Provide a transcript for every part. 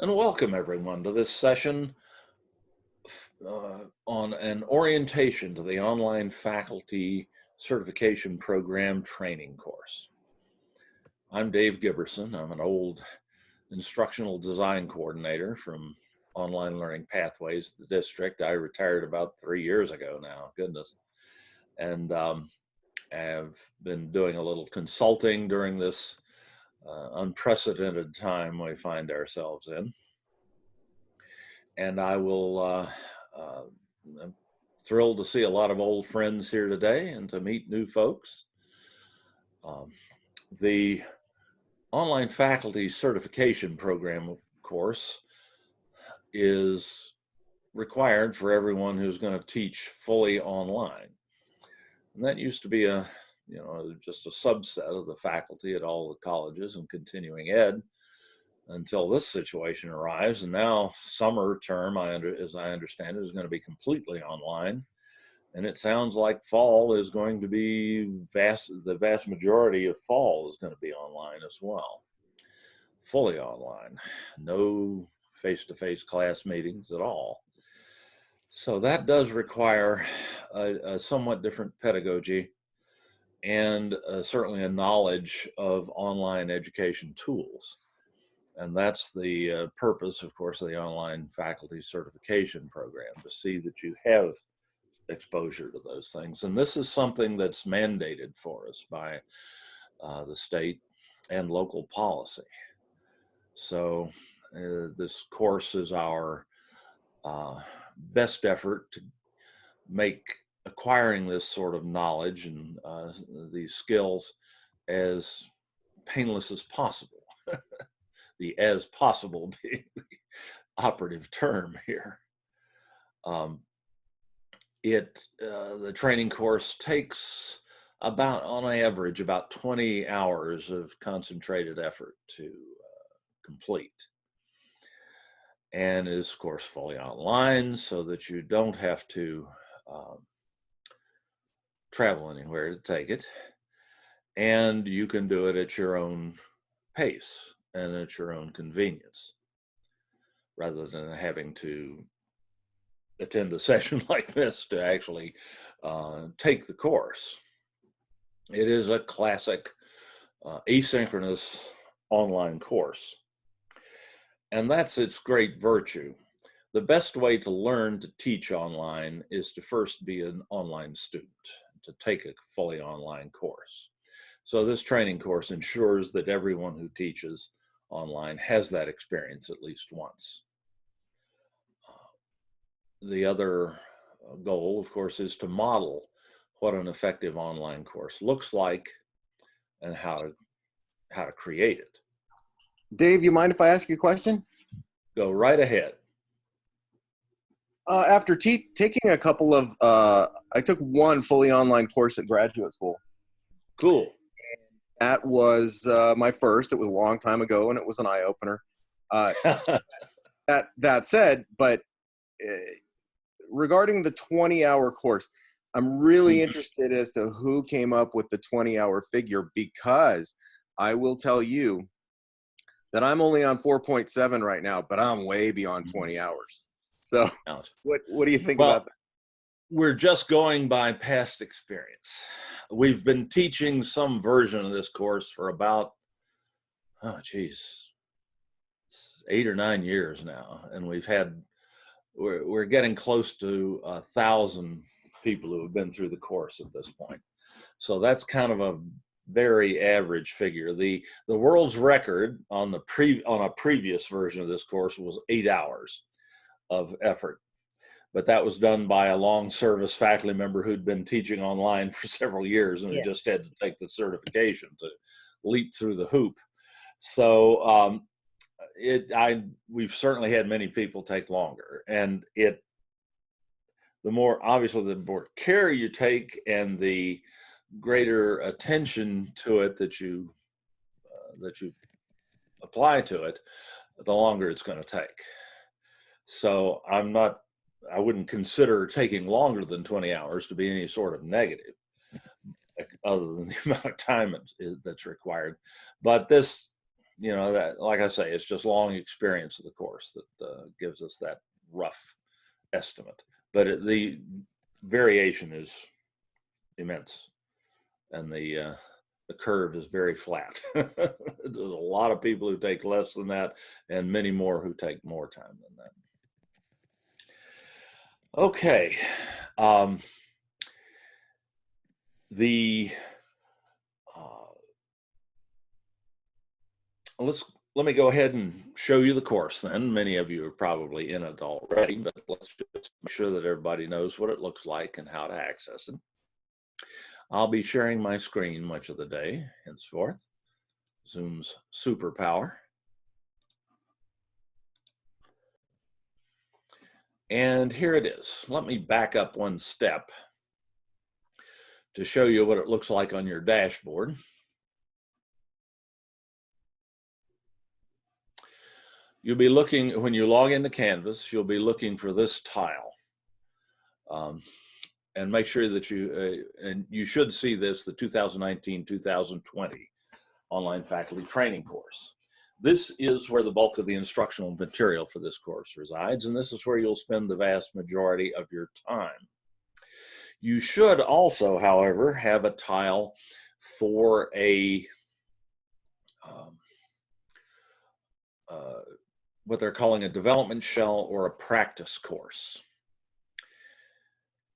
And welcome everyone to this session on an orientation to the online faculty certification program training course. I'm Dave Giberson. I'm an old instructional design coordinator from Online Learning Pathways, the district. I retired about 3 years ago now, goodness. And have been doing a little consulting during this unprecedented time we find ourselves in. And I'm thrilled to see a lot of old friends here today and to meet new folks. The online faculty certification program course is required for everyone who's going to teach fully online. And that used to be just a subset of the faculty at all the colleges and continuing ed until this situation arrives. And now summer term, as I understand it, is going to be completely online. And it sounds like fall is going to be the vast majority of fall is going to be online as well. Fully online, no face-to-face class meetings at all. So that does require a somewhat different pedagogy and certainly a knowledge of online education tools. And that's the purpose, of course, of the online faculty certification program, to see that you have exposure to those things. And this is something that's mandated for us by the state and local policy. So this course is our best effort to make acquiring this sort of knowledge and these skills as painless as possible. The as possible being the operative term here. The training course takes on average, about 20 hours of concentrated effort to complete. And is, of course, fully online so that you don't have to travel anywhere to take it. And you can do it at your own pace and at your own convenience, rather than having to attend a session like this to actually take the course. It is a classic asynchronous online course. And that's its great virtue. The best way to learn to teach online is to first be an online student, to take a fully online course. So this training course ensures that everyone who teaches online has that experience at least once. The other goal, of course, is to model what an effective online course looks like and how to create it. Dave, you mind if I ask you a question? Go right ahead. After taking a couple of, I took one fully online course at graduate school. Cool. That was my first. It was a long time ago, and it was an eye-opener. That said, but regarding the 20-hour course, I'm really interested as to who came up with the 20-hour figure, because I will tell you that I'm only on 4.7 right now, but I'm way beyond 20 hours. So what do you think about that? We're just going by past experience. We've been teaching some version of this course for about, 8 or 9 years now. And we're getting close to 1,000 people who have been through the course at this point. So that's kind of a very average figure. The world's record on a previous version of this course was 8 hours of effort, but that was done by a long service faculty member who'd been teaching online for several years and who just had to take the certification to leap through the hoop. So we've certainly had many people take longer, and the more care you take and the greater attention to it that you apply to it, the longer it's going to take. So I wouldn't consider taking longer than 20 hours to be any sort of negative, other than the amount of time that's required. But this you know, that, like I say, it's just long experience of the course that gives us that rough estimate. But the variation is immense, and the curve is very flat. There's a lot of people who take less than that, and many more who take more time than that. Okay. Let me go ahead and show you the course then. Many of you are probably in it already, but let's just make sure that everybody knows what it looks like and how to access it. I'll be sharing my screen much of the day henceforth. Zoom's superpower. And here it is. Let me back up one step to show you what it looks like on your dashboard. You'll be looking, when you log into Canvas, you'll be looking for this tile. And make sure that and you should see this, the 2019-2020 Online Faculty Training course. This is where the bulk of the instructional material for this course resides, and this is where you'll spend the vast majority of your time. You should also, however, have a tile for a what they're calling a development shell or a practice course.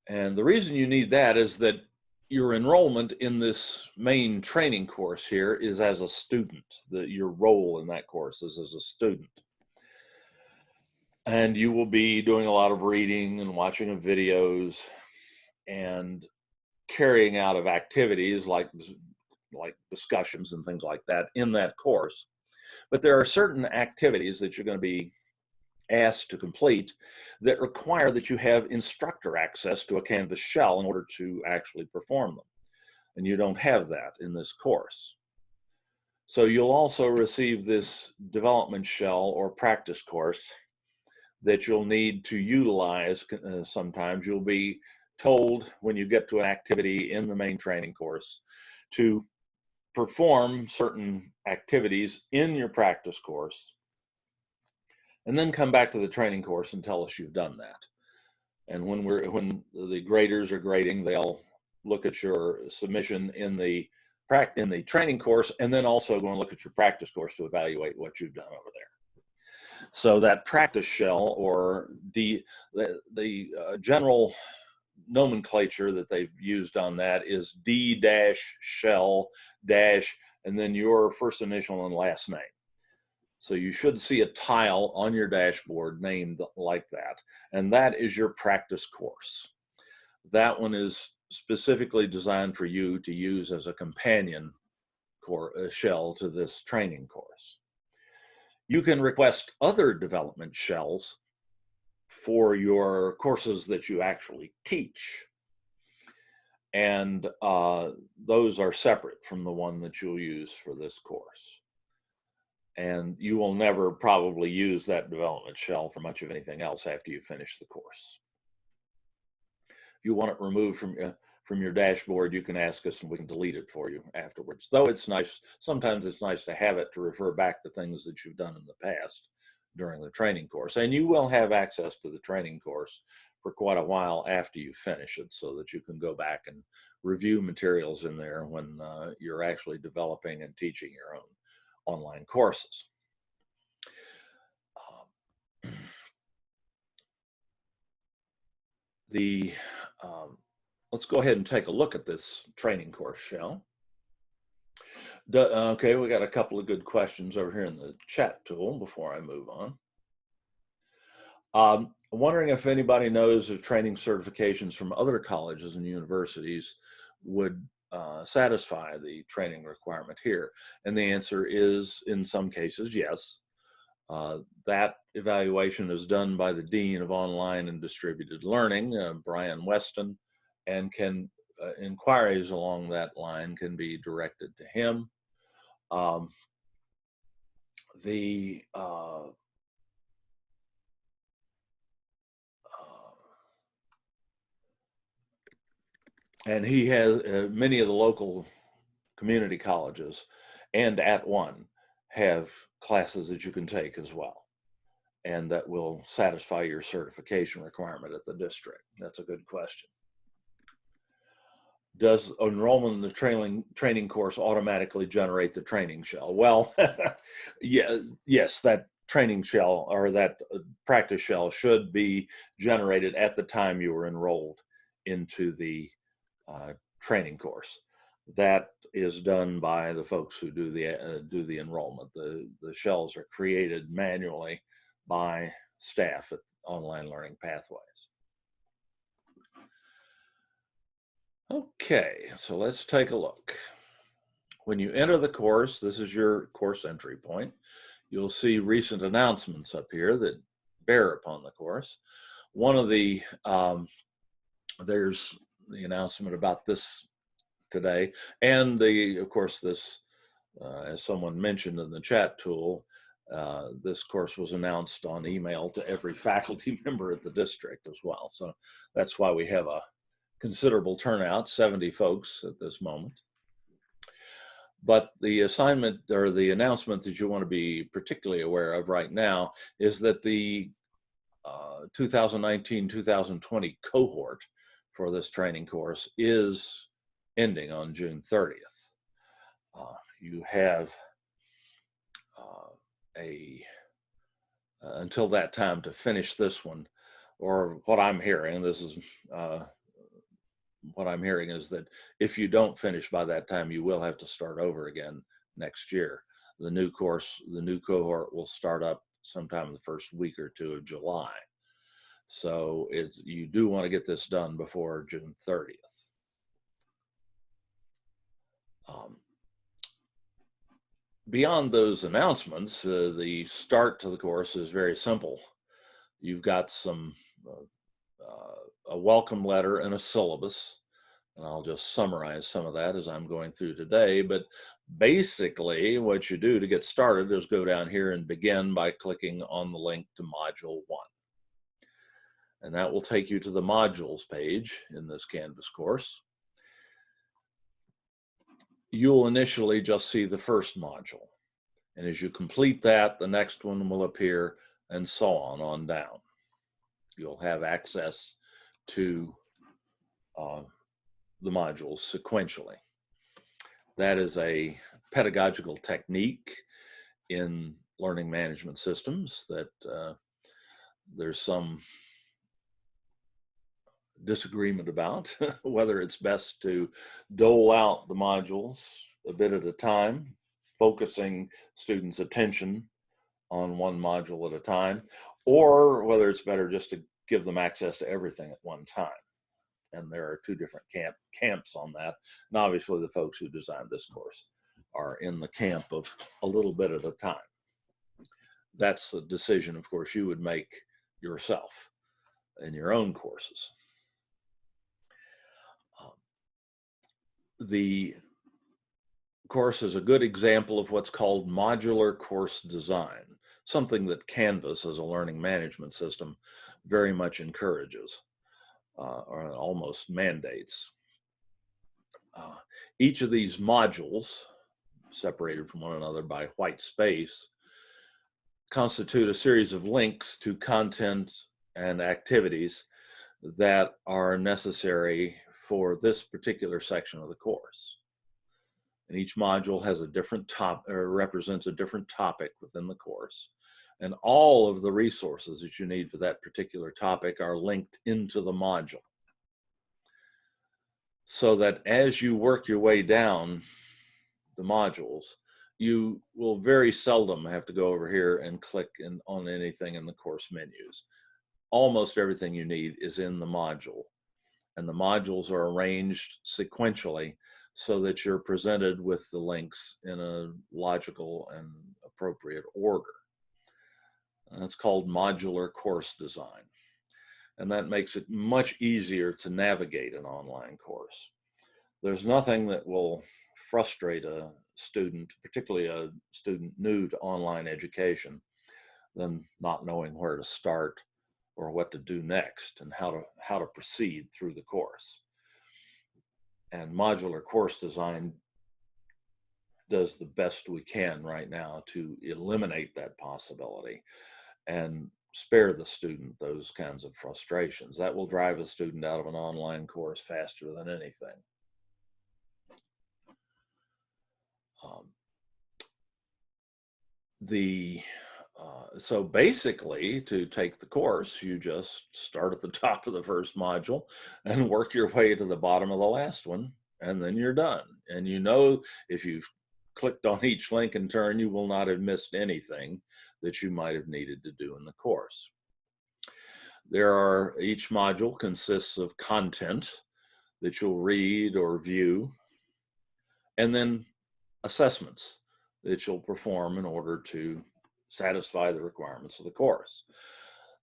And the reason you need that is that your enrollment in this main training course here is as a student. Your role in that course is as a student. And you will be doing a lot of reading and watching of videos and carrying out of activities like discussions and things like that in that course. But there are certain activities that you're going to be asked to complete that require that you have instructor access to a Canvas shell in order to actually perform them. And you don't have that in this course. So you'll also receive this development shell or practice course that you'll need to utilize. Sometimes you'll be told when you get to an activity in the main training course to perform certain activities in your practice course, and then come back to the training course and tell us you've done that. And when the graders are grading, they'll look at your submission in the training course, and then also go and look at your practice course to evaluate what you've done over there. So that practice shell, or the general nomenclature that they've used on that is D-shell dash and then your first initial and last name. So you should see a tile on your dashboard named like that, and that is your practice course. That one is specifically designed for you to use as a companion shell to this training course. You can request other development shells for your courses that you actually teach, and those are separate from the one that you'll use for this course. And you will never probably use that development shell for much of anything else after you finish the course. If you want it removed from your dashboard, you can ask us and we can delete it for you afterwards. Though it's nice, sometimes it's nice to have it to refer back to things that you've done in the past during the training course. And you will have access to the training course for quite a while after you finish it, so that you can go back and review materials in there when you're actually developing and teaching your own online courses. Let's go ahead and take a look at this training course shell. Okay, we got a couple of good questions over here in the chat tool before I move on. Wondering if anybody knows if training certifications from other colleges and universities would satisfy the training requirement here. And the answer is, in some cases, yes. That evaluation is done by the Dean of Online and Distributed Learning, Brian Weston, and inquiries along that line can be directed to him. And he has many of the local community colleges and @ONE have classes that you can take as well, and that will satisfy your certification requirement at the district? That's a good question. Does enrollment in the training course automatically generate the training shell? Well, yeah, yes, that training shell or that practice shell should be generated at the time you were enrolled into the training course. That is done by the folks who do the enrollment. The shells are created manually by staff at Online Learning Pathways. Okay, so let's take a look. When you enter the course, this is your course entry point. You'll see recent announcements up here that bear upon the course. One of the, there's the announcement about this today, and of course, this, as someone mentioned in the chat tool, this course was announced on email to every faculty member at the district as well. So that's why we have a considerable turnout, 70 folks at this moment. But the assignment or the announcement that you want to be particularly aware of right now is that the 2019-2020 cohort for this training course is ending on June 30th. You have until that time to finish this one, or what I'm hearing, this is what I'm hearing is that if you don't finish by that time, you will have to start over again next year. The new course, the new cohort will start up sometime the first week or two of July. So you do want to get this done before June 30th. Beyond those announcements, the start to the course is very simple. You've got a welcome letter and a syllabus, and I'll just summarize some of that as I'm going through today. But basically, what you do to get started is go down here and begin by clicking on the link to Module 1. And that will take you to the modules page in this Canvas course. You'll initially just see the first module. And as you complete that, the next one will appear, and so on down. You'll have access to the modules sequentially. That is a pedagogical technique in learning management systems that there's some disagreement about whether it's best to dole out the modules a bit at a time, focusing students' attention on one module at a time, or whether it's better just to give them access to everything at one time. And there are two different camps on that. And obviously the folks who designed this course are in the camp of a little bit at a time. That's a decision, of course, you would make yourself in your own courses. The course is a good example of what's called modular course design, something that Canvas as a learning management system very much encourages or almost mandates. Each of these modules, separated from one another by white space, constitute a series of links to content and activities that are necessary for this particular section of the course. And each module has a different represents a different topic within the course. And all of the resources that you need for that particular topic are linked into the module. So that as you work your way down the modules, you will very seldom have to go over here and click on anything in the course menus. Almost everything you need is in the module. And the modules are arranged sequentially so that you're presented with the links in a logical and appropriate order. And that's called modular course design. And that makes it much easier to navigate an online course. There's nothing that will frustrate a student, particularly a student new to online education, than not knowing where to start or what to do next and how to proceed through the course. And modular course design does the best we can right now to eliminate that possibility and spare the student those kinds of frustrations. That will drive a student out of an online course faster than anything. So basically, to take the course, you just start at the top of the first module and work your way to the bottom of the last one, and then you're done. And you know, if you've clicked on each link in turn, you will not have missed anything that you might have needed to do in the course. Each module consists of content that you'll read or view, and then assessments that you'll perform in order to satisfy the requirements of the course.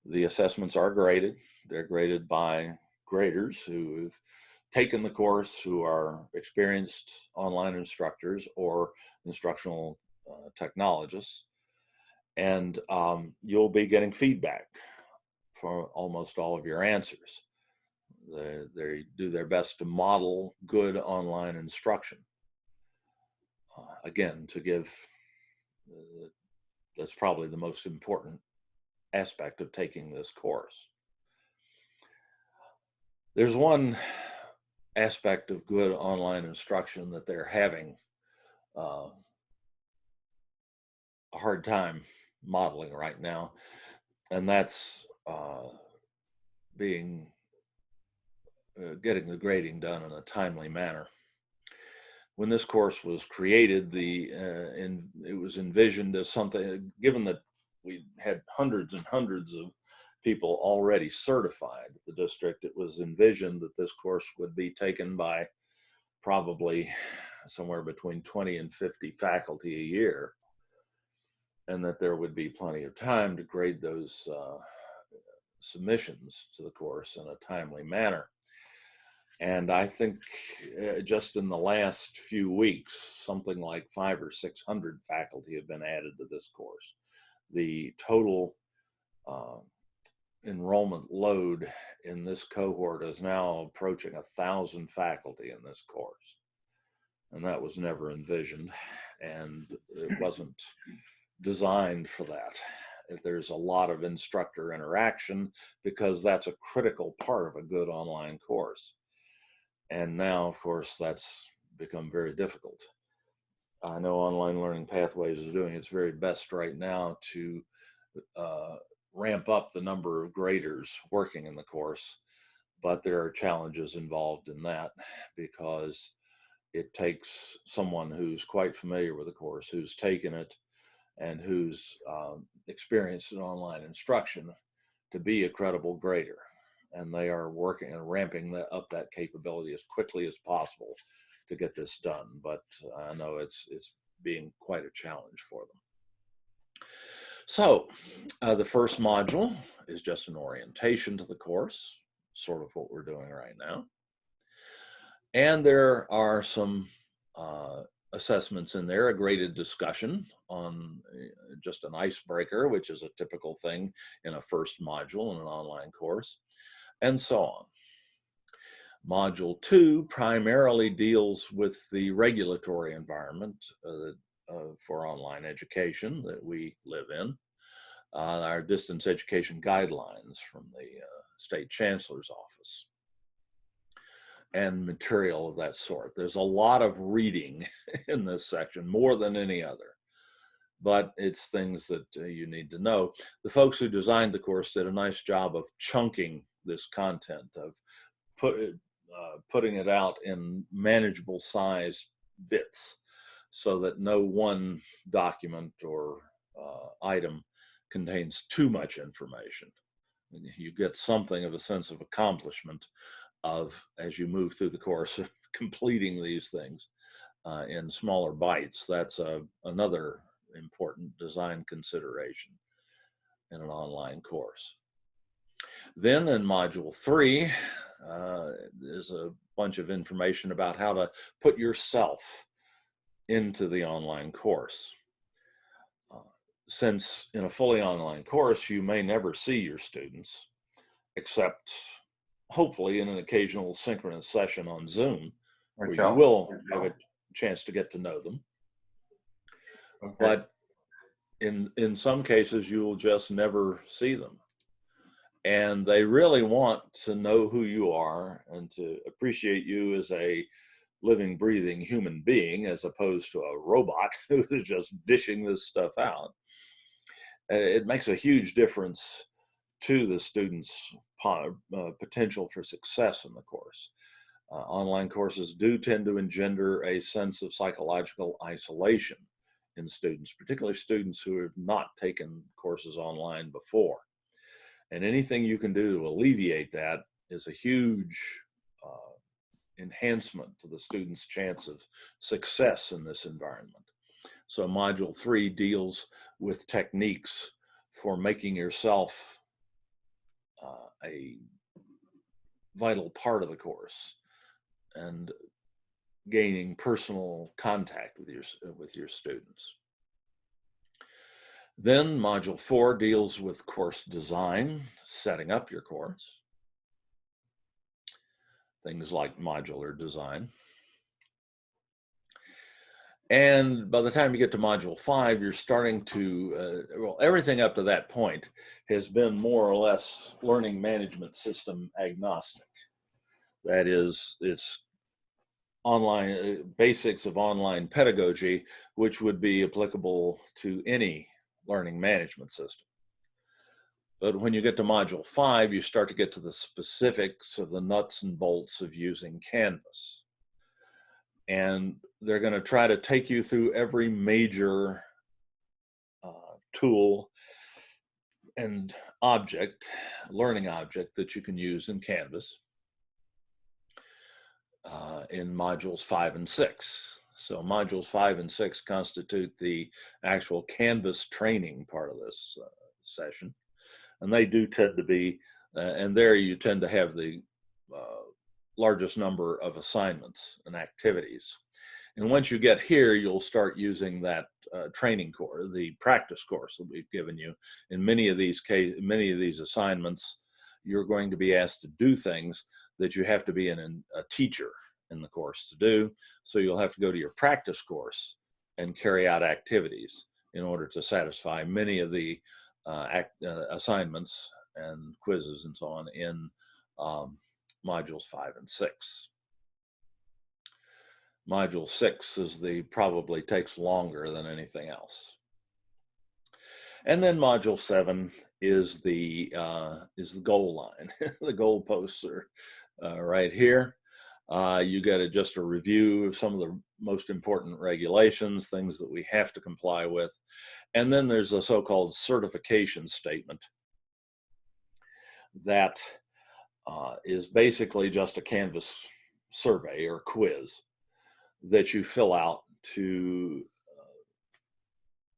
The assessments are graded. They're graded by graders who have taken the course, who are experienced online instructors or instructional technologists. And you'll be getting feedback for almost all of your answers. They do their best to model good online instruction. Again, to give, that's probably the most important aspect of taking this course. There's one aspect of good online instruction that they're having a hard time modeling right now, and that's getting the grading done in a timely manner. When this course was created, it was envisioned as something, given that we had hundreds and hundreds of people already certified at the district, it was envisioned that this course would be taken by probably somewhere between 20 and 50 faculty a year, and that there would be plenty of time to grade those submissions to the course in a timely manner. And I think just in the last few weeks, something like 500 or 600 faculty have been added to this course. The total enrollment load in this cohort is now approaching 1,000 faculty in this course. And that was never envisioned, and it wasn't designed for that. There's a lot of instructor interaction because that's a critical part of a good online course. And now, of course, that's become very difficult. I know Online Learning Pathways is doing its very best right now to ramp up the number of graders working in the course, but there are challenges involved in that because it takes someone who's quite familiar with the course, who's taken it, and who's experienced in online instruction to be a credible grader. And they are working and ramping up that capability as quickly as possible to get this done. But I know it's being quite a challenge for them. So the first module is just an orientation to the course, sort of what we're doing right now. And there are some assessments in there, a graded discussion on just an icebreaker, which is a typical thing in a first module in an online course, and so on. Module 2 primarily deals with the regulatory environment for online education that we live in, our distance education guidelines from the State Chancellor's Office, and material of that sort. There's a lot of reading in this section, more than any other, but it's things that you need to know. The folks who designed the course did a nice job of chunking this content, of putting it out in manageable size bits so that no one document or item contains too much information. You get something of a sense of accomplishment as you move through the course of completing these things in smaller bites. That's another important design consideration in an online course. Then in module 3, there's a bunch of information about how to put yourself into the online course. Since in a fully online course, you may never see your students, except hopefully in an occasional synchronous session on Zoom, where you will have a chance to get to know them. Okay. but in some cases you will just never see them. And they really want to know who you are and to appreciate you as a living, breathing human being, as opposed to a robot who's just dishing this stuff out. It makes a huge difference to the students' potential for success in the course. Online courses do tend to engender a sense of psychological isolation in students, particularly students who have not taken courses online before. And anything you can do to alleviate that is a huge enhancement to the student's chance of success in this environment. So Module 3 deals with techniques for making yourself a vital part of the course and gaining personal contact with your students. Then Module 4 deals with course design, setting up your course, things like modular design. And by the time you get to Module 5, you're starting to, well, everything up to that point has been more or less learning management system agnostic. That is, it's online basics of online pedagogy, which would be applicable to any learning management system. But when you get to Module 5, you start to get to the specifics of the nuts and bolts of using Canvas. And they're going to try to take you through every major tool and object, learning object that you can use in Canvas in modules 5 and 6. So modules 5 and 6 constitute the actual Canvas training part of this session. And they do tend to be, and there you tend to have the largest number of assignments and activities. And once you get here, you'll start using that training course, the practice course that we've given you. In many of these assignments, you're going to be asked to do things that you have to be a teacher in the course to do. So you'll have to go to your practice course and carry out activities in order to satisfy many of the assignments and quizzes and so on in modules 5 and 6. Module 6 probably takes longer than anything else. And then module 7 is the goal line. The goalposts are right here. You get just a review of some of the most important regulations, things that we have to comply with. And then there's a so-called certification statement that is basically just a Canvas survey or quiz that you fill out to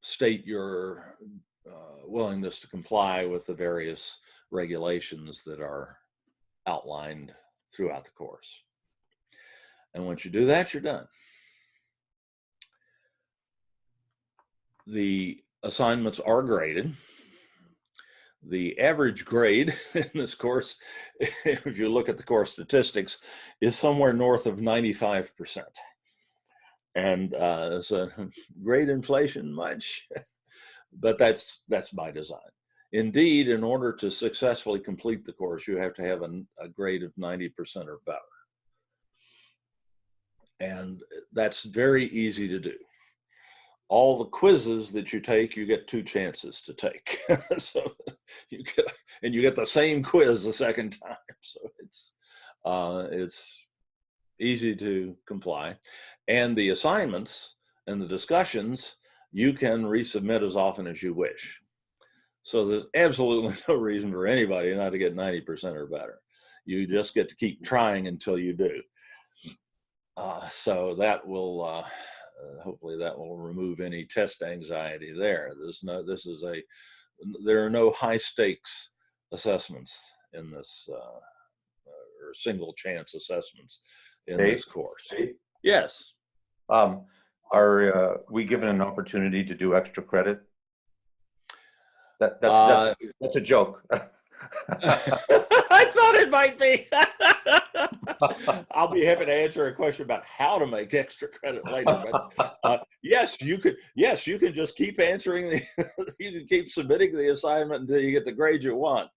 state your willingness to comply with the various regulations that are outlined throughout the course. And once you do that, you're done. The assignments are graded. The average grade in this course, if you look at the course statistics, is somewhere north of 95%. And so grade inflation much, but that's by design. Indeed, in order to successfully complete the course, you have to have a grade of 90% or better. And that's very easy to do. All the quizzes that you take, you get 2 chances to take. So you get the same quiz the second time. So it's easy to comply. And the assignments and the discussions, you can resubmit as often as you wish. So there's absolutely no reason for anybody not to get 90% or better. You just get to keep trying until you do. So that will, hopefully that will remove any test anxiety there. There are no high stakes assessments in this, or single chance assessments in this course. Yes. Are we given an opportunity to do extra credit? That's a joke. I thought it might be. I'll be happy to answer a question about how to make extra credit later. But yes, you could. Yes, you can just keep answering the. You can keep submitting the assignment until you get the grade you want.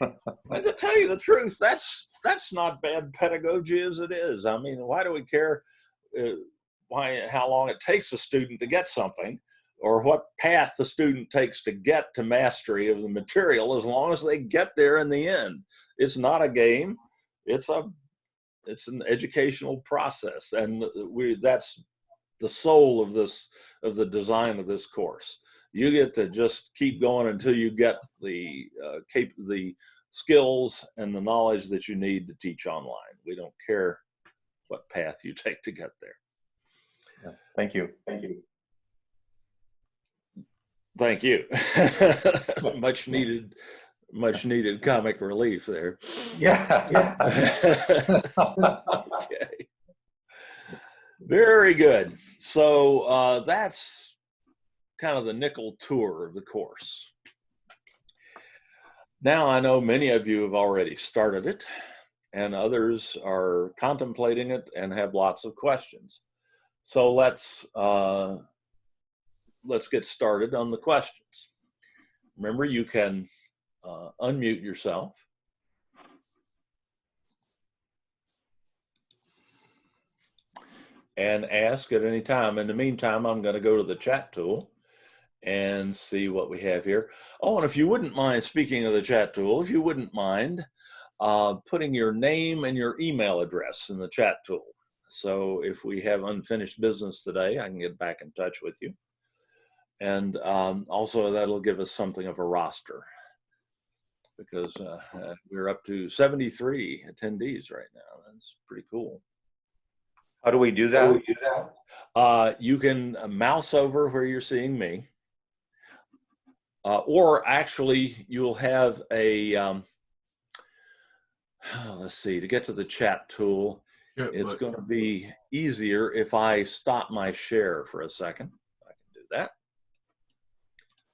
And to tell you the truth, that's not bad pedagogy as it is. I mean, why do we care how long it takes a student to get something, or what path the student takes to get to mastery of the material, as long as they get there in the end? It's not a game. It's an educational process, and that's the soul of the design of this course. You get to just keep going until you get the skills and the knowledge that you need to teach online. We don't care what path you take to get there. Yeah, thank you. Thank you. Thank you. Much needed comic relief there. Yeah. Okay. Very good. So that's kind of the nickel tour of the course. Now I know many of you have already started it, and others are contemplating it and have lots of questions. So let's get started on the questions. Remember, you can unmute yourself. And ask at any time. In the meantime, I'm going to go to the chat tool and see what we have here. Oh, and if you wouldn't mind, speaking of the chat tool, if you wouldn't mind putting your name and your email address in the chat tool. So if we have unfinished business today, I can get back in touch with you. And also that'll give us something of a roster, because we're up to 73 attendees right now. That's pretty cool. How do we do that? You can mouse over where you're seeing me, or actually you'll have a, let's see, to get to the chat tool, it's going to be easier if I stop my share for a second. I can do that.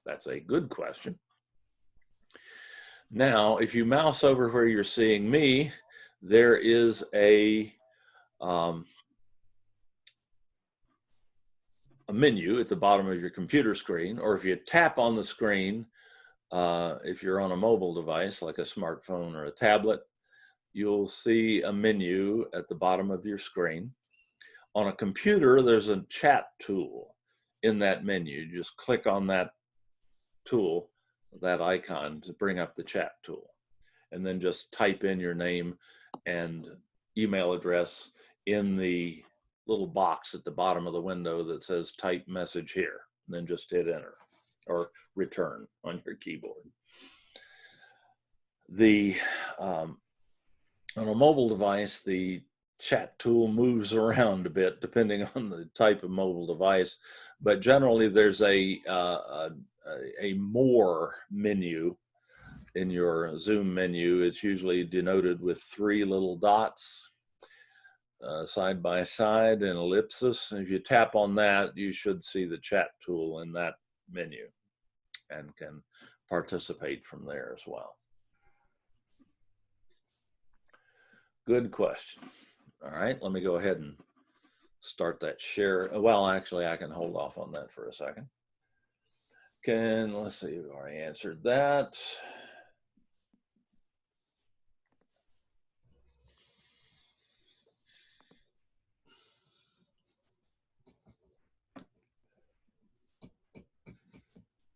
That's a good question. Now, if you mouse over where you're seeing me, there is a menu at the bottom of your computer screen, or if you tap on the screen, if you're on a mobile device like a smartphone or a tablet, you'll see a menu at the bottom of your screen. On a computer, there's a chat tool in that menu. You just click on that tool, that icon, to bring up the chat tool, and then just type in your name and email address in the little box at the bottom of the window that says type message here, and then just hit enter or return on your keyboard. On a mobile device, the chat tool moves around a bit depending on the type of mobile device, but generally there's a more menu in your Zoom menu. It's usually denoted with 3 little dots side by side and ellipsis. And if you tap on that, you should see the chat tool in that menu and can participate from there as well. Good question. All right, let me go ahead and start that share. Well, actually, I can hold off on that for a second. Let's see, we've already answered that.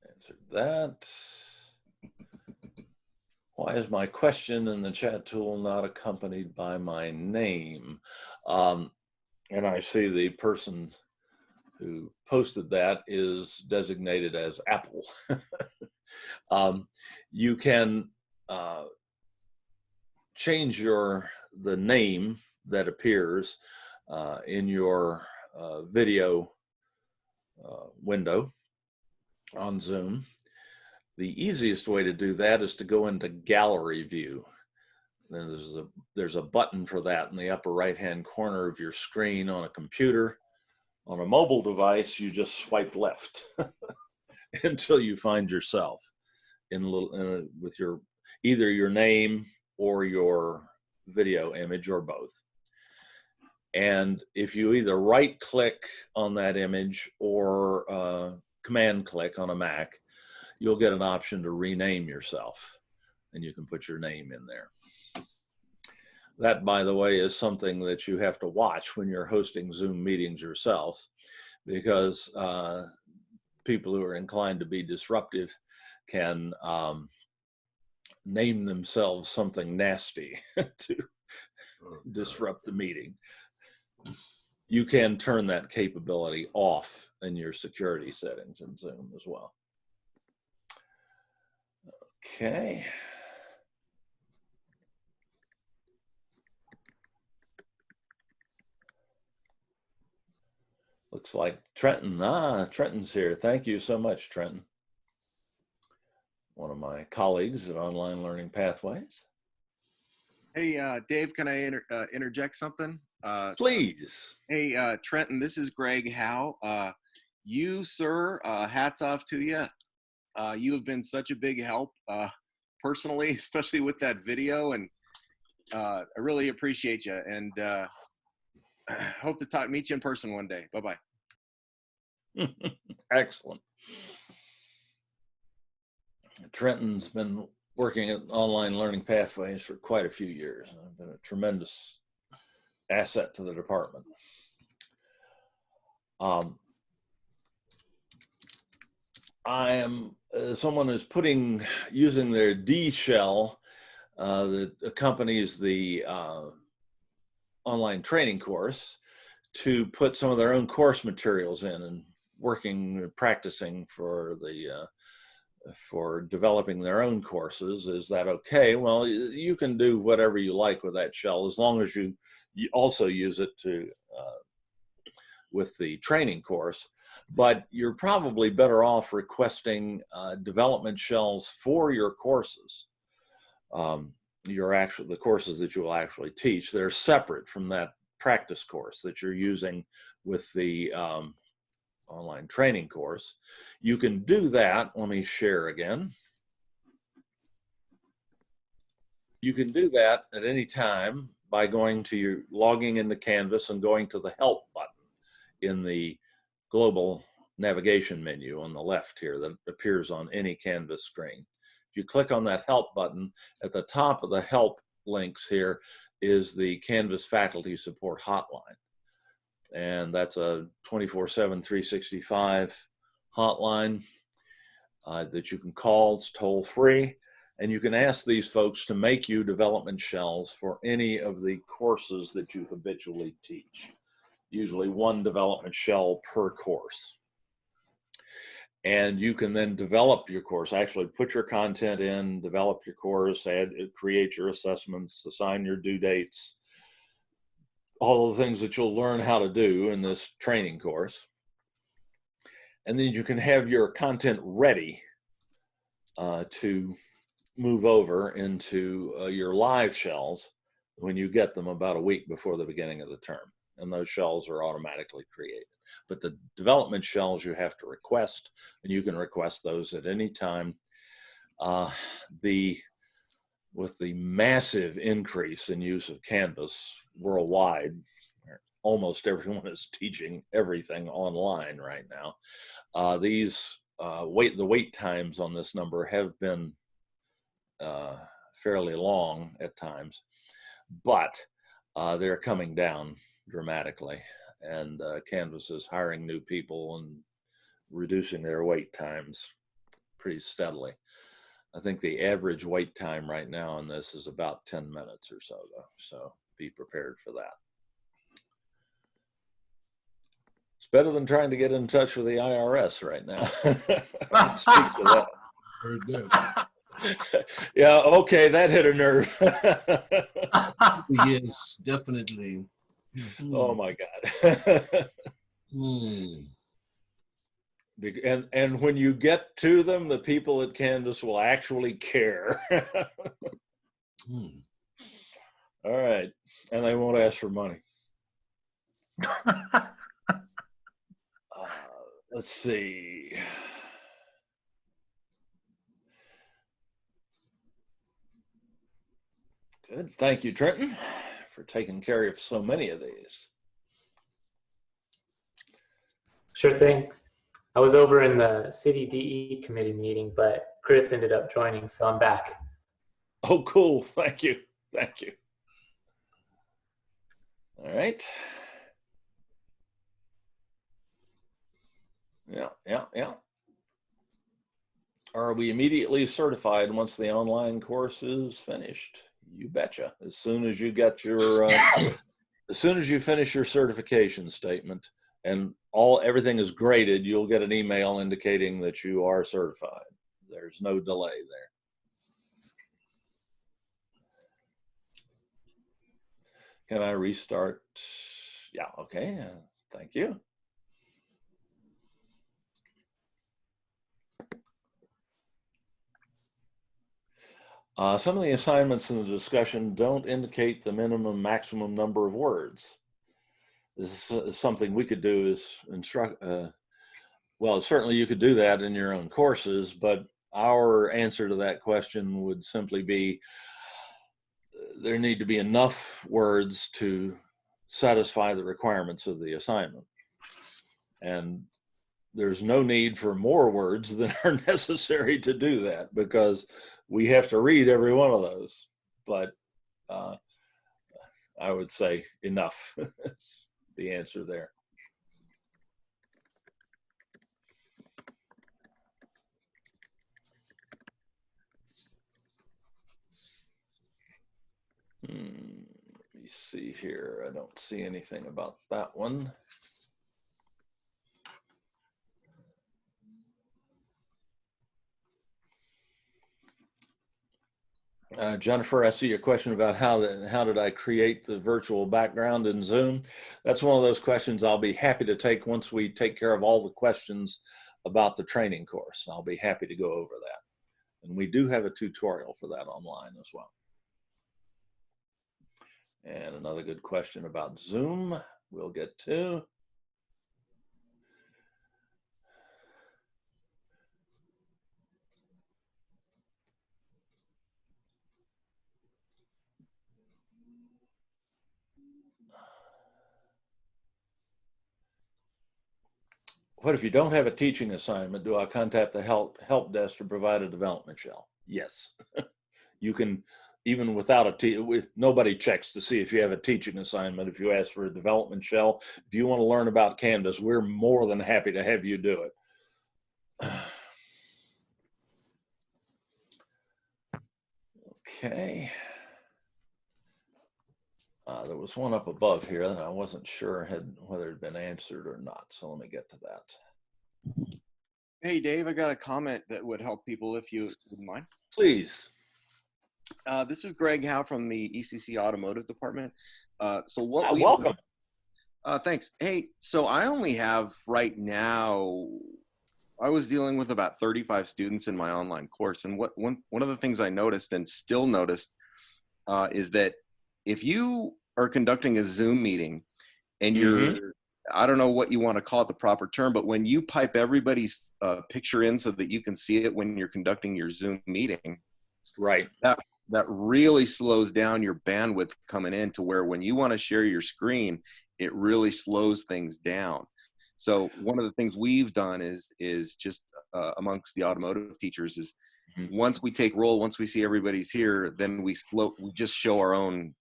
Answered that. Why is my question in the chat tool not accompanied by my name? And I see the person who posted that is designated as Apple. You can change the name that appears in your video window on Zoom. The easiest way to do that is to go into gallery view. Then there's a button for that in the upper right hand corner of your screen on a computer. On a mobile device, you just swipe left until you find yourself with your either your name or your video image or both. And if you either right click on that image or command click on a Mac, you'll get an option to rename yourself, and you can put your name in there. That, by the way, is something that you have to watch when you're hosting Zoom meetings yourself, because people who are inclined to be disruptive can name themselves something nasty to disrupt the meeting. You can turn that capability off in your security settings in Zoom as well. Okay. Looks like Trenton. Trenton's here. Thank you so much, Trenton. One of my colleagues at Online Learning Pathways. Hey, Dave, can I interject something? Please. Hey, Trenton, this is Greg Howe. You, sir, hats off to you. You have been such a big help personally, especially with that video, and I really appreciate you, and hope to meet you in person one day. Bye-bye. Excellent. Trenton's been working at Online Learning Pathways for quite a few years. I've been a tremendous asset to the department. I am someone who's using their D shell that accompanies the online training course to put some of their own course materials in, and practicing for developing their own courses. Is that okay? Well, you can do whatever you like with that shell, as long as you also use it with the training course. But you're probably better off requesting development shells for your courses. The courses that you will actually teach, they're separate from that practice course that you're using with the online training course. You can do that. Let me share again. You can do that at any time by logging into Canvas and going to the help button in the global navigation menu on the left here that appears on any Canvas screen. If you click on that help button, at the top of the help links here is the Canvas faculty support hotline. And that's a 24/7, 365 hotline that you can call. It's toll free. And you can ask these folks to make you development shells for any of the courses that you habitually teach. Usually one development shell per course. And you can then develop your course, actually put your content in, develop your course, create your assessments, assign your due dates, all of the things that you'll learn how to do in this training course. And then you can have your content ready to move over into your live shells when you get them about a week before the beginning of the term. And those shells are automatically created. But the development shells you have to request, and you can request those at any time. With the massive increase in use of Canvas worldwide, almost everyone is teaching everything online right now. The wait times on this number have been fairly long at times, but they're coming down dramatically, and Canvas is hiring new people and reducing their wait times pretty steadily. I think the average wait time right now on this is about 10 minutes or so, though, so be prepared for that. It's better than trying to get in touch with the IRS right now. Speak to that. Very good. Yeah, okay, that hit a nerve. Yes, definitely. Oh my God. Hmm. And when you get to them, the people at Canvas will actually care. All right, and they won't ask for money. Let's see. Good. Thank you, Trenton, for taking care of so many of these. Sure thing. I was over in the CDDE committee meeting, but Chris ended up joining, so I'm back. Oh, cool. Thank you. Thank you. All right. Yeah. Are we immediately certified once the online course is finished? You betcha. As soon as you get your, as soon as you finish your certification statement and everything is graded, you'll get an email indicating that you are certified. There's no delay there. Can I restart? Yeah, okay. Thank you. Some of the assignments in the discussion don't indicate the minimum maximum number of words. This is something we could do is instruct, well, certainly you could do that in your own courses, but our answer to that question would simply be there need to be enough words to satisfy the requirements of the assignment. And there's no need for more words than are necessary to do that, because we have to read every one of those. But I would say enough is the answer there. Let me see here. I don't see anything about that one. Jennifer, I see your question about how did I create the virtual background in Zoom. That's one of those questions I'll be happy to take once we take care of all the questions about the training course. I'll be happy to go over that. And we do have a tutorial for that online as well. And another good question about Zoom we'll get to. What if you don't have a teaching assignment? Do I contact the help desk to provide a development shell? Yes. You can, even without nobody checks to see if you have a teaching assignment. If you ask for a development shell, if you want to learn about Canvas, we're more than happy to have you do it. Okay. There was one up above here that I wasn't sure whether it had been answered or not. So let me get to that. Hey, Dave, I got a comment that would help people if you wouldn't mind. Please. This is Greg Howe from the ECC Automotive Department. Welcome. Thanks. Hey, so I only have right now, I was dealing with about 35 students in my online course. And one of the things I noticed and still noticed is that if you are conducting a Zoom meeting and you're, I don't know what you want to call it, the proper term, but when you pipe everybody's picture in so that you can see it when you're conducting your Zoom meeting, right, that really slows down your bandwidth coming in, to where when you want to share your screen, it really slows things down. So one of the things we've done is just amongst the automotive teachers is once we take roll, once we see everybody's here, then we just show our own,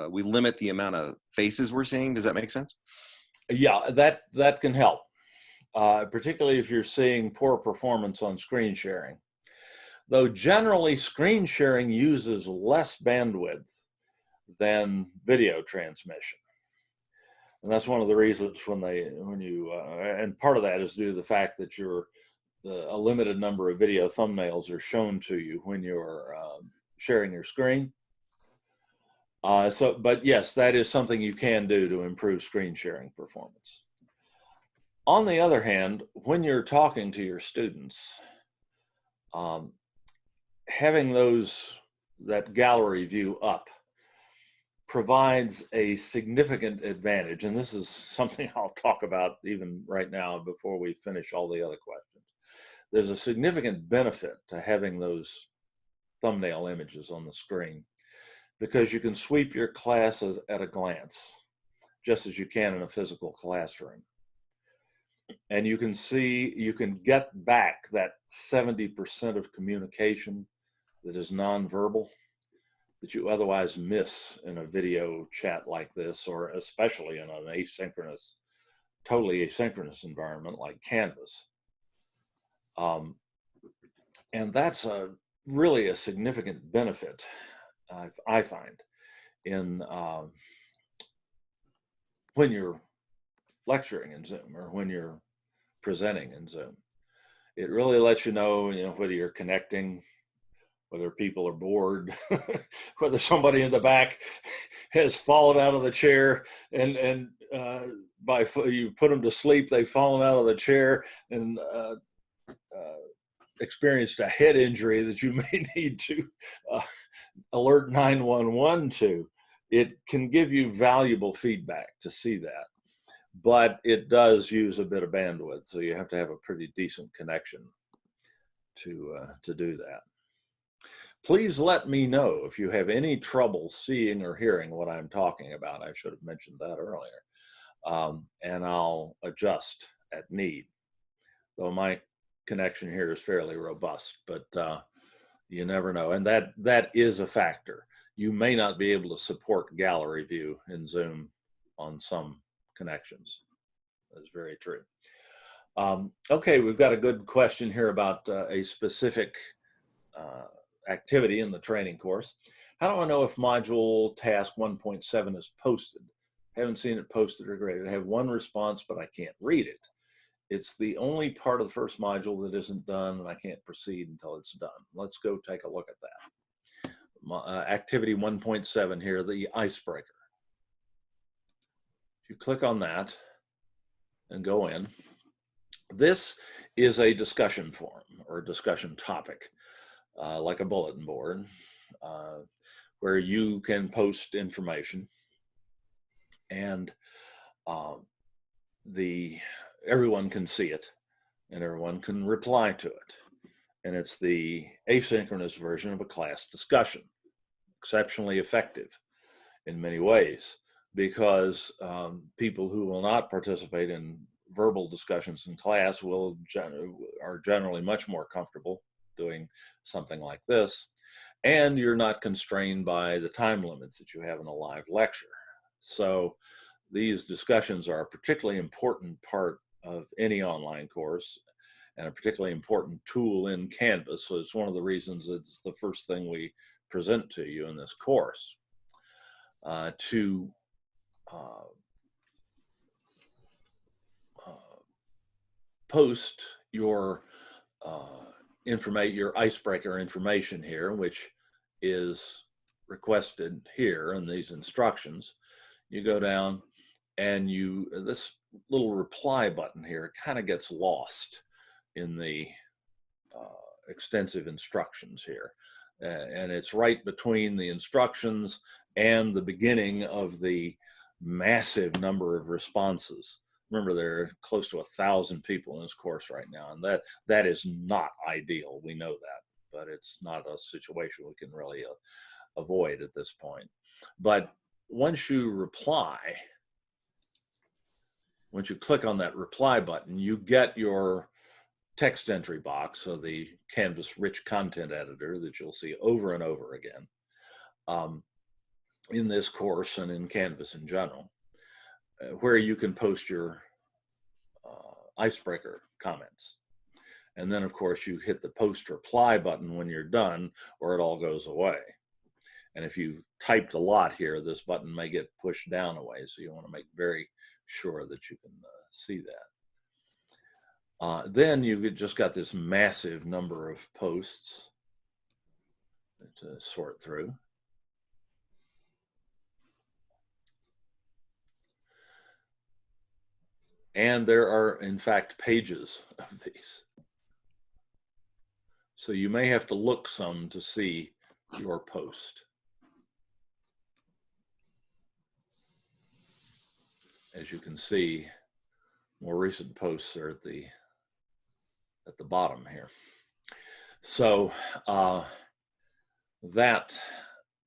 we limit the amount of faces we're seeing. Does that make sense? Yeah, that can help, particularly if you're seeing poor performance on screen sharing. Though generally screen sharing uses less bandwidth than video transmission. And that's one of the reasons and part of that is due to the fact that a limited number of video thumbnails are shown to you when you're sharing your screen. But yes, that is something you can do to improve screen sharing performance. On the other hand, when you're talking to your students, having that gallery view up provides a significant advantage. And this is something I'll talk about even right now before we finish all the other questions. There's a significant benefit to having those thumbnail images on the screen. because you can sweep your class at a glance, just as you can in a physical classroom. And you can see, you can get back that 70% of communication that is nonverbal that you otherwise miss in a video chat like this, or especially in an asynchronous, totally asynchronous environment like Canvas. And that's really a significant benefit, I find, in when you're lecturing in Zoom or when you're presenting in Zoom. It really lets you know, whether you're connecting, whether people are bored, whether somebody in the back has fallen out of the chair and by you put them to sleep, they've fallen out of the chair and experienced a head injury that you may need to alert 911 to. It can give you valuable feedback to see that, but it does use a bit of bandwidth, so you have to have a pretty decent connection to do that. Please let me know if you have any trouble seeing or hearing what I'm talking about. I should have mentioned that earlier. And I'll adjust at need, though my connection here is fairly robust, but you never know. And that is a factor. You may not be able to support gallery view in Zoom on some connections. That's very true. Okay, we've got a good question here about a specific activity in the training course. How do I know if module task 1.7 is posted? Haven't seen it posted or graded. I have one response, but I can't read it. It's the only part of the first module that isn't done, and I can't proceed until it's done. Let's go take a look at that. Activity 1.7 here, the icebreaker. If you click on that and go in, this is a discussion forum or a discussion topic, like a bulletin board, where you can post information and everyone can see it and everyone can reply to it. And it's the asynchronous version of a class discussion, exceptionally effective in many ways, because people who will not participate in verbal discussions in class are generally much more comfortable doing something like this, and you're not constrained by the time limits that you have in a live lecture. So these discussions are a particularly important part of any online course and a particularly important tool in Canvas. So it's one of the reasons it's the first thing we present to you in this course. To post your your icebreaker information here, which is requested here in these instructions, you go down and this little reply button here kind of gets lost in the extensive instructions here. And it's right between the instructions and the beginning of the massive number of responses. Remember, there are close to 1,000 people in this course right now, and that is not ideal. We know that, but it's not a situation we can really avoid at this point. But once you reply, once you click on that reply button, you get your text entry box, so the Canvas rich content editor that you'll see over and over again in this course and in Canvas in general, where you can post your icebreaker comments. And then, of course, you hit the post reply button when you're done, or it all goes away. And if you've typed a lot here, this button may get pushed down a ways, so you want to make very sure that you can see that. Then you've just got this massive number of posts to sort through. And there are, in fact, pages of these. So you may have to look some to see your post. As you can see, more recent posts are at the bottom here. So that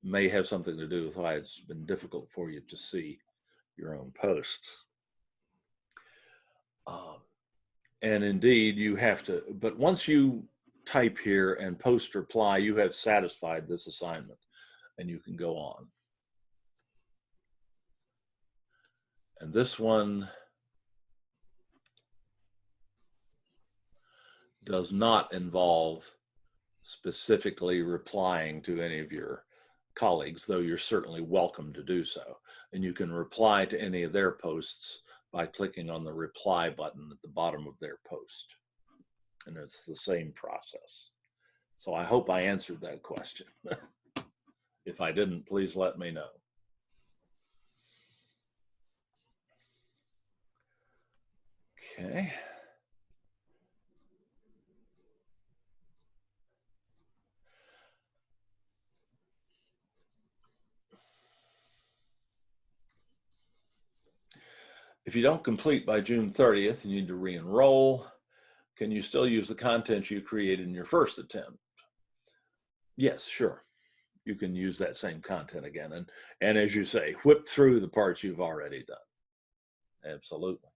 may have something to do with why it's been difficult for you to see your own posts. And indeed, you have to, but once you type here and post reply, you have satisfied this assignment and you can go on. And this one does not involve specifically replying to any of your colleagues, though you're certainly welcome to do so. And you can reply to any of their posts by clicking on the reply button at the bottom of their post. And it's the same process. So I hope I answered that question. If I didn't, please let me know. Okay. If you don't complete by June 30th, you need to re-enroll. Can you still use the content you created in your first attempt? Yes, sure. You can use that same content again. And as you say, whip through the parts you've already done. Absolutely.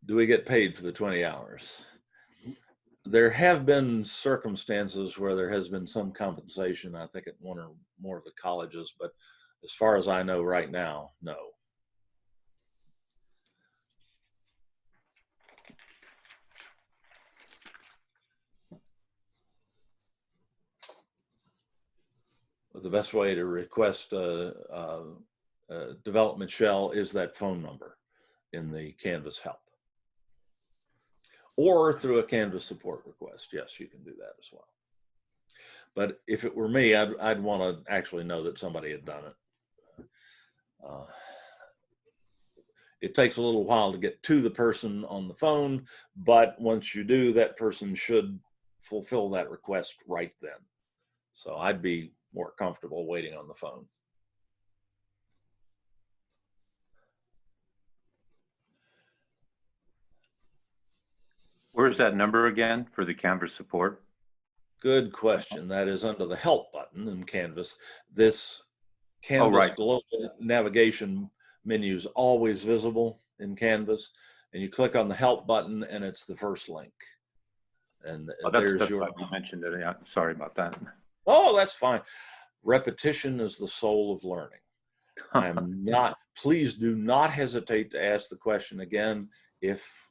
Do we get paid for the 20 hours? There have been circumstances where there has been some compensation, I think at one or more of the colleges, but as far as I know right now, no. The best way to request a development shell is that phone number in the Canvas help. Or through a Canvas support request. Yes, you can do that as well. But if it were me, I'd want to actually know that somebody had done it. It takes a little while to get to the person on the phone, but once you do, that person should fulfill that request right then. So I'd be more comfortable waiting on the phone. Where's that number again for the Canvas support? Good question. That is under the help button in Canvas. This Canvas global navigation menu is always visible in Canvas, and you click on the help button and it's the first link. And there's your, you mentioned it. Yeah, sorry about that. Oh, that's fine. Repetition is the soul of learning. I'm not, please do not hesitate to ask the question again if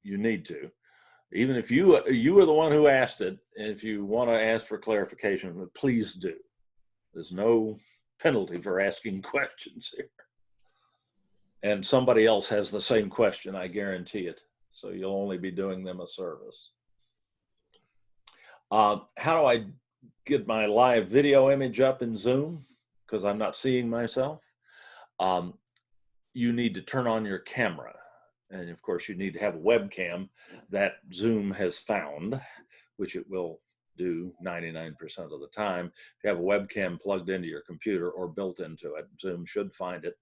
you need to. Even if you are the one who asked it, if you want to ask for clarification, please do. There's no penalty for asking questions here. And somebody else has the same question, I guarantee it. So you'll only be doing them a service. How do I get my live video image up in Zoom? Because I'm not seeing myself. You need to turn on your camera. And of course, you need to have a webcam that Zoom has found, which it will do 99% of the time. If you have a webcam plugged into your computer or built into it, Zoom should find it.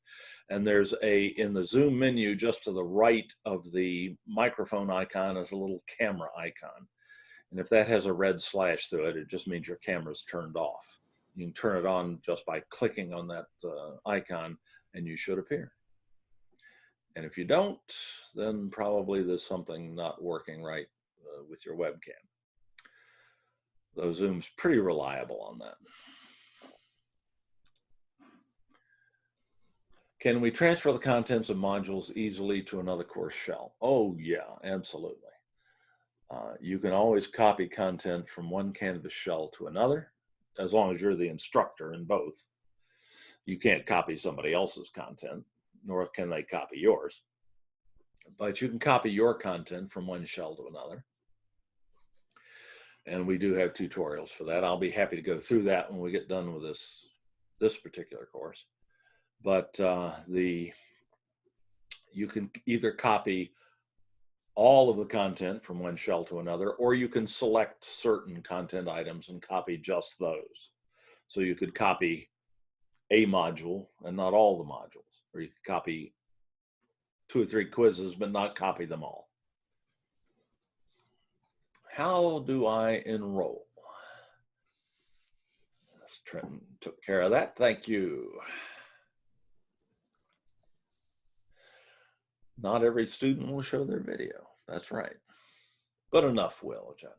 And there's in the Zoom menu, just to the right of the microphone icon is a little camera icon. And if that has a red slash through it, it just means your camera's turned off. You can turn it on just by clicking on that icon and you should appear. And if you don't, then probably there's something not working right with your webcam. Though Zoom's pretty reliable on that. Can we transfer the contents of modules easily to another course shell? Oh yeah, absolutely. You can always copy content from one Canvas shell to another, as long as you're the instructor in both. You can't copy somebody else's content, nor can they copy yours. But you can copy your content from one shell to another. And we do have tutorials for that. I'll be happy to go through that when we get done with this particular course. But you can either copy all of the content from one shell to another, or you can select certain content items and copy just those. So you could copy a module and not all the modules, or you could copy 2 or 3 quizzes but not copy them all. How do I enroll? Yes, Trenton took care of that. Thank you. Not every student will show their video. That's right. But enough will, generally.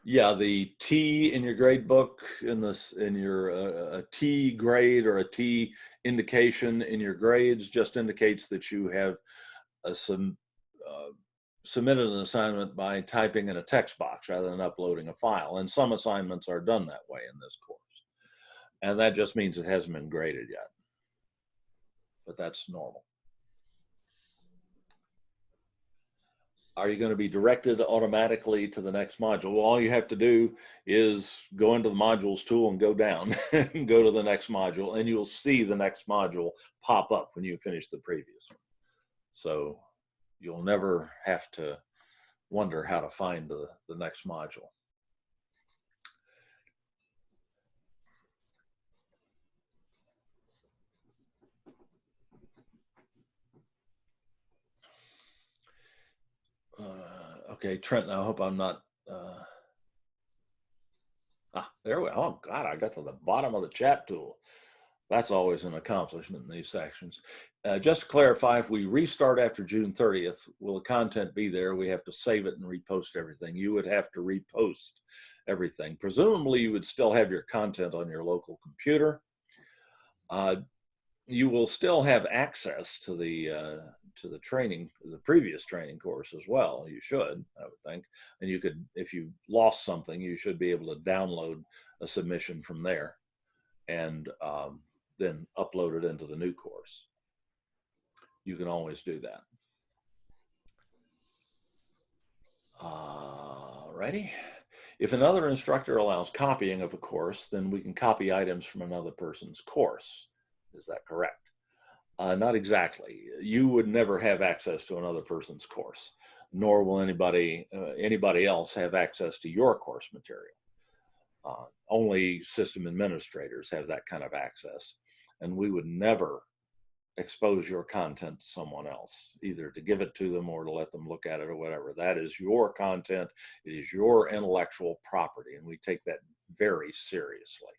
Yeah, the T in your grade book, in your a T grade or a T indication in your grades just indicates that you have submitted an assignment by typing in a text box rather than uploading a file. And some assignments are done that way in this course. And that just means it hasn't been graded yet. But that's normal. Are you going to be directed automatically to the next module? Well, all you have to do is go into the modules tool and go down and go to the next module, and you'll see the next module pop up when you finish the previous one. So you'll never have to wonder how to find the next module. Okay, Trenton, I hope I'm not, there we go. Oh God, I got to the bottom of the chat tool. That's always an accomplishment in these sections. Just to clarify, if we restart after June 30th, will the content be there? We have to save it and repost everything. You would have to repost everything. Presumably you would still have your content on your local computer. You will still have access to the training, the previous training course as well. You should, I would think. And you could, if you lost something, you should be able to download a submission from there and then upload it into the new course. You can always do that. Righty. If another instructor allows copying of a course, then we can copy items from another person's course. Is that correct? Not exactly. You would never have access to another person's course, nor will anybody else have access to your course material. Only system administrators have that kind of access, and we would never expose your content to someone else, either to give it to them or to let them look at it or whatever. That is your content. It is your intellectual property, and we take that very seriously.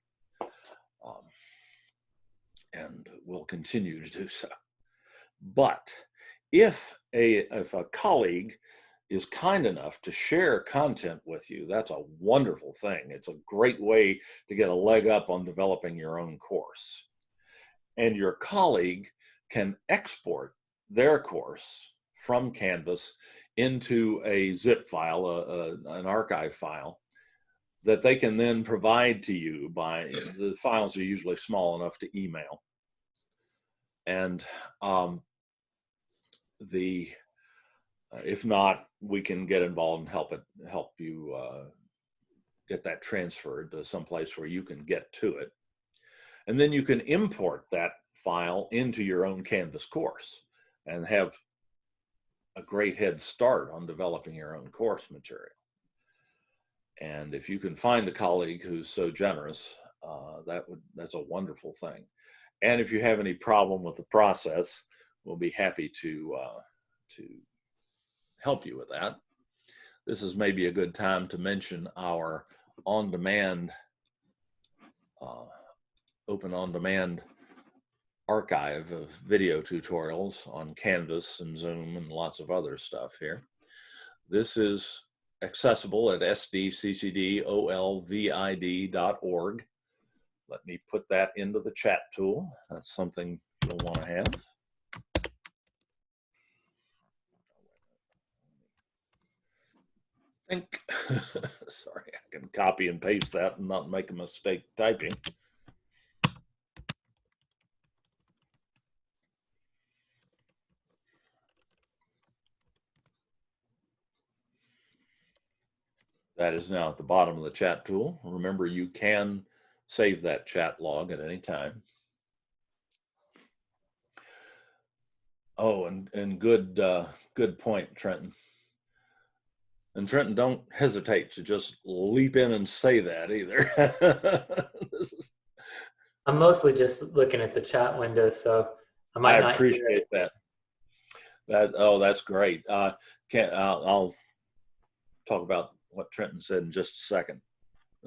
And we'll continue to do so. But if a colleague is kind enough to share content with you, that's a wonderful thing. It's a great way to get a leg up on developing your own course. And your colleague can export their course from Canvas into a zip file, an archive file, that they can then provide to you by, the files are usually small enough to email. And if not, we can get involved and help you get that transferred to someplace where you can get to it. And then you can import that file into your own Canvas course and have a great head start on developing your own course material. And if you can find a colleague who's so generous, that's a wonderful thing. And if you have any problem with the process, we'll be happy to help you with that. This is maybe a good time to mention our on-demand, open on-demand archive of video tutorials on Canvas and Zoom and lots of other stuff here. This is accessible at sdccdolvid.org. Let me put that into the chat tool. That's something you'll want to have. Sorry, I can copy and paste that and not make a mistake typing. That is now at the bottom of the chat tool. Remember, you can save that chat log at any time. Oh, and good point, Trenton. And Trenton, don't hesitate to just leap in and say that either. I'm mostly just looking at the chat window, so I I might not hear appreciate it. that. That's great. I'll talk about what Trenton said in just a second.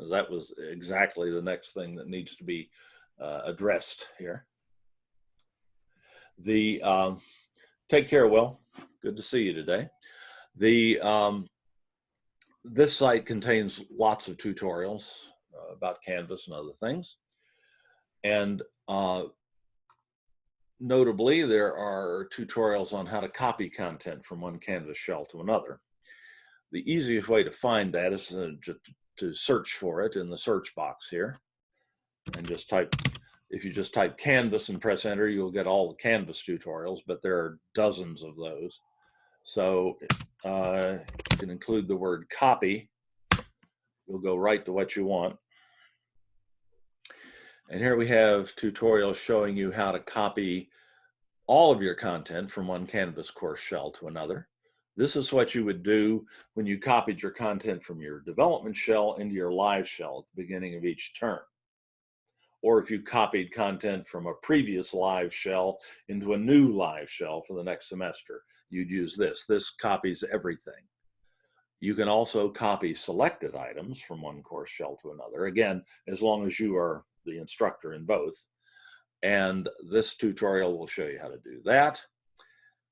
That was exactly the next thing that needs to be addressed here. Take care, Will. Good to see you today. This site contains lots of tutorials about Canvas and other things. And notably, there are tutorials on how to copy content from one Canvas shell to another. The easiest way to find that is to search for it in the search box here. And if you just type Canvas and press enter, you'll get all the Canvas tutorials, but there are dozens of those. So you can include the word copy. You'll go right to what you want. And here we have tutorials showing you how to copy all of your content from one Canvas course shell to another. This is what you would do when you copied your content from your development shell into your live shell at the beginning of each term. Or if you copied content from a previous live shell into a new live shell for the next semester, you'd use this. This copies everything. You can also copy selected items from one course shell to another, again, as long as you are the instructor in both. And this tutorial will show you how to do that.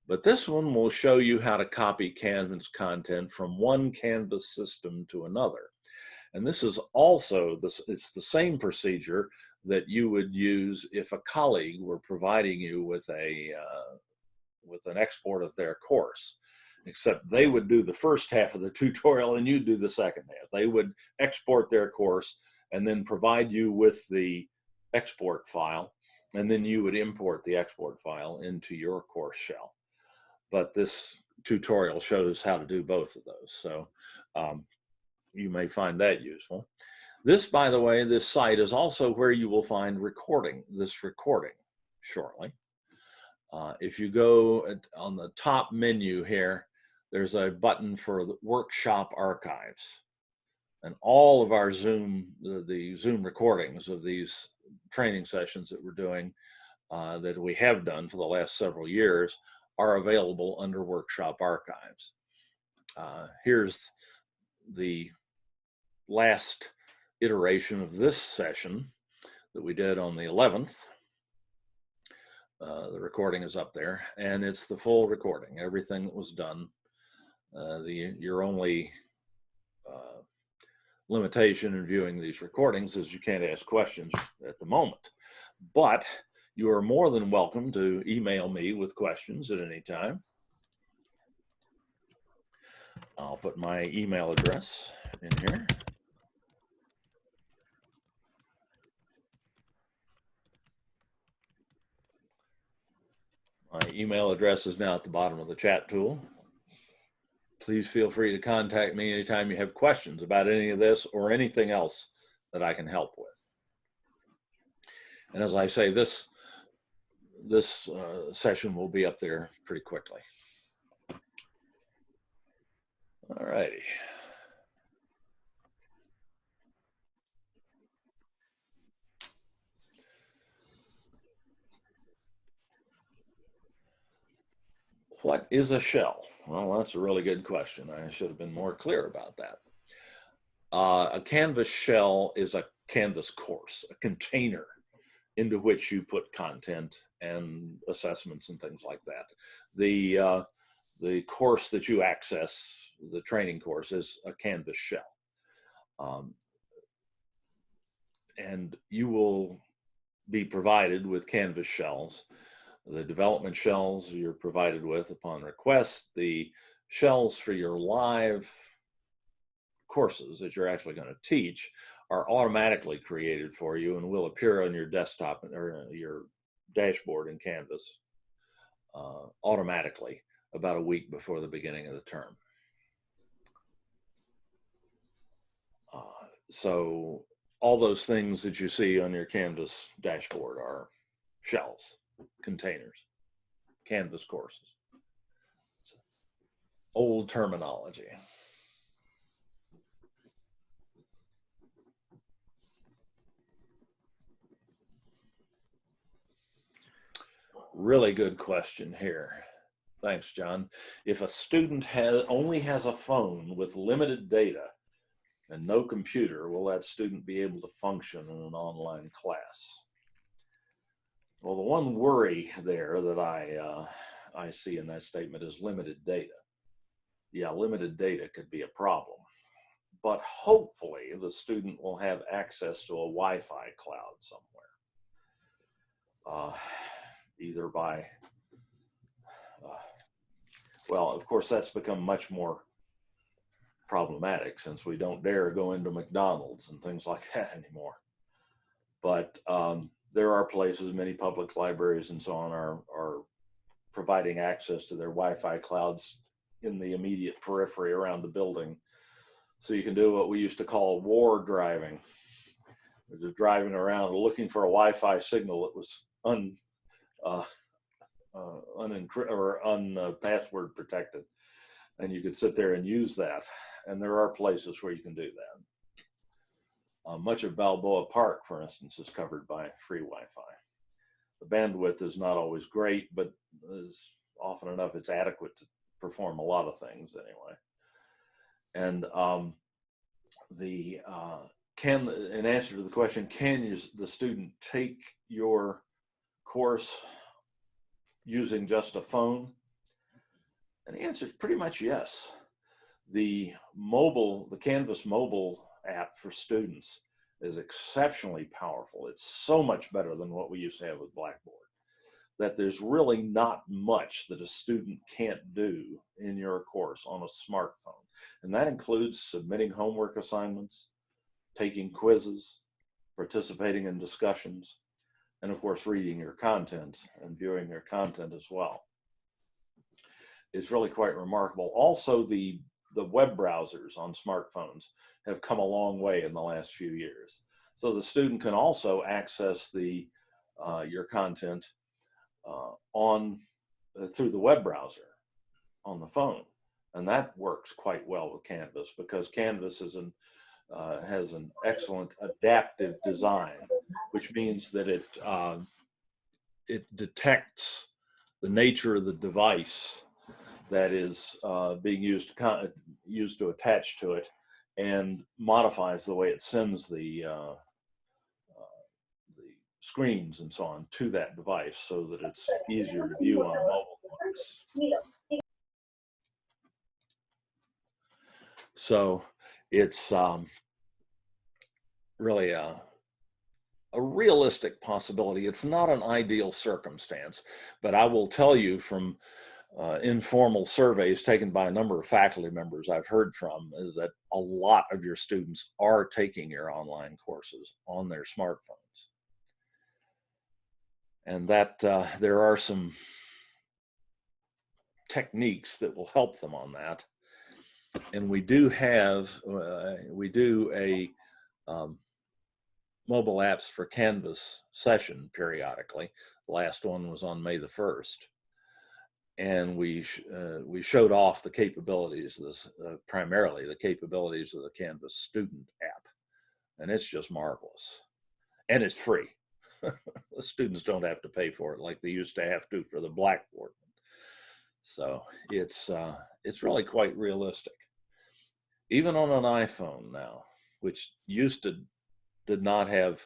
But this one will show you how to copy Canvas content from one Canvas system to another. And this is also, it's the same procedure that you would use if a colleague were providing you with an export of their course, except they would do the first half of the tutorial and you'd do the second half. They would export their course and then provide you with the export file, and then you would import the export file into your course shell. But this tutorial shows how to do both of those. So you may find that useful. This, by the way, this site is also where you will find this recording shortly. If you go on the top menu here, there's a button for the workshop archives. And all of our the Zoom recordings of these training sessions that we're doing, that we have done for the last several years, are available under workshop archives. Here's the last iteration of this session that we did on the 11th. The recording is up there, and it's the full recording, everything that was done. Your only limitation in viewing these recordings is you can't ask questions at the moment. But you are more than welcome to email me with questions at any time. I'll put my email address in here. My email address is now at the bottom of the chat tool. Please feel free to contact me anytime you have questions about any of this or anything else that I can help with. And as I say, this session will be up there pretty quickly. All righty. What is a shell? Well, that's a really good question. I should have been more clear about that. A Canvas shell is a Canvas course, a container into which you put content and assessments and things like that. The course that you access, the training course, is a Canvas shell. And you will be provided with Canvas shells. The development shells you're provided with upon request. The shells for your live courses that you're actually going to teach are automatically created for you and will appear on your desktop or your dashboard in Canvas automatically about a week before the beginning of the term. So all those things that you see on your Canvas dashboard are shells, containers, Canvas courses. It's old terminology. Really good question here. Thanks, John. If a student only has a phone with limited data and no computer, will that student be able to function in an online class? Well, the one worry there that I see in that statement is limited data. Yeah, limited data could be a problem, but hopefully the student will have access to a Wi-Fi cloud somewhere, either by, well, of course, that's become much more problematic since we don't dare go into McDonald's and things like that anymore. But there are places, many public libraries and so on are providing access to their Wi-Fi clouds in the immediate periphery around the building. So you can do what we used to call war driving. We're just driving around looking for a Wi-Fi signal that was password protected, and you could sit there and use that. And there are places where you can do that. Much of Balboa Park, for instance, is covered by free Wi-Fi. The bandwidth is not always great, but is often enough it's adequate to perform a lot of things anyway. And in answer to the question, can the student take your course using just a phone? And the answer is pretty much yes. The Canvas mobile app for students is exceptionally powerful. It's so much better than what we used to have with Blackboard, that there's really not much that a student can't do in your course on a smartphone. And that includes submitting homework assignments, taking quizzes, participating in discussions, and of course, reading your content and viewing your content as well. It's really quite remarkable. Also, the web browsers on smartphones have come a long way in the last few years. So the student can also access your content through the web browser on the phone. And that works quite well with Canvas, because Canvas has an excellent adaptive design, which means that it detects the nature of the device that is being used to attach to it, and modifies the way it sends the screens and so on to that device so that it's easier to view on a mobile device. So it's really a realistic possibility. It's not an ideal circumstance, but I will tell you from informal surveys taken by a number of faculty members I've heard from, is that a lot of your students are taking your online courses on their smartphones. And that there are some techniques that will help them on that. And we do a mobile apps for Canvas session periodically. The last one was on May the 1st. And we showed off the capabilities, primarily the capabilities of the Canvas student app. And it's just marvelous. And it's free. The students don't have to pay for it like they used to have to for the Blackboard. So it's really quite realistic. Even on an iPhone now, which did not have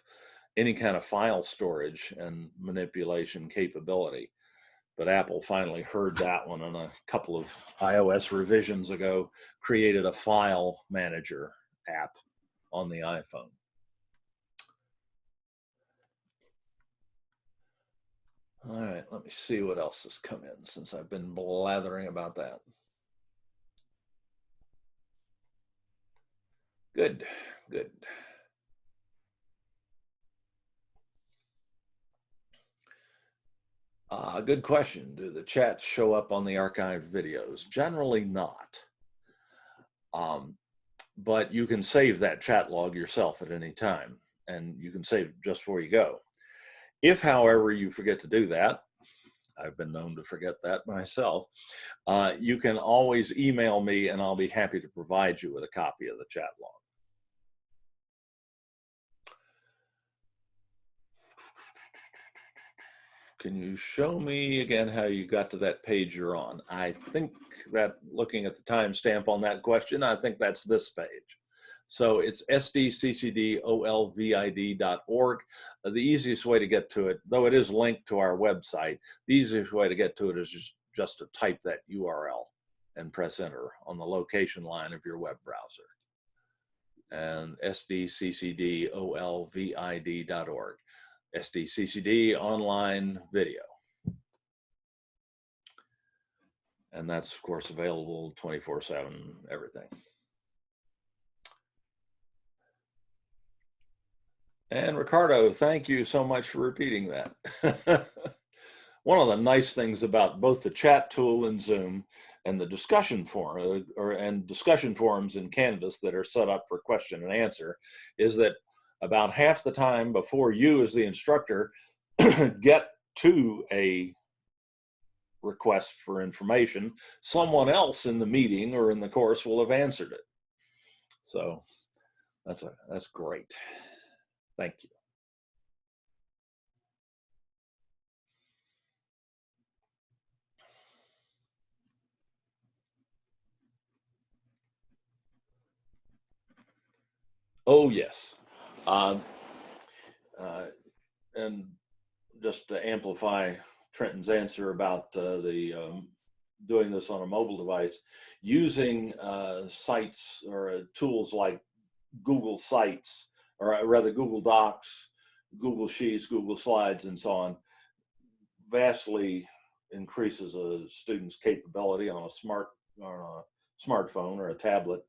any kind of file storage and manipulation capability, but Apple finally heard that one, and a couple of iOS revisions ago created a file manager app on the iPhone. All right, let me see what else has come in since I've been blathering about that. Good, good. Good question. Do the chats show up on the archived videos? Generally not. But you can save that chat log yourself at any time, and you can save just before you go. If, however, you forget to do that, I've been known to forget that myself, you can always email me and I'll be happy to provide you with a copy of the chat log. can you show me again how you got to that page you're on? I think that, looking at the timestamp on that question, I think that's this page. So it's sdccdolvid.org. The easiest way to get to it, though it is linked to our website, the easiest way to get to it is just to type that URL and press enter on the location line of your web browser. And sdccdolvid.org. SDCCD online video. And that's, of course, available 24/7, everything. And Ricardo, thank you so much for repeating that. One of the nice things about both the chat tool in Zoom and the discussion forum and discussion forums in Canvas that are set up for question and answer is that about half the time before you as the instructor get to a request for information, someone else in the meeting or in the course will have answered it. So that's great. Thank you. Oh, yes. And just to amplify Trenton's answer about doing this on a mobile device, using sites or tools like Google Sites, or rather Google Docs, Google Sheets, Google Slides, and so on, vastly increases a student's capability on a smartphone or a tablet.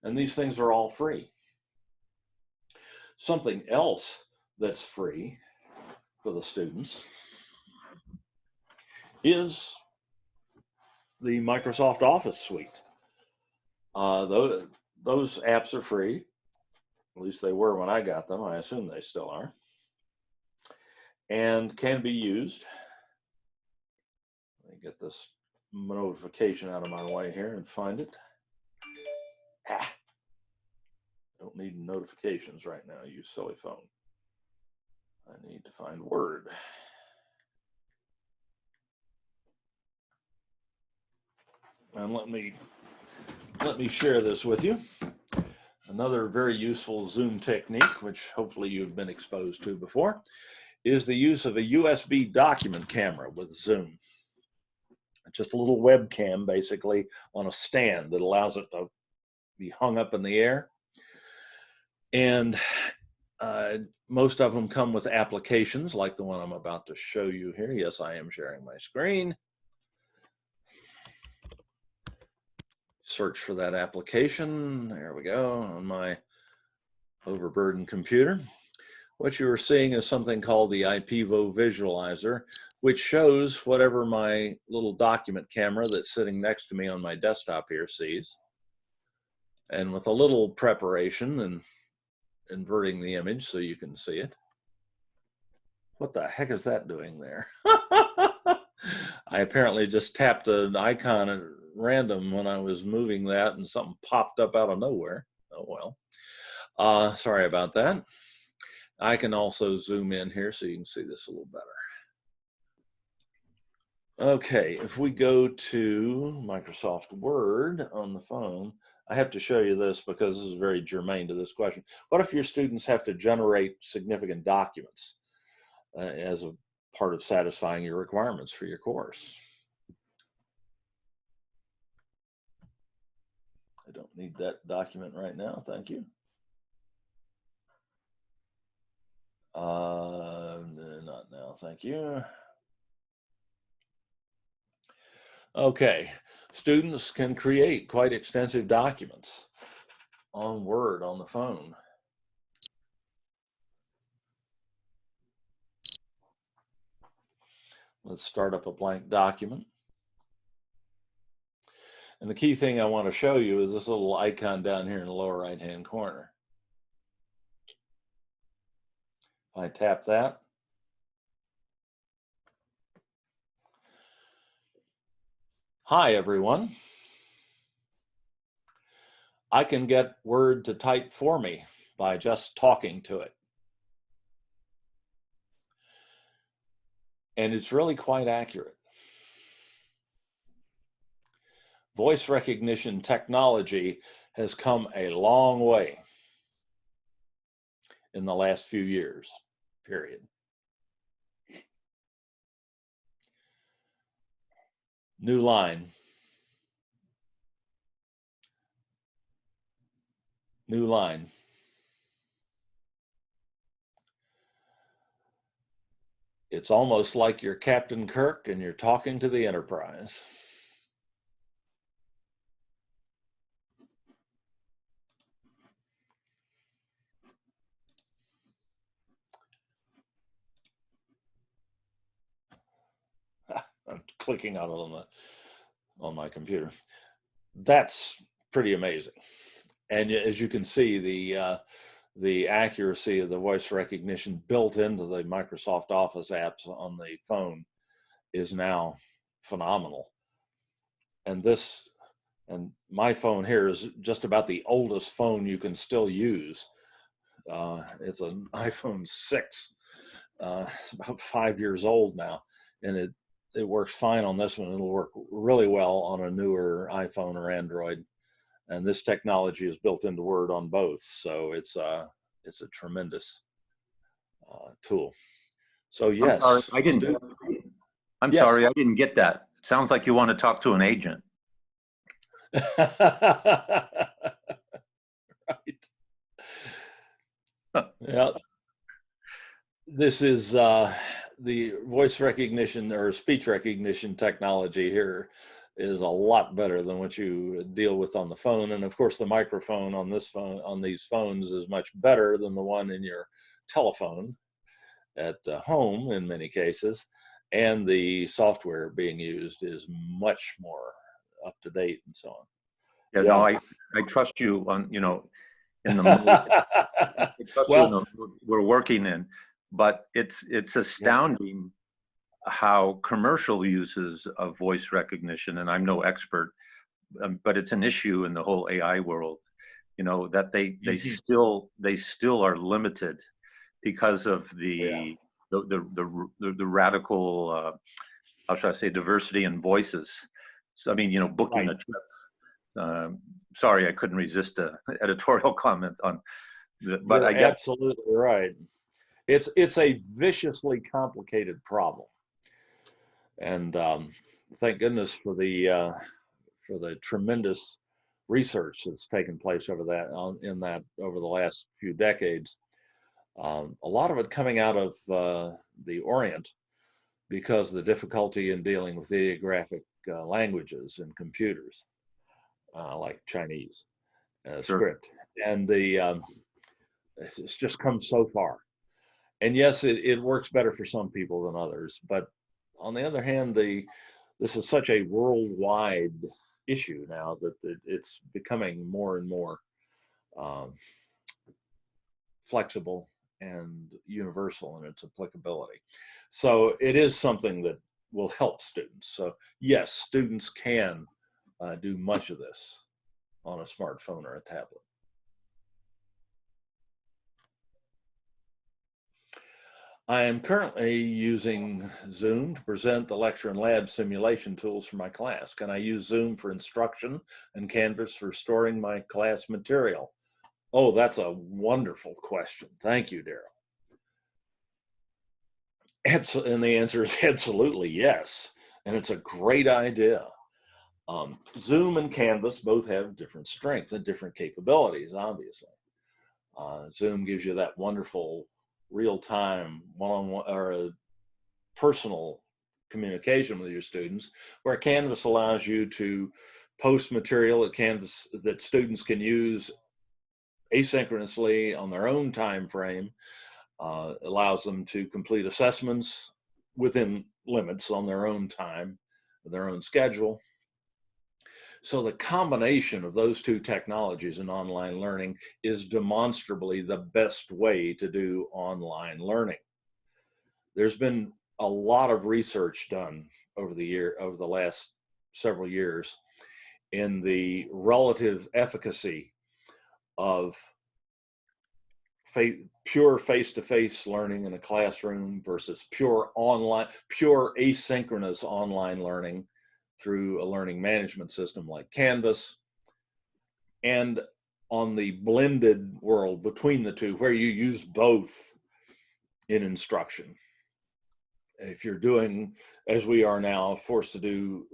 And these things are all free. Something else that's free for the students is the Microsoft Office suite. Those apps are free. At least they were when I got them. I assume they still are. And can be used. Let me get this notification out of my way here and find it. Don't need notifications right now, you silly phone. I need to find Word. And let me share this with you. Another very useful Zoom technique, which hopefully you've been exposed to before, is the use of a USB document camera with Zoom. Just a little webcam, basically, on a stand that allows it to be hung up in the air. And most of them come with applications like the one I'm about to show you here. Yes, I am sharing my screen. Search for that application. There we go, on my overburdened computer. What you are seeing is something called the IPvo visualizer, which shows whatever my little document camera that's sitting next to me on my desktop here sees. And with a little preparation and inverting the image so you can see it. What the heck is that doing there? I apparently just tapped an icon at random when I was moving that and something popped up out of nowhere. Oh well. Sorry about that. I can also zoom in here so you can see this a little better. Okay, if we go to Microsoft Word on the phone, I have to show you this because this is very germane to this question. What if your students have to generate significant documents as a part of satisfying your requirements for your course? I don't need that document right now, thank you. Not now, thank you. Okay, students can create quite extensive documents on Word on the phone. Let's start up a blank document. And the key thing I want to show you is this little icon down here in the lower right-hand corner. If I tap that, hi everyone. I can get Word to type for me by just talking to it. and it's really quite accurate. Voice recognition technology has come a long way in the last few years, period. New line. New line. It's almost like you're Captain Kirk and you're talking to the Enterprise. I'm clicking on it on my computer. That's pretty amazing. And as you can see, the accuracy of the voice recognition built into the Microsoft Office apps on the phone is now phenomenal. And my phone here is just about the oldest phone you can still use. It's an iPhone 6. It's about 5 years old now, and it works fine on this one. It'll work really well on a newer iPhone or Android. And this technology is built into Word on both, so it's a tremendous tool. So yes, I'm sorry, I didn't get that. It sounds like you want to talk to an agent. Right. Yeah. This is the voice recognition or speech recognition technology here is a lot better than what you deal with on the phone. And of course, the microphone on these phones is much better than the one in your telephone at home in many cases. And the software being used is much more up to date and so on. Yeah, no, I trust you on, in the mode. I trust you in the mode we're working in, but it's astounding how commercial uses of voice recognition, and I'm no expert, but it's an issue in the whole AI world, that they still are limited because of the radical, how should I say, diversity in voices. So I mean, booking a trip. Sorry, I couldn't resist an editorial comment on, but You're I guess absolutely right. It's a viciously complicated problem, and thank goodness for the tremendous research that's taken place over the last few decades. A lot of it coming out of the Orient because of the difficulty in dealing with ideographic languages and computers, like Chinese script, and it's just come so far. And yes, it works better for some people than others, but on the other hand, this is such a worldwide issue now that it's becoming more and more flexible and universal in its applicability. So it is something that will help students. So yes, students can do much of this on a smartphone or a tablet. I am currently using Zoom to present the lecture and lab simulation tools for my class. Can I use Zoom for instruction and Canvas for storing my class material? Oh, that's a wonderful question. Thank you, Daryl. And the answer is absolutely yes. And it's a great idea. Zoom and Canvas both have different strengths and different capabilities, obviously. Zoom gives you that wonderful real-time one-on-one or personal communication with your students, where Canvas allows you to post material at Canvas that students can use asynchronously on their own time frame, allows them to complete assessments within limits on their own time, their own schedule. So the combination of those two technologies in online learning is demonstrably the best way to do online learning. There's been a lot of research done over the last several years in the relative efficacy of pure face-to-face learning in a classroom versus pure asynchronous online learning through a learning management system like Canvas, and on the blended world between the two where you use both in instruction. If you're doing, as we are now, forced to do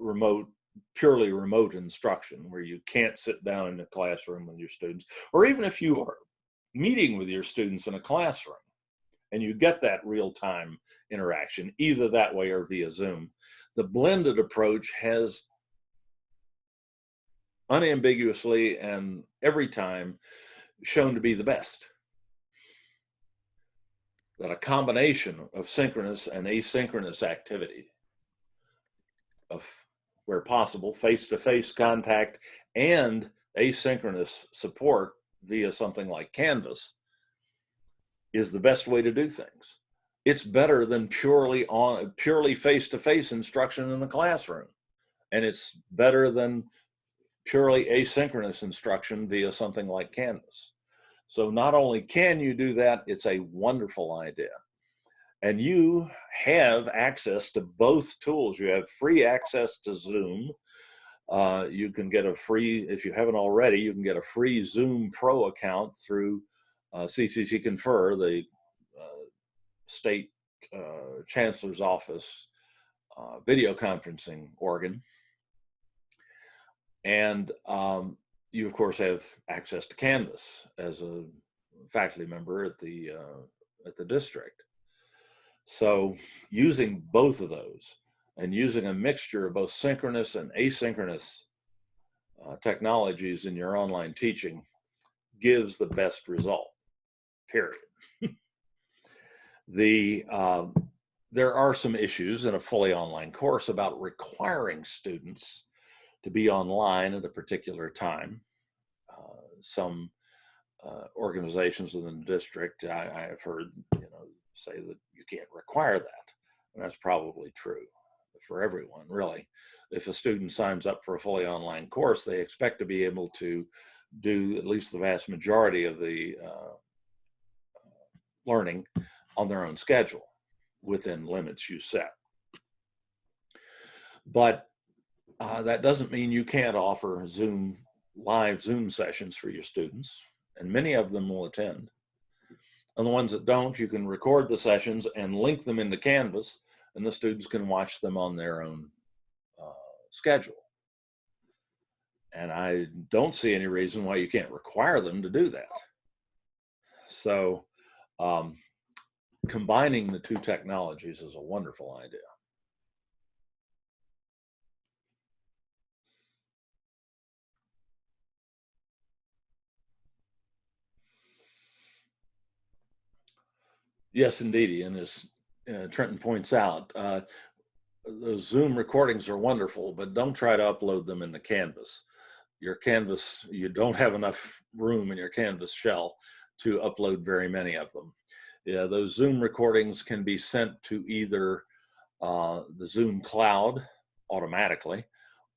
purely remote instruction where you can't sit down in a classroom with your students, or even if you are meeting with your students in a classroom and you get that real-time interaction, either that way or via Zoom, the blended approach has unambiguously and every time shown to be the best. That a combination of synchronous and asynchronous activity, of where possible face-to-face contact and asynchronous support via something like Canvas, is the best way to do things. It's better than purely face-to-face instruction in the classroom, and it's better than purely asynchronous instruction via something like Canvas. So not only can you do that, it's a wonderful idea. And you have access to both tools. You have free access to Zoom. You can get a free, if you haven't already, you can get a free Zoom Pro account through CCC Confer, the state chancellor's office video conferencing organ. And you, of course, have access to Canvas as a faculty member at the district. So using both of those and using a mixture of both synchronous and asynchronous technologies in your online teaching gives the best result, period. There are some issues in a fully online course about requiring students to be online at a particular time. Some organizations within the district, I have heard, say that you can't require that, and that's probably true for everyone, really. If a student signs up for a fully online course, they expect to be able to do at least the vast majority of the learning on their own schedule within limits you set. But that doesn't mean you can't offer live Zoom sessions for your students, and many of them will attend. And the ones that don't, you can record the sessions and link them into Canvas, and the students can watch them on their own schedule. And I don't see any reason why you can't require them to do that. So combining the two technologies is a wonderful idea. Yes, indeed. And as Trenton points out, those Zoom recordings are wonderful, but don't try to upload them into Canvas. Your Canvas, you don't have enough room in your Canvas shell to upload very many of them. Yeah, those Zoom recordings can be sent to either the Zoom cloud automatically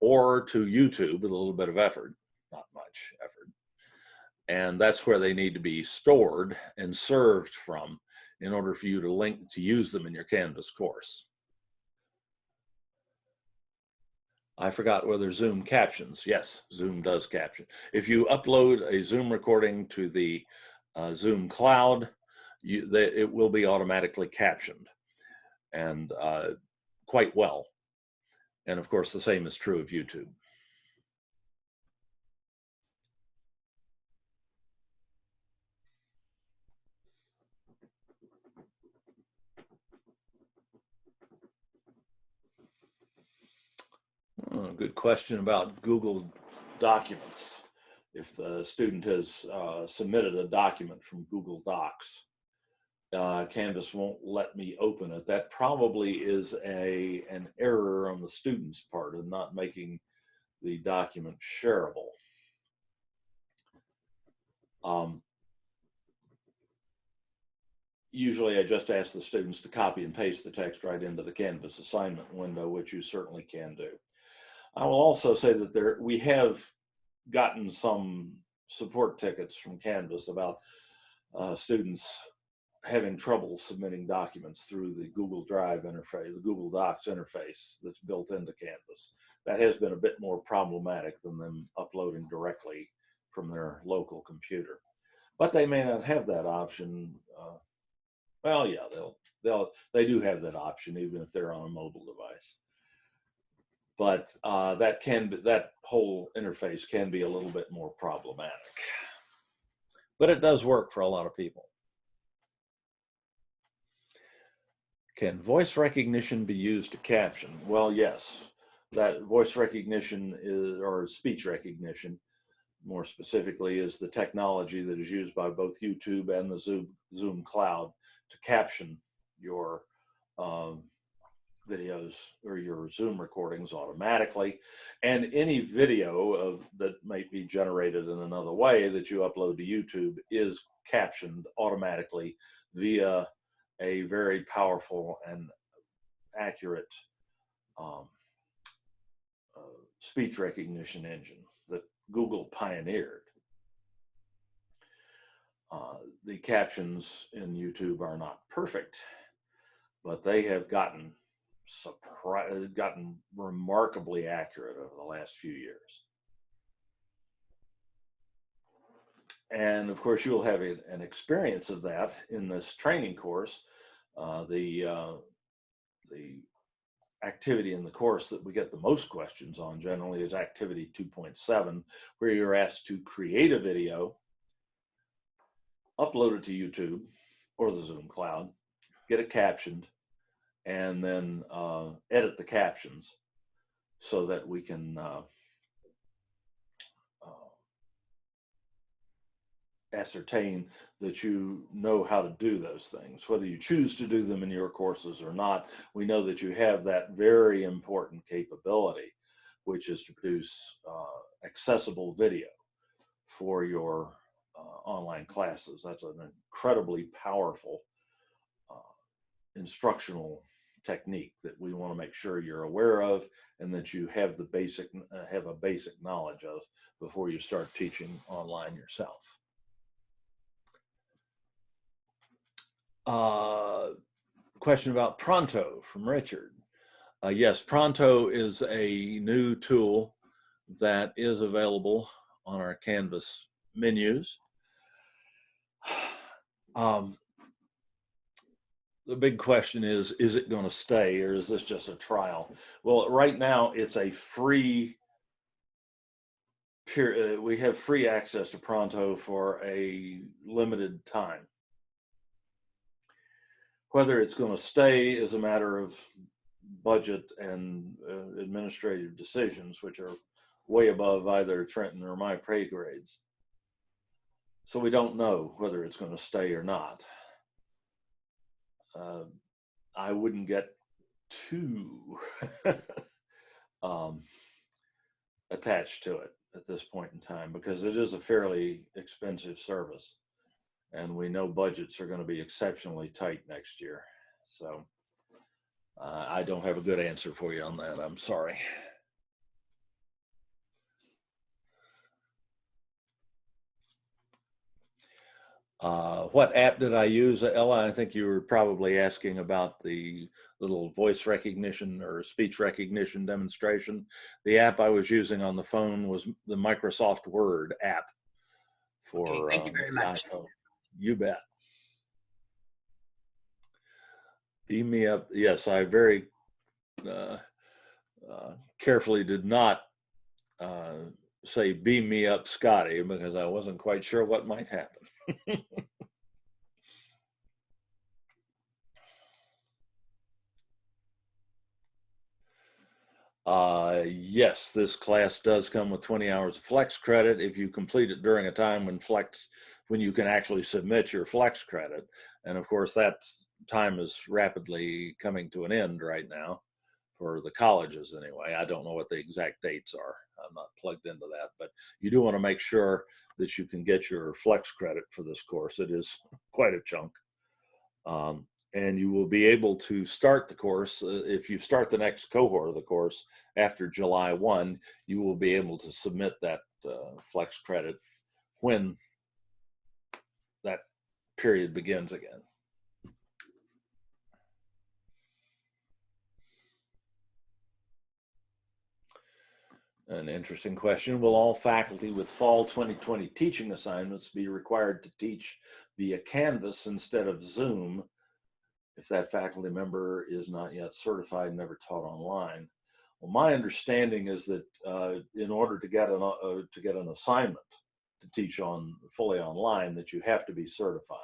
or to YouTube with a little bit of effort, not much effort. And that's where they need to be stored and served from in order for you to use them in your Canvas course. I forgot whether Zoom captions. Yes, Zoom does caption. If you upload a Zoom recording to the Zoom cloud, it will be automatically captioned, and quite well. And of course, the same is true of YouTube. Oh, good question about Google Documents. If the student has submitted a document from Google Docs, Canvas won't let me open it. That probably is an error on the student's part of not making the document shareable. Usually I just ask the students to copy and paste the text right into the Canvas assignment window, which you certainly can do. I will also say that we have gotten some support tickets from Canvas about students having trouble submitting documents through the Google Drive interface, the Google Docs interface that's built into Canvas. That has been a bit more problematic than them uploading directly from their local computer. But they may not have that option. Well, yeah, they do have that option even if they're on a mobile device. But that whole interface can be a little bit more problematic. But it does work for a lot of people. Can voice recognition be used to caption? Well, yes. That voice recognition or speech recognition, more specifically, is the technology that is used by both YouTube and the Zoom Cloud to caption your videos or your Zoom recordings automatically. And any video that might be generated in another way that you upload to YouTube is captioned automatically via a very powerful and accurate speech recognition engine that Google pioneered. The captions in YouTube are not perfect, but they have gotten remarkably accurate over the last few years. And of course, you'll have an experience of that in this training course. The activity in the course that we get the most questions on generally is activity 2.7, where you're asked to create a video, upload it to YouTube or the Zoom Cloud, get it captioned, and then edit the captions so that we can ascertain that you know how to do those things. Whether you choose to do them in your courses or not, we know that you have that very important capability, which is to produce accessible video for your online classes. That's an incredibly powerful instructional technique that we want to make sure you're aware of and that you have a basic knowledge of before you start teaching online yourself. Question about Pronto from Richard. Yes, Pronto is a new tool that is available on our Canvas menus. The big question is it going to stay, or is this just a trial? Well, right now it's a free period. We have free access to Pronto for a limited time. Whether it's going to stay is a matter of budget and administrative decisions, which are way above either Trenton or my pay grades. So we don't know whether it's going to stay or not. I wouldn't get too attached to it at this point in time because it is a fairly expensive service. And we know budgets are going to be exceptionally tight next year. So I don't have a good answer for you on that. I'm sorry. What app did I use? Ella, I think you were probably asking about the little voice recognition or speech recognition demonstration. The app I was using on the phone was the Microsoft Word app for thank you very much. iPhone. You bet. Beam me up. Yes, I very carefully did not say beam me up, Scotty, because I wasn't quite sure what might happen. Yes, this class does come with 20 hours of flex credit if you complete it during a time when you can actually submit your flex credit. And of course, that time is rapidly coming to an end right now for the colleges anyway. I don't know what the exact dates are. I'm not plugged into that, but you do want to make sure that you can get your flex credit for this course. It is quite a chunk. And you will be able to start the course. If you start the next cohort of the course after July 1, you will be able to submit that flex credit when that period begins again. An interesting question. Will all faculty with fall 2020 teaching assignments be required to teach via Canvas instead of Zoom if that faculty member is not yet certified and never taught online? Well, my understanding is that in order to get an assignment to teach fully online, that you have to be certified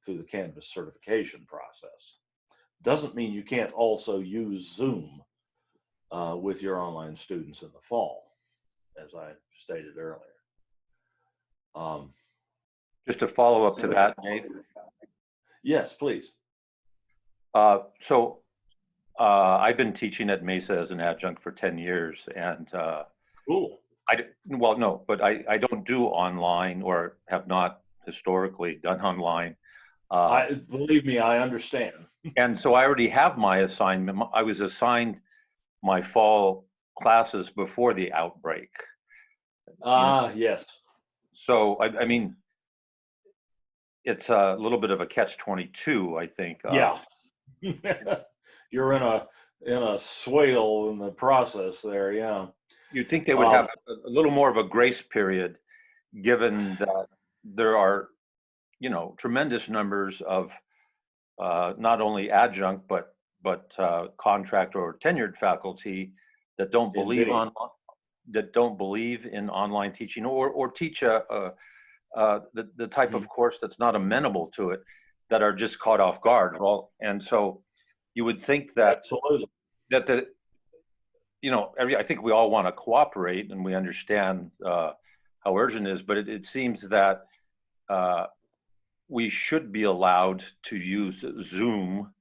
through the Canvas certification process. Doesn't mean you can't also use Zoom with your online students in the fall, as I stated earlier. Just a follow up to that, Nate. Yes, please. So I've been teaching at Mesa as an adjunct for 10 years, and Cool. well, no, but I don't do online, or have not historically done online. Believe me, I understand. And so I already have my assignment. I was assigned my fall classes before the outbreak. Yes. So, I mean, it's a little bit of a catch-22, I think. Yeah. You're in a swale in the process there, yeah. You'd think they would have a little more of a grace period, given that there are, tremendous numbers of not only adjunct but contract or tenured faculty that don't believe in online teaching, or teach the type of course that's not amenable to it, that are just caught off guard. Well, and so you would think that absolutely that I think we all want to cooperate, and we understand how urgent it is, but it seems that we should be allowed to use Zoom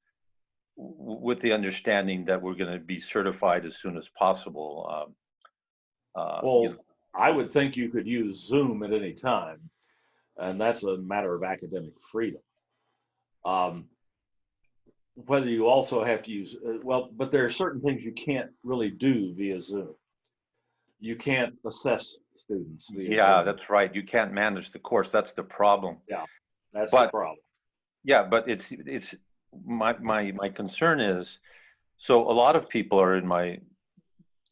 with the understanding that we're going to be certified as soon as possible. I would think you could use Zoom at any time, and that's a matter of academic freedom. Whether you also have to use, but there are certain things you can't really do via Zoom. You can't assess students via Zoom. That's right. You can't manage the course. That's the problem. Yeah, that's the problem. Yeah, but it's my concern is, so a lot of people are in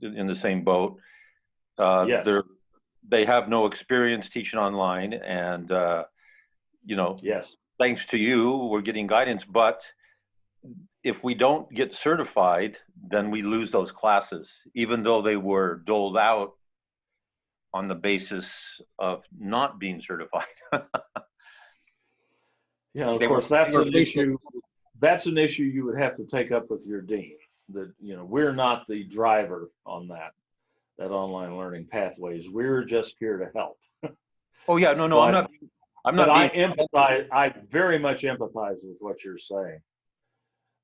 the same boat. Yes. They have no experience teaching online, and yes, thanks to you, we're getting guidance. But if we don't get certified, then we lose those classes, even though they were doled out on the basis of not being certified. Yeah, of course, that's an issue. That's an issue you would have to take up with your dean. That we're not the driver on that online learning pathways. We're just here to help. Oh yeah, no, but, I'm not. I empathize. I very much empathize with what you're saying.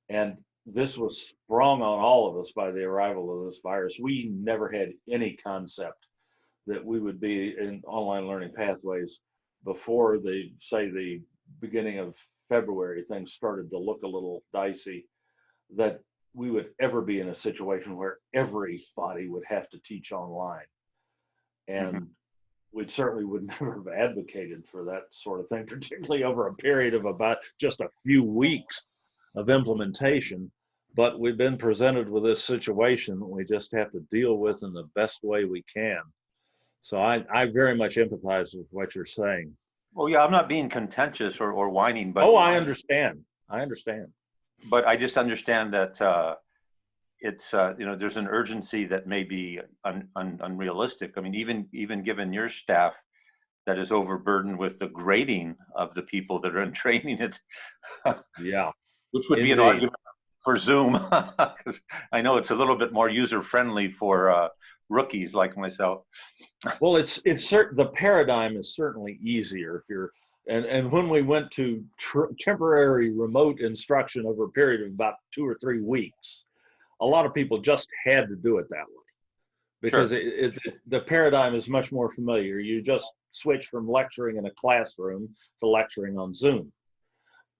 And this was sprung on all of us by the arrival of this virus. We never had any concept that we would be in online learning pathways before the beginning of February. Things started to look a little dicey, that we would ever be in a situation where everybody would have to teach online. And we certainly would never have advocated for that sort of thing, particularly over a period of about just a few weeks of implementation. But we've been presented with this situation that we just have to deal with in the best way we can. So I very much empathize with what you're saying. Well, yeah, I'm not being contentious or whining, but I understand. But I just understand that it's there's an urgency that may be unrealistic. I mean, even given your staff that is overburdened with the grading of the people that are in training, it's which would be an argument for Zoom, because I know it's a little bit more user friendly for rookies like myself. Well, it's the paradigm is certainly easier if you're, and when we went to temporary remote instruction over a period of about 2 or 3 weeks, a lot of people just had to do it that way, because the paradigm is much more familiar. You just switch from lecturing in a classroom to lecturing on Zoom,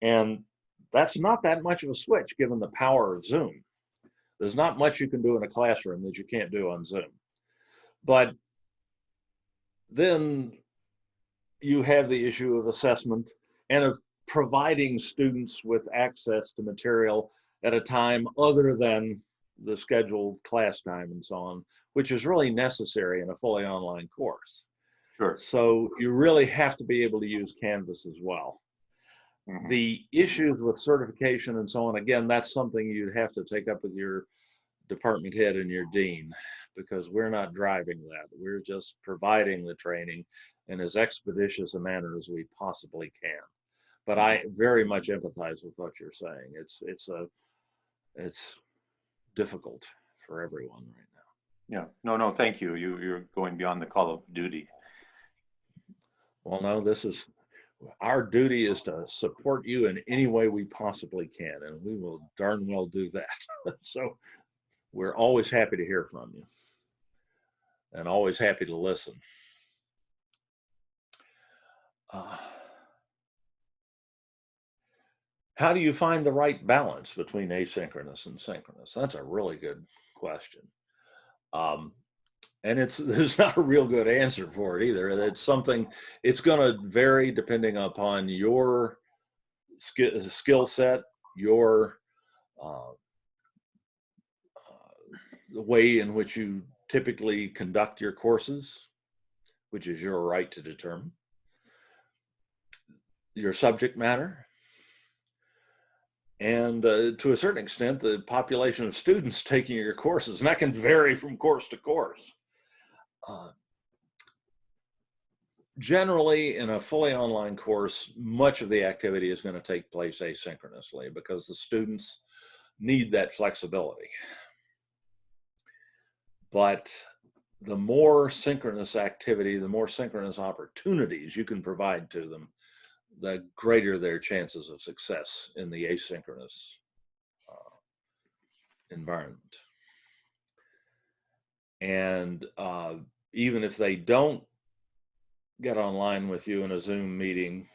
and that's not that much of a switch given the power of Zoom. There's not much you can do in a classroom that you can't do on Zoom. But then you have the issue of assessment and of providing students with access to material at a time other than the scheduled class time and so on, which is really necessary in a fully online course. Sure. So you really have to be able to use Canvas as well. Mhm. The issues with certification and so on, again, that's something you'd have to take up with your department head and your dean, because we're not driving that. We're just providing the training in as expeditious a manner as we possibly can. But I very much empathize with what you're saying. It's difficult for everyone right now. Yeah. No, thank you. You're going beyond the call of duty. Well, no, our duty is to support you in any way we possibly can, and we will darn well do that. So we're always happy to hear from you and always happy to listen. How do you find the right balance between asynchronous and synchronous? That's a really good question. And there's not a real good answer for it either. It's going to vary depending upon your skill set, your the way in which you typically conduct your courses, which is your right to determine, your subject matter, and to a certain extent, the population of students taking your courses, and that can vary from course to course. Generally, in a fully online course, much of the activity is going to take place asynchronously because the students need that flexibility. But the more synchronous activity, the more synchronous opportunities you can provide to them, the greater their chances of success in the asynchronous environment. And even if they don't get online with you in a Zoom meeting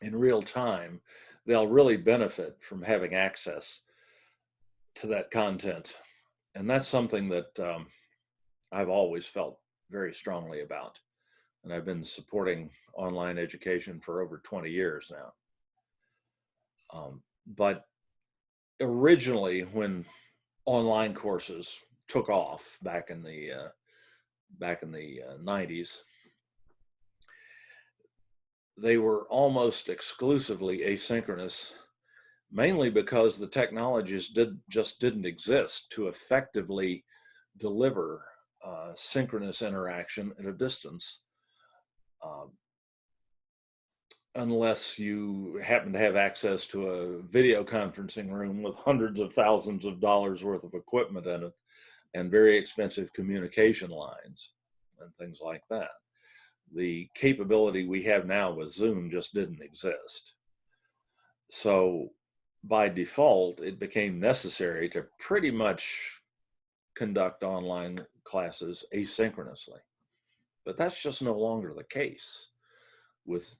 in real time, they'll really benefit from having access to that content. And that's something that I've always felt very strongly about. And I've been supporting online education for over 20 years now. But originally, when online courses took off back in the 90s, they were almost exclusively asynchronous, mainly because the technologies just didn't exist to effectively deliver synchronous interaction at a distance, unless you happen to have access to a video conferencing room with hundreds of thousands of dollars worth of equipment in it and very expensive communication lines and things like that. The capability we have now with Zoom just didn't exist. So by default, it became necessary to pretty much conduct online classes asynchronously. But that's just no longer the case. With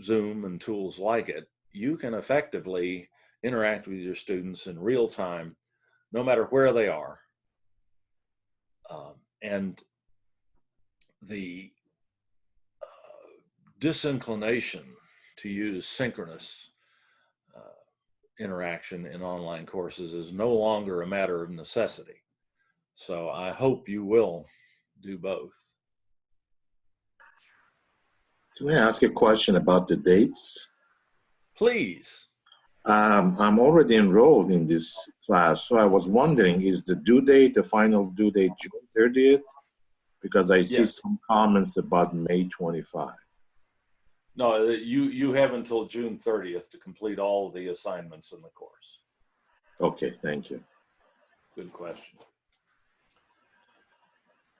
Zoom and tools like it, you can effectively interact with your students in real time, no matter where they are. And the disinclination to use synchronous interaction in online courses is no longer a matter of necessity. So I hope you will do both. Can I ask a question about the dates? Please. I'm already enrolled in this class, so I was wondering, is the due date, the final due date, June 30th? Because I see Yes. some comments about May 25. No, you have until June 30th to complete all the assignments in the course. Okay, thank you. Good question.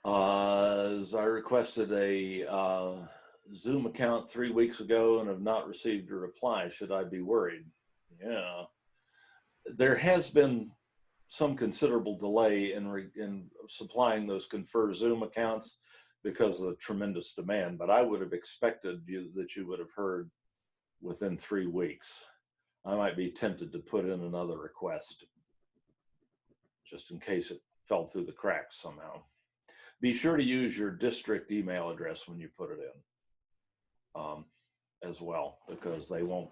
As I requested a Zoom account 3 weeks ago and have not received a reply, should I be worried? Yeah. There has been some considerable delay in supplying those Confer Zoom accounts because of the tremendous demand, but I would have expected that you would have heard within 3 weeks. I might be tempted to put in another request just in case it fell through the cracks somehow. Be sure to use your district email address when you put it in. as well, because they won't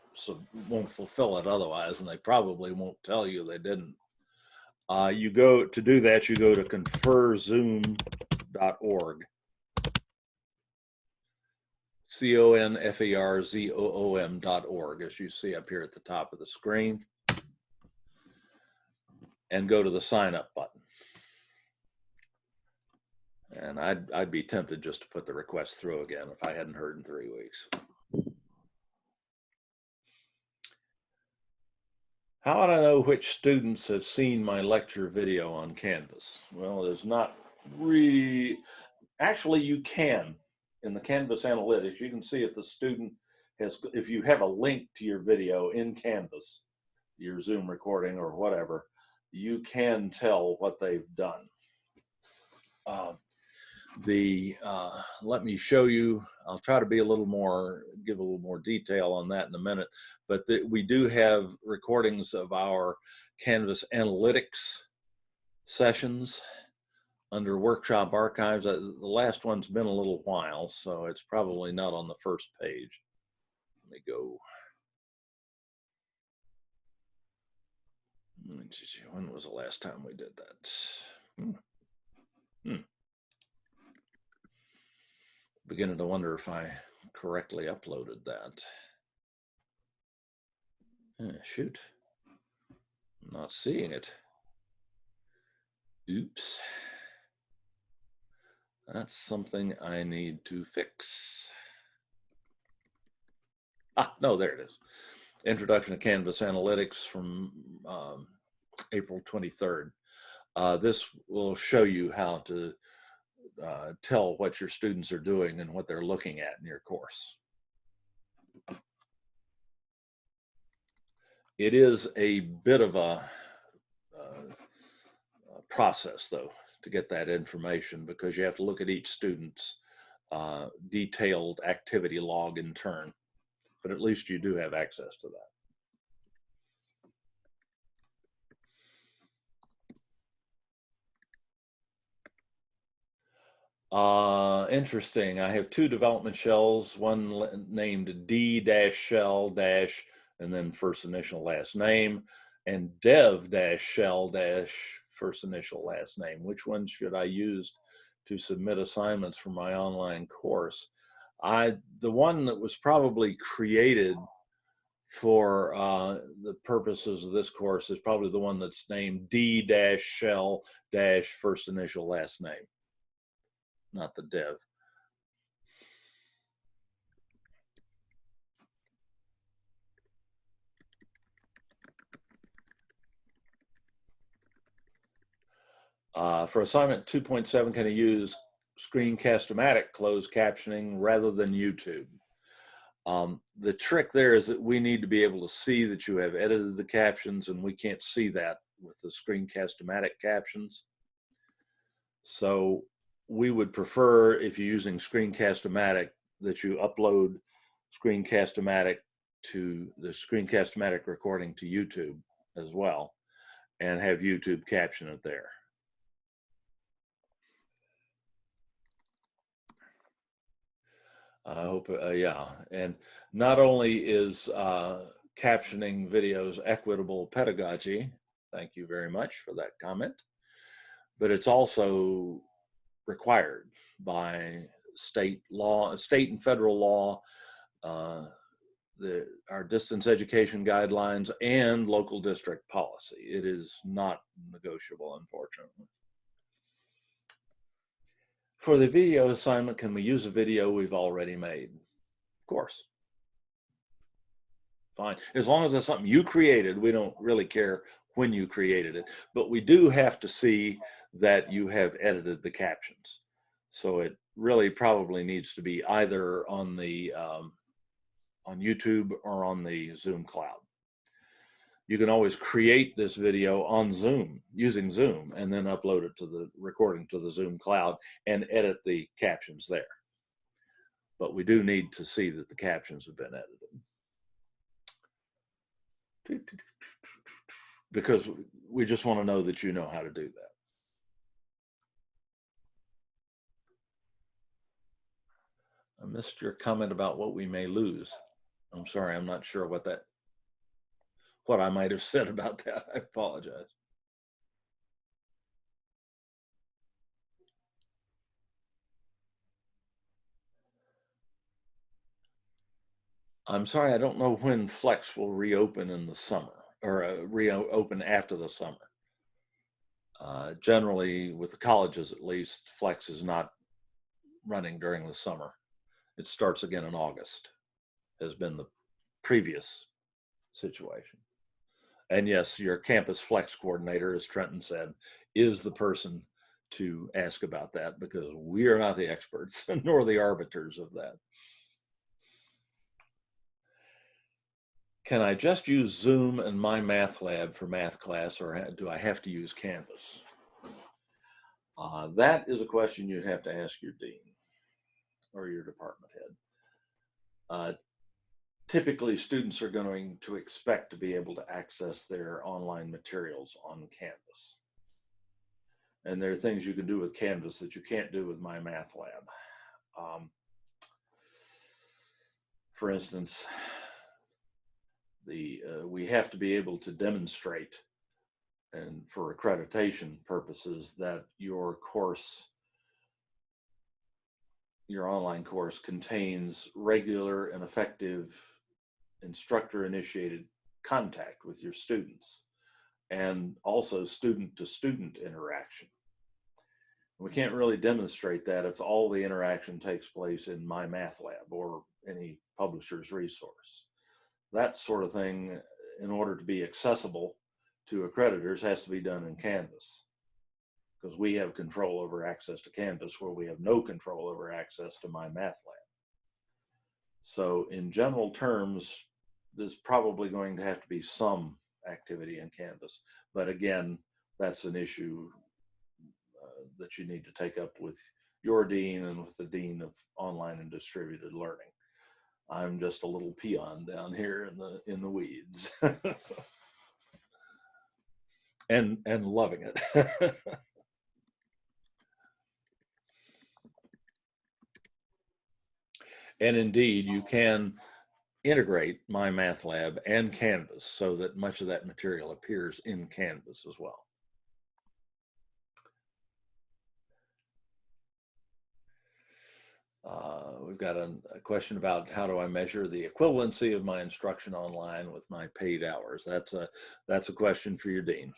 fulfill it otherwise, and they probably won't tell you they didn't. You go to do that, you go to conferzoom.org. CONFERZOOM.org, as you see up here at the top of the screen, and go to the sign up button. And I'd be tempted just to put the request through again if I hadn't heard in 3 weeks. How would I know which students have seen my lecture video on Canvas? Well, there's not really, actually you can. In the Canvas analytics, you can see if the student has, if you have a link to your video in Canvas, your Zoom recording or whatever, you can tell what they've done. Let me show you, I'll try to be give a little more detail on that in a minute, but we do have recordings of our Canvas analytics sessions under workshop archives. The last one's been a little while, so it's probably not on the first page. Let me go. When was the last time we did that? Beginning to wonder if I correctly uploaded that. Shoot, I'm not seeing it. Oops. That's something I need to fix. No, there it is. Introduction to Canvas Analytics from April 23rd. This will show you how to tell what your students are doing and what they're looking at in your course. It is a bit of a process, though, to get that information, because you have to look at each student's detailed activity log in turn, but at least you do have access to that. Interesting. I have 2 development shells, one named D-shell- and then first initial last name, and dev-shell- first initial last name. Which one should I use to submit assignments for my online course? The one that was probably created for the purposes of this course is probably the one that's named D-shell- first initial last name, not the dev. For assignment 2.7, can I use Screencast-O-Matic closed captioning rather than YouTube? The trick there is that we need to be able to see that you have edited the captions, and we can't see that with the Screencast-O-Matic captions. So we would prefer, if you're using Screencast-O-Matic, that you upload Screencast-O-Matic to the Screencast-O-Matic recording to YouTube as well, and have YouTube caption it there. I hope, yeah. And not only is captioning videos equitable pedagogy, thank you very much for that comment, but it's also required by state law, state and federal law, our distance education guidelines, and local district policy. It is not negotiable, unfortunately. For the video assignment, can we use a video we've already made? Of course. Fine. As long as it's something you created, we don't really care when you created it, but we do have to see that you have edited the captions. So it really probably needs to be either on the on YouTube or on the Zoom cloud. You can always create this video on Zoom using Zoom and then upload it to the recording to the Zoom cloud and edit the captions there. But we do need to see that the captions have been edited, because we just want to know that you know how to do I missed your comment about what we may lose. I'm sorry, I'm not sure what I might have said about that. I apologize. I'm sorry, I don't know when Flex will reopen in the summer, or reopen after the summer. Generally, with the colleges at least, Flex is not running during the summer. It starts again in August, has been the previous situation. And yes, your campus Flex coordinator, as Trenton said, is the person to ask about that, because we are not the experts nor the arbiters of that. Can I just use Zoom and my math lab for math class, or do I have to use Canvas? That is a question you'd have to ask your dean or your department head. Typically, students are going to expect to be able to access their online materials on Canvas. And there are things you can do with Canvas that you can't do with my math lab. For instance, we have to be able to demonstrate, and for accreditation purposes, that your course, your online course, contains regular and effective instructor-initiated contact with your students, and also student-to-student interaction. We can't really demonstrate that if all the interaction takes place in my math lab or any publisher's resource. That sort of thing, in order to be accessible to accreditors, has to be done in Canvas, because we have control over access to Canvas where we have no control over access to my math lab. So in general terms, there's probably going to have to be some activity in Canvas. But again, that's an issue that you need to take up with your dean and with the dean of online and distributed learning. I'm just a little peon down here in the weeds. and loving it. And indeed, you can integrate my math lab and Canvas so that much of that material appears in Canvas as well. We've got a question about how do I measure the equivalency of my instruction online with my paid hours. That's a question for your dean.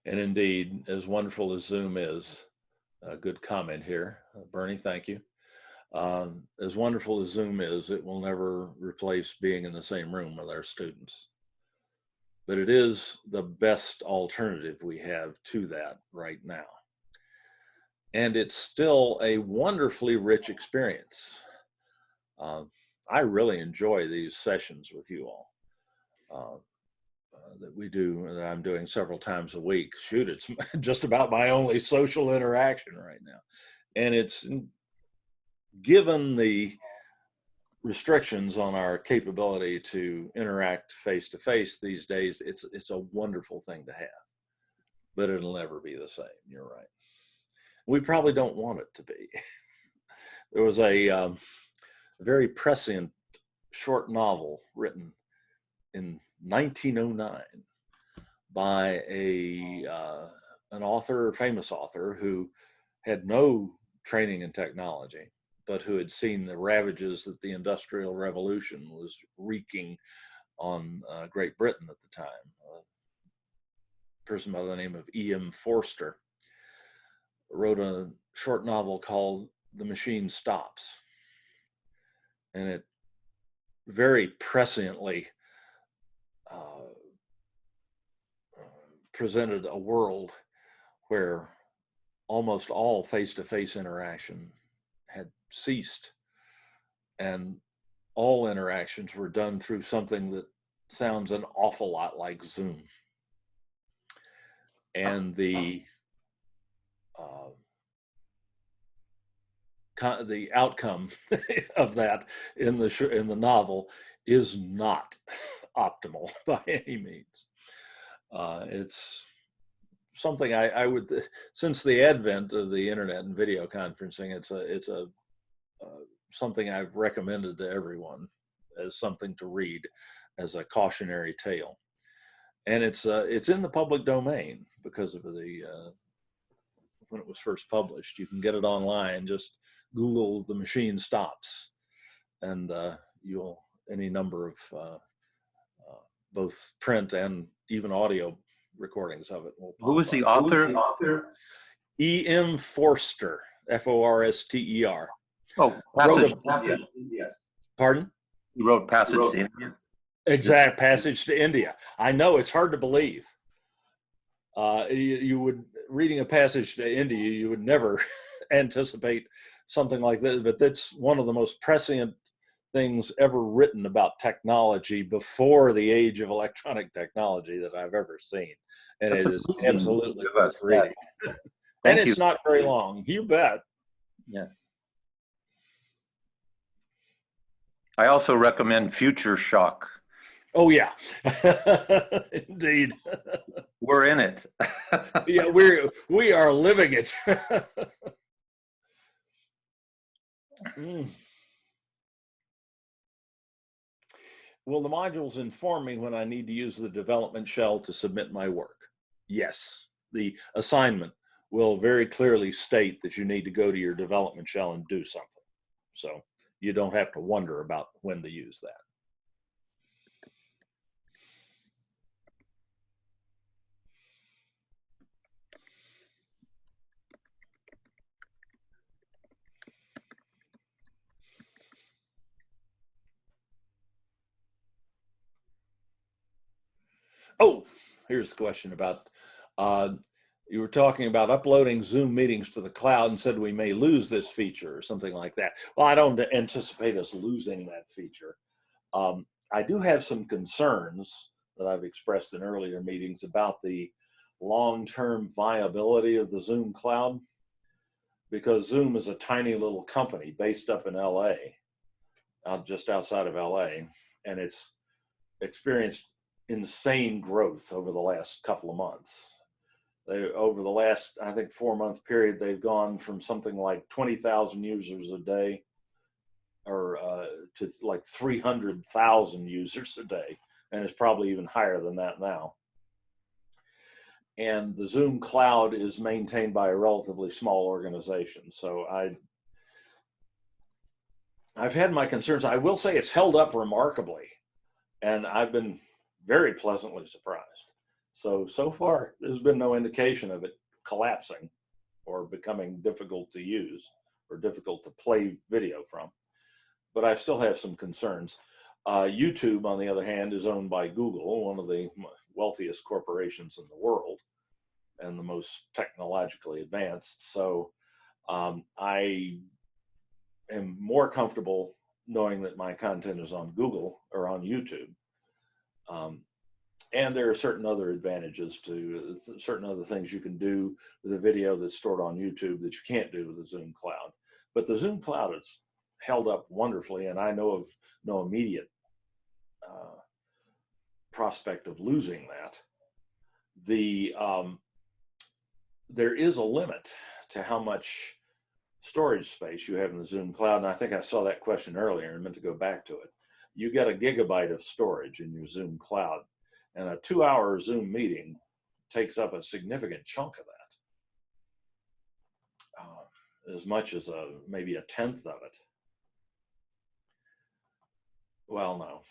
And indeed, as wonderful as Zoom is, a good comment here, Bernie, thank you. As wonderful as Zoom is, it will never replace being in the same room with our students. But it is the best alternative we have to that right now. And it's still a wonderfully rich experience. I really enjoy these sessions with you all that we do, that I'm doing several times a week. Shoot, it's just about my only social interaction right now. And it's, given the restrictions on our capability to interact face-to-face these days, it's a wonderful thing to have, but it'll never be the same. You're right. We probably don't want it to be. There was a very prescient short novel written in 1909 by an author, famous author, who had no training in technology, but who had seen the ravages that the Industrial Revolution was wreaking on Great Britain at the time. A person by the name of E.M. Forster wrote a short novel called The Machine Stops. And it very presciently presented a world where almost all face-to-face interaction had ceased, and all interactions were done through something that sounds an awful lot like Zoom. And the outcome of that in the novel is not optimal by any means. It's something I would, since the advent of the internet and video conferencing, it's something I've recommended to everyone as something to read as a cautionary tale. And it's in the public domain because of the when it was first published. You can get it online. Just Google "the machine stops," and you'll any number of both print and even audio recordings of it will pop Who was up. the author? E.M. Forster, Forster. Oh, Wrote Passage. Pardon? He wrote Passage to India. Exact Passage to India. I know it's hard to believe. You would, reading a Passage to India, you would never anticipate something like this, but that's one of the most prescient things ever written about technology before the age of electronic technology that I've ever seen. And That's it is amazing. absolutely Give us worth reading. that. And Thank it's you. not very long. You bet. Yeah. I also recommend Future Shock. Oh yeah, indeed. We're in it. Yeah, we are living it. Mm. Will the modules inform me when I need to use the development shell to submit my work? Yes, the assignment will very clearly state that you need to go to your development shell and do something. So you don't have to wonder about when to use that. Oh, here's the question about, you were talking about uploading Zoom meetings to the cloud and said we may lose this feature or something like that. Well, I don't anticipate us losing that feature. I do have some concerns that I've expressed in earlier meetings about the long-term viability of the Zoom cloud, because Zoom is a tiny little company based up in LA, just outside of LA, and it's experienced insane growth over the last couple of months. Over the last, I think, 4-month period, they've gone from something like 20,000 users a day or to like 300,000 users a day, and it's probably even higher than that now. And the Zoom cloud is maintained by a relatively small organization. So I've had my concerns. I will say it's held up remarkably, and I've been very pleasantly surprised. So far, there's been no indication of it collapsing or becoming difficult to use or difficult to play video from. But I still have some concerns. YouTube, on the other hand, is owned by Google, one of the wealthiest corporations in the world and the most technologically advanced. So I am more comfortable knowing that my content is on Google or on YouTube. And there are certain other advantages to certain other things you can do with a video that's stored on YouTube that you can't do with the Zoom cloud. But the Zoom cloud is held up wonderfully, and I know of no immediate prospect of losing that. There is a limit to how much storage space you have in the Zoom cloud, and I think I saw that question earlier and meant to go back to it. You get 1 gigabyte of storage in your Zoom cloud, and a 2-hour Zoom meeting takes up a significant chunk of that, as much as maybe 1/10 of it. Well, no,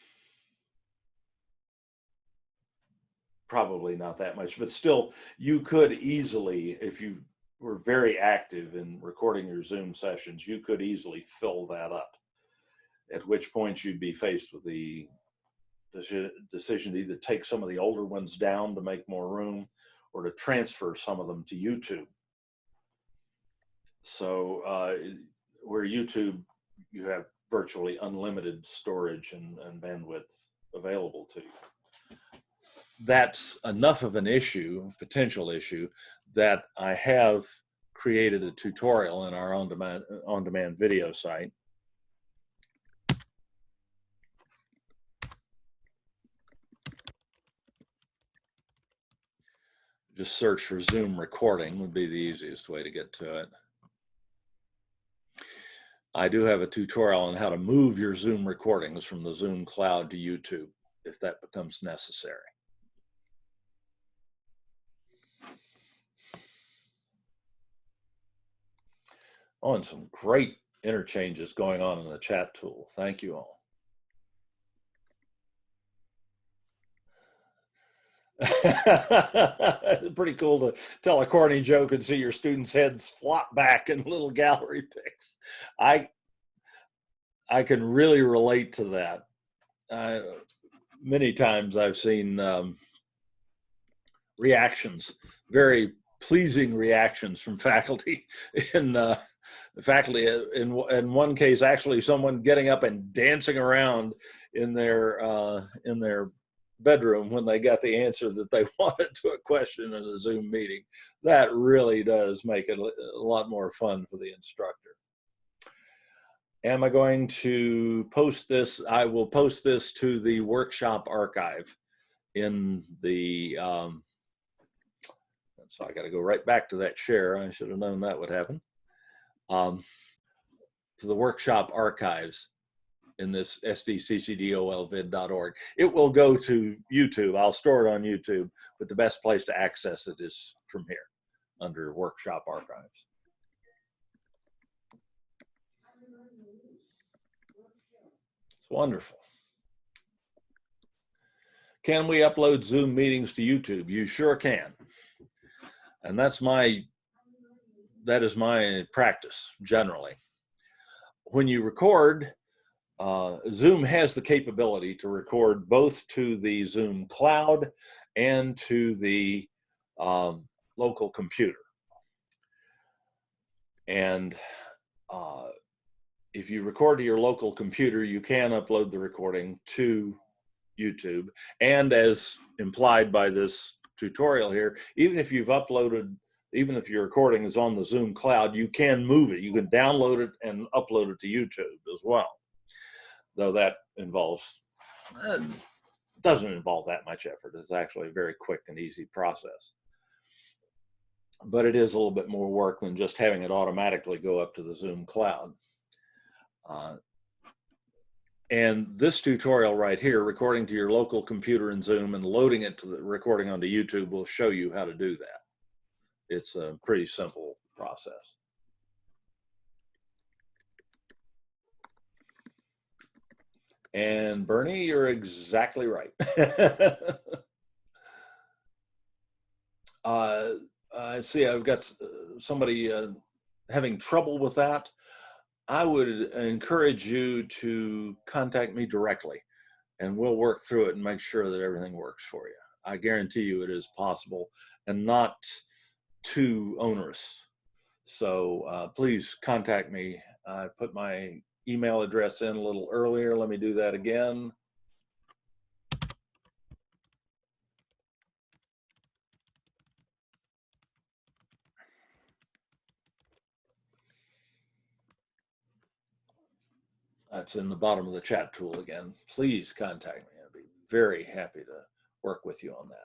probably not that much, but still, you could easily, if you were very active in recording your Zoom sessions, you could easily fill that up, at which point you'd be faced with the decision to either take some of the older ones down to make more room or to transfer some of them to YouTube. So where YouTube, you have virtually unlimited storage and bandwidth available to you. That's enough of an issue, potential issue, that I have created a tutorial in our on-demand video site Just search for Zoom recording would be the easiest way to get to it. I do have a tutorial on how to move your Zoom recordings from the Zoom cloud to YouTube if that becomes necessary. Oh, and some great interchanges going on in the chat tool. Thank you all. Pretty cool to tell a corny joke and see your students' heads flop back in little gallery pics. I can really relate to that. Many times I've seen reactions, very pleasing reactions from faculty in one case, actually someone getting up and dancing around in their bedroom when they got the answer that they wanted to a question in a Zoom meeting. That really does make it a lot more fun for the instructor. Am I going to post this? I will post this to the workshop archive in the, so I got to go right back to that share. I should have known that would happen. To the workshop archives in this sdccdolvid.org. It will go to YouTube. I'll store it on YouTube, but the best place to access it is from here under workshop archives. It's wonderful. Can we upload Zoom meetings to YouTube? You sure can. And that is my practice generally. When you record, Zoom has the capability to record both to the Zoom cloud and to the local computer. And if you record to your local computer, you can upload the recording to YouTube. And as implied by this tutorial here, even if you've uploaded, even if your recording is on the Zoom cloud, you can move it. You can download it and upload it to YouTube as well. Though that doesn't involve that much effort. It's actually a very quick and easy process. But it is a little bit more work than just having it automatically go up to the Zoom cloud. And this tutorial right here, recording to your local computer in Zoom and loading it to the recording onto YouTube, will show you how to do that. It's a pretty simple process. And Bernie, you're exactly right. I see I've got somebody having trouble with that. I would encourage you to contact me directly and we'll work through it and make sure that everything works for you. I guarantee you it is possible and not too onerous. So please contact me. I put my email address in a little earlier. Let me do that again. That's in the bottom of the chat tool again. Please contact me. I'd be very happy to work with you on that.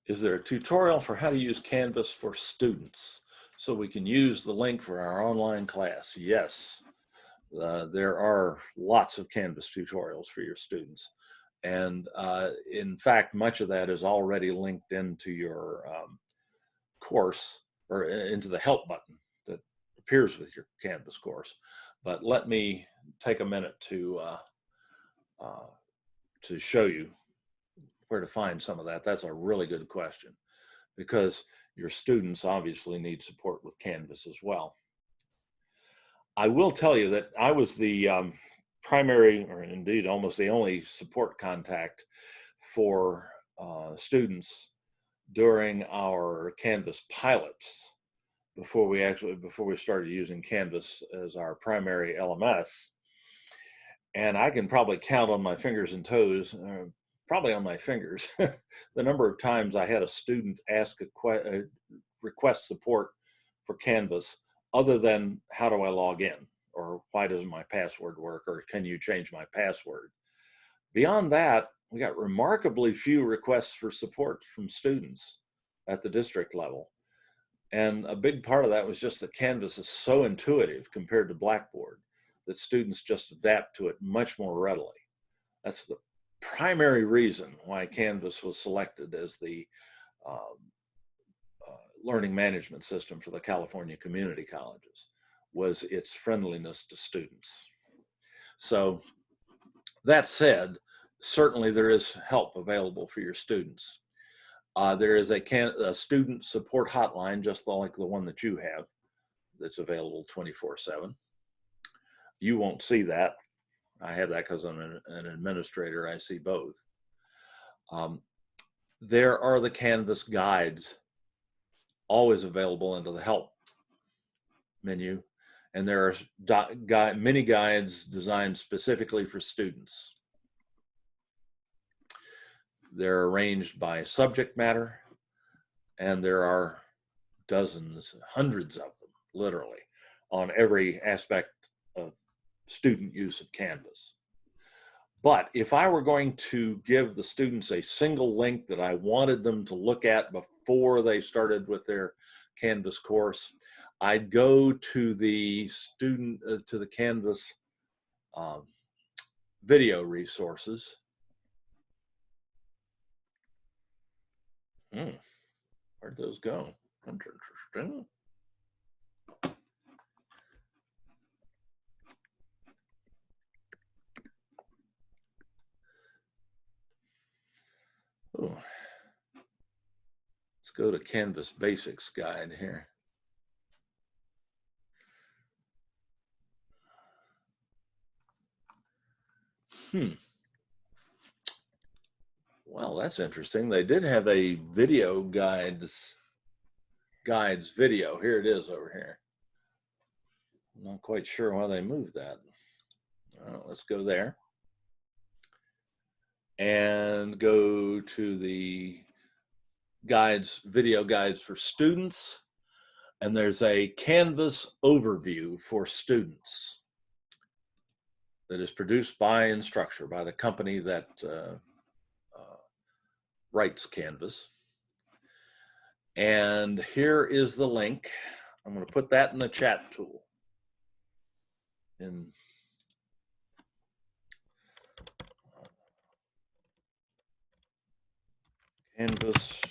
Is there a tutorial for how to use Canvas for students so we can use the link for our online class? Yes, there are lots of Canvas tutorials for your students. And in fact, much of that is already linked into your course or into the help button that appears with your Canvas course. But let me take a minute to show you where to find some of that. That's a really good question because your students obviously need support with Canvas as well. I will tell you that I was the primary, or indeed almost the only support contact for students during our Canvas pilots before we started using Canvas as our primary LMS. And I can probably count on my fingers and toes, probably on my fingers, the number of times I had a student ask request support for Canvas other than how do I log in, or why doesn't my password work, or can you change my password? Beyond that, we got remarkably few requests for support from students at the district level. And a big part of that was just that Canvas is so intuitive compared to Blackboard that students just adapt to it much more readily. That's the primary reason why Canvas was selected as the learning management system for the California community colleges, was its friendliness to students. So that said, certainly there is help available for your students. There is a student support hotline, just like the one that you have, that's available 24/7. You won't see that. I have that because I'm an administrator. I see both. There are the Canvas guides, always available under the help menu. And there are mini guides designed specifically for students. They're arranged by subject matter, and there are dozens, hundreds of them, literally, on every aspect of student use of Canvas. But if I were going to give the students a single link that I wanted them to look at before they started with their Canvas course, I'd go to the to the Canvas video resources. Where'd those go? Interesting. Ooh. Let's go to Canvas Basics Guide here. Well, that's interesting. They did have a video guides video. Here it is over here. I'm not quite sure why they moved that. Let's go there and go to the guides, video guides for students. And there's a Canvas overview for students that is produced by Instructure, by the company that writes Canvas. And here is the link. I'm going to put that in the chat tool. In Canvas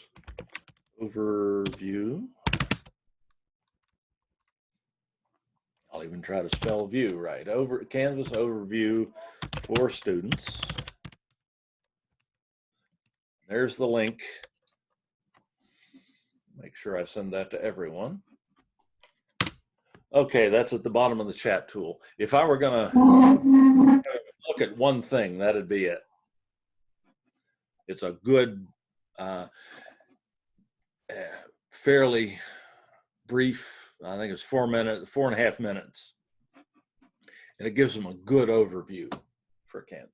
overview. I'll even try to spell view right. Canvas overview for students. There's the link. Make sure I send that to everyone. Okay, that's at the bottom of the chat tool. If I were going to look at one thing, that'd be it. It's a good, fairly brief, I think it's 4.5 minutes. And it gives them a good overview for Canvas.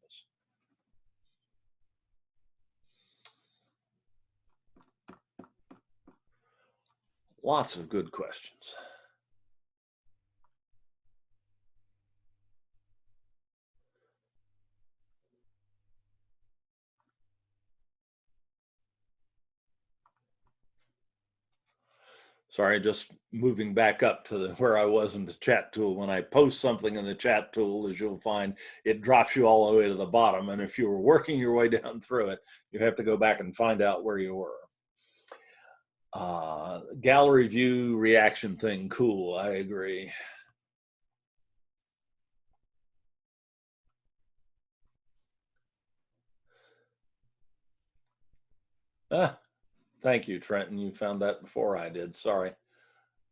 Lots of good questions. Sorry, just moving back up to where I was in the chat tool. When I post something in the chat tool, as you'll find, it drops you all the way to the bottom. And if you were working your way down through it, you have to go back and find out where you were. Gallery view reaction thing, cool, I agree. Thank you, Trenton. You found that before I did. Sorry,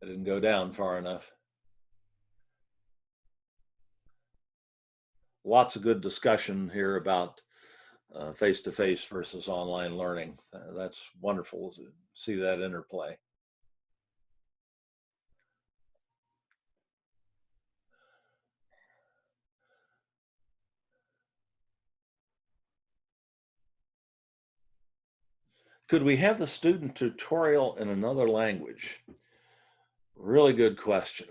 I didn't go down far enough. Lots of good discussion here about face-to-face versus online learning. That's wonderful to see that interplay. Could we have the student tutorial in another language? Really good question.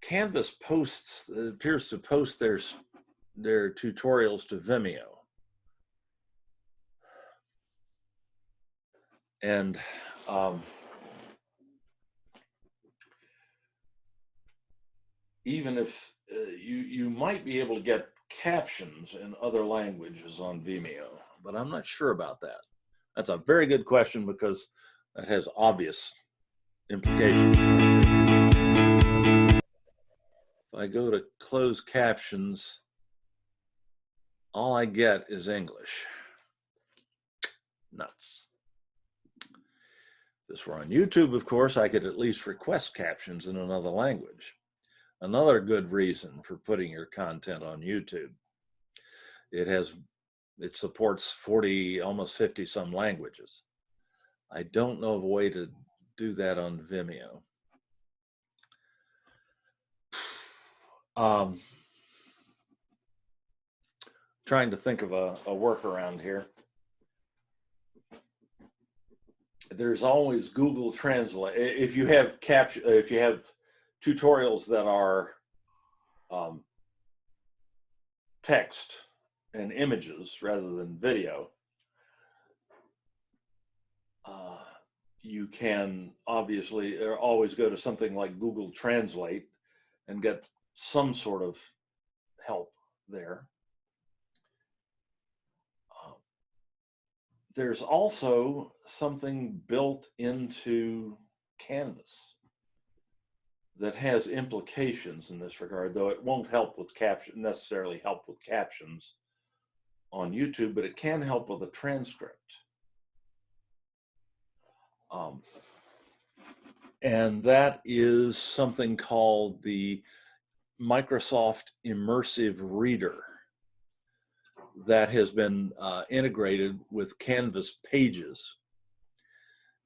Canvas appears to post their tutorials to Vimeo. And even if you might be able to get captions in other languages on Vimeo, but I'm not sure about that. That's a very good question because that has obvious implications. If I go to close captions, all I get is English. Nuts. If this were on YouTube, of course, I could at least request captions in another language. Another good reason for putting your content on YouTube. It supports 40, almost 50 some languages. I don't know of a way to do that on Vimeo. Trying to think of a workaround here. There's always Google Translate. If you have tutorials that are text and images rather than video, you can obviously always go to something like Google Translate and get some sort of help there. There's also something built into Canvas that has implications in this regard, though it won't help with necessarily help with captions on YouTube, but it can help with a transcript. And that is something called the Microsoft Immersive Reader that has been integrated with Canvas Pages.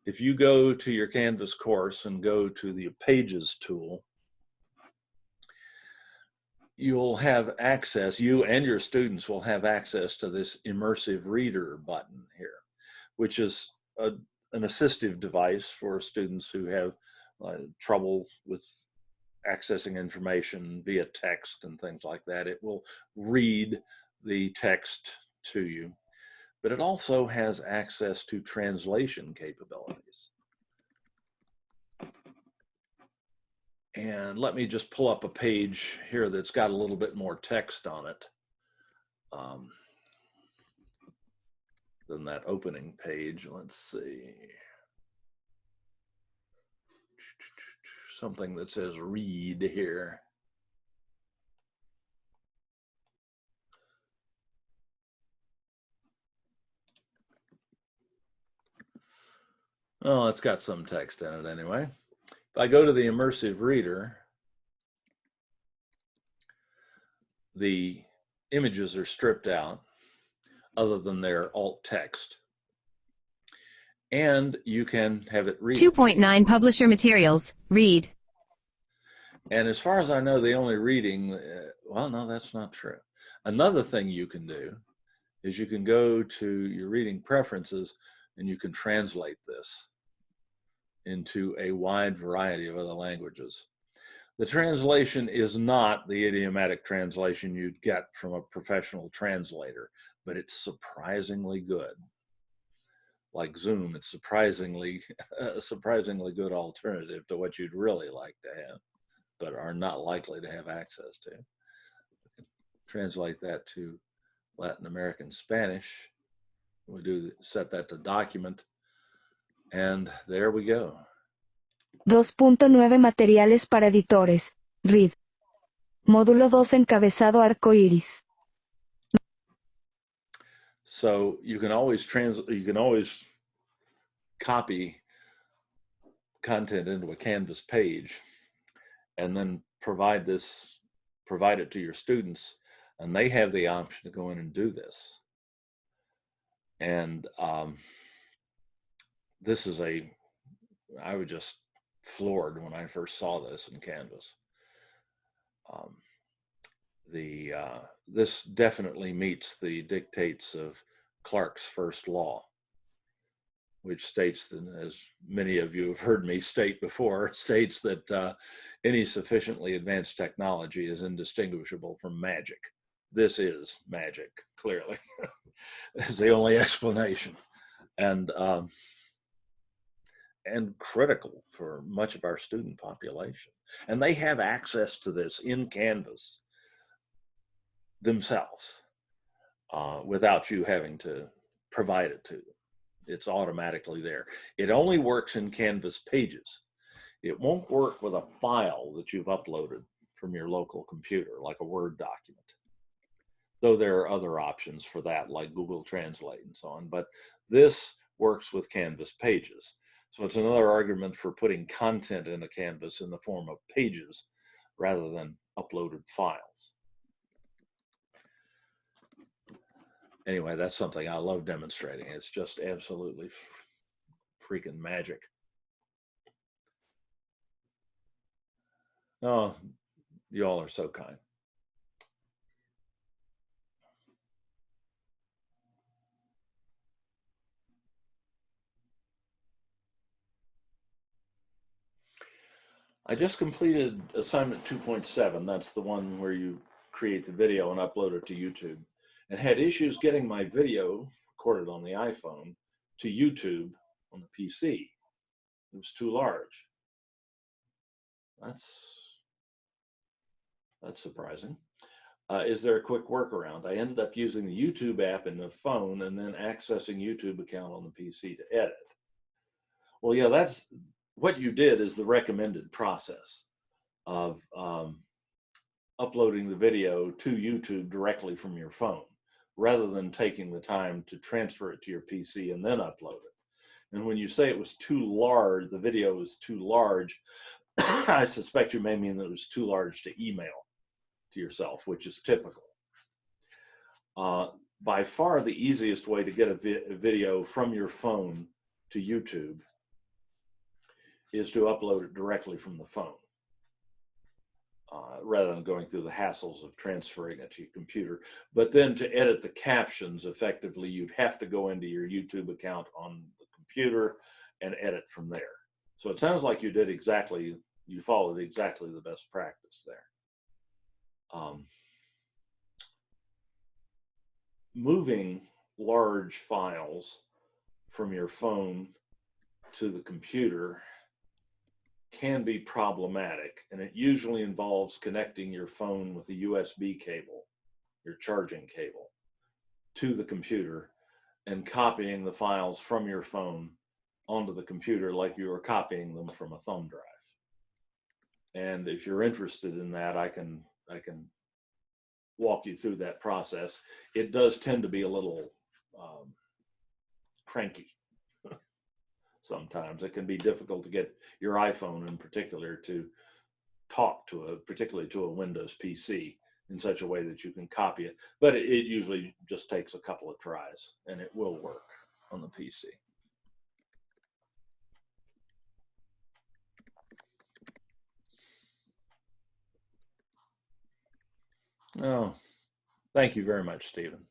If you go to your Canvas course and go to the Pages tool, you'll have access, you and your students will have access to this Immersive Reader button here, which is an assistive device for students who have trouble with accessing information via text and things like that. It will read the text to you, but it also has access to translation capabilities. And let me just pull up a page here that's got a little bit more text on it than that opening page. Let's see. Something that says read here. Oh, it's got some text in it anyway. If I go to the Immersive Reader, the images are stripped out other than their alt text. And you can have it read. 2.9 Publisher Materials, read. And as far as I know, the only reading, well, no, that's not true. Another thing you can do is you can go to your reading preferences and you can translate this into a wide variety of other languages. The translation is not the idiomatic translation you'd get from a professional translator, but it's surprisingly good. Like Zoom, it's surprisingly good alternative to what you'd really like to have, but are not likely to have access to. Translate that to Latin American Spanish. We set that to document, and there we go. 2.9 Materiales para editores. Read. Módulo 2 encabezado arcoíris. So you can always copy content into a Canvas page and then provide it to your students, and they have the option to go in and do this. And I was just floored when I first saw this in Canvas. This definitely meets the dictates of Clarke's first law. which states that, as many of you have heard me state before, states that any sufficiently advanced technology is indistinguishable from magic. This is magic, clearly. It's the only explanation. And critical for much of our student population. And they have access to this in Canvas themselves without you having to provide it to them. It's automatically there. It only works in Canvas pages. It won't work with a file that you've uploaded from your local computer, like a Word document. Though there are other options for that, like Google Translate and so on. But this works with Canvas pages. So it's another argument for putting content into Canvas in the form of pages rather than uploaded files. Anyway, that's something I love demonstrating. It's just absolutely freaking magic. Oh, you all are so kind. I just completed assignment 2.7. That's the one where you create the video and upload it to YouTube, and had issues getting my video recorded on the iPhone to YouTube on the PC. It was too large. That's surprising. Is there a quick workaround? I ended up using the YouTube app in the phone and then accessing YouTube account on the PC to edit. Well, yeah, that's what you did is the recommended process of uploading the video to YouTube directly from your phone, rather than taking the time to transfer it to your PC and then upload it. And when you say it was too large, the video was too large, I suspect you may mean that it was too large to email to yourself, which is typical. By far the easiest way to get a video from your phone to YouTube is to upload it directly from the phone, rather than going through the hassles of transferring it to your computer. But then to edit the captions effectively, you'd have to go into your YouTube account on the computer and edit from there. So it sounds like you did exactly, you followed exactly the best practice there. Moving large files from your phone to the computer can be problematic, and it usually involves connecting your phone with a USB cable, your charging cable, to the computer and copying the files from your phone onto the computer like you were copying them from a thumb drive. And if you're interested in that, I can walk you through that process. It does tend to be a little cranky. Sometimes it can be difficult to get your iPhone in particular to talk to particularly to a Windows PC in such a way that you can copy it. But it usually just takes a couple of tries and it will work on the PC. Oh, thank you very much, Stephen.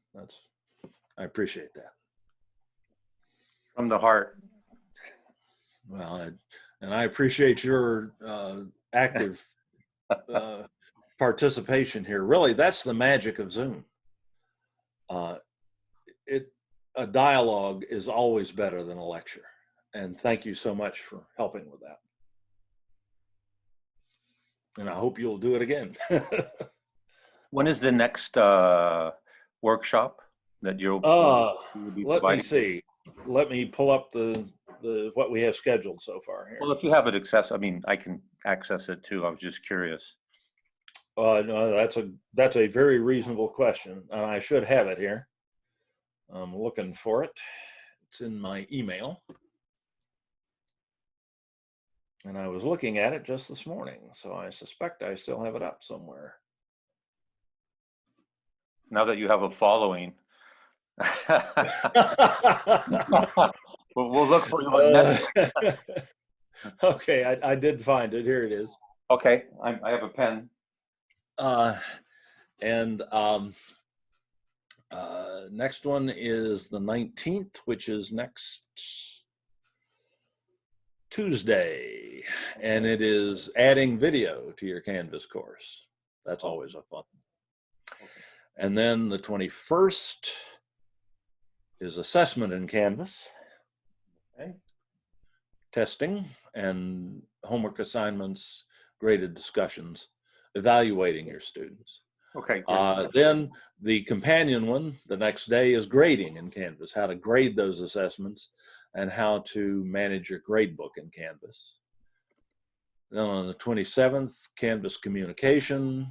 I appreciate that. From the heart. Well, and I appreciate your active participation here. Really, that's the magic of Zoom. A dialogue is always better than a lecture. And thank you so much for helping with that. And I hope you'll do it again. When is the next workshop that you'll be let providing? me see. Let me pull up the what we have scheduled so far here. Well, if you have it access, I mean, I can access it too. I was just curious. No, that's a very reasonable question, and I should have it here. I'm looking for it. It's in my email, and I was looking at it just this morning, so I suspect I still have it up somewhere. Now that you have a following, we'll look for you on Netflix. Okay, I did find it. Here it is. Okay, I have a pen. Next one is the 19th, which is next Tuesday, and it is adding video to your Canvas course. That's always a fun. And then the 21st is assessment in Canvas. Okay. Testing and homework assignments, graded discussions, evaluating your students. Okay. Then the companion one, the next day, is grading in Canvas, how to grade those assessments and how to manage your grade book in Canvas. Then on the 27th, Canvas communication,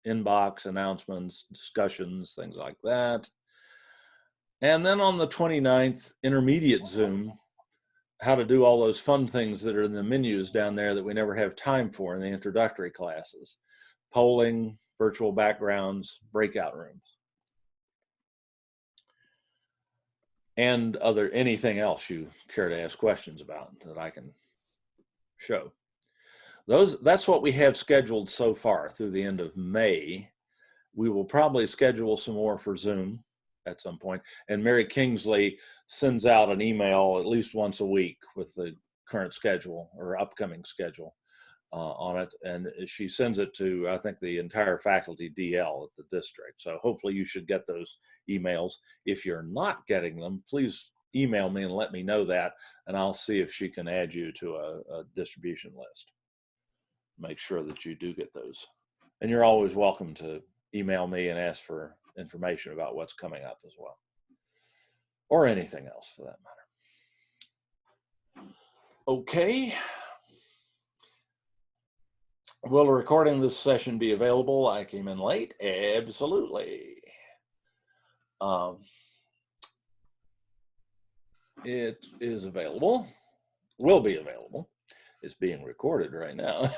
inbox, announcements, discussions, things like that. And then on the 29th, intermediate Zoom, how to do all those fun things that are in the menus down there that we never have time for in the introductory classes. Polling, virtual backgrounds, breakout rooms. And anything else you care to ask questions about that I can show. That's what we have scheduled so far through the end of May. We will probably schedule some more for Zoom at some point. And Mary Kingsley sends out an email at least once a week with the current schedule or upcoming schedule on it. And she sends it to, I think, the entire faculty DL at the district. So hopefully you should get those emails. If you're not getting them, please email me and let me know that, and I'll see if she can add you to a distribution list. Make sure that you do get those. And you're always welcome to email me and ask for information about what's coming up as well, or anything else for that matter. Okay. Will a recording of this session be available? I came in late. Absolutely. It is available, will be available. It's being recorded right now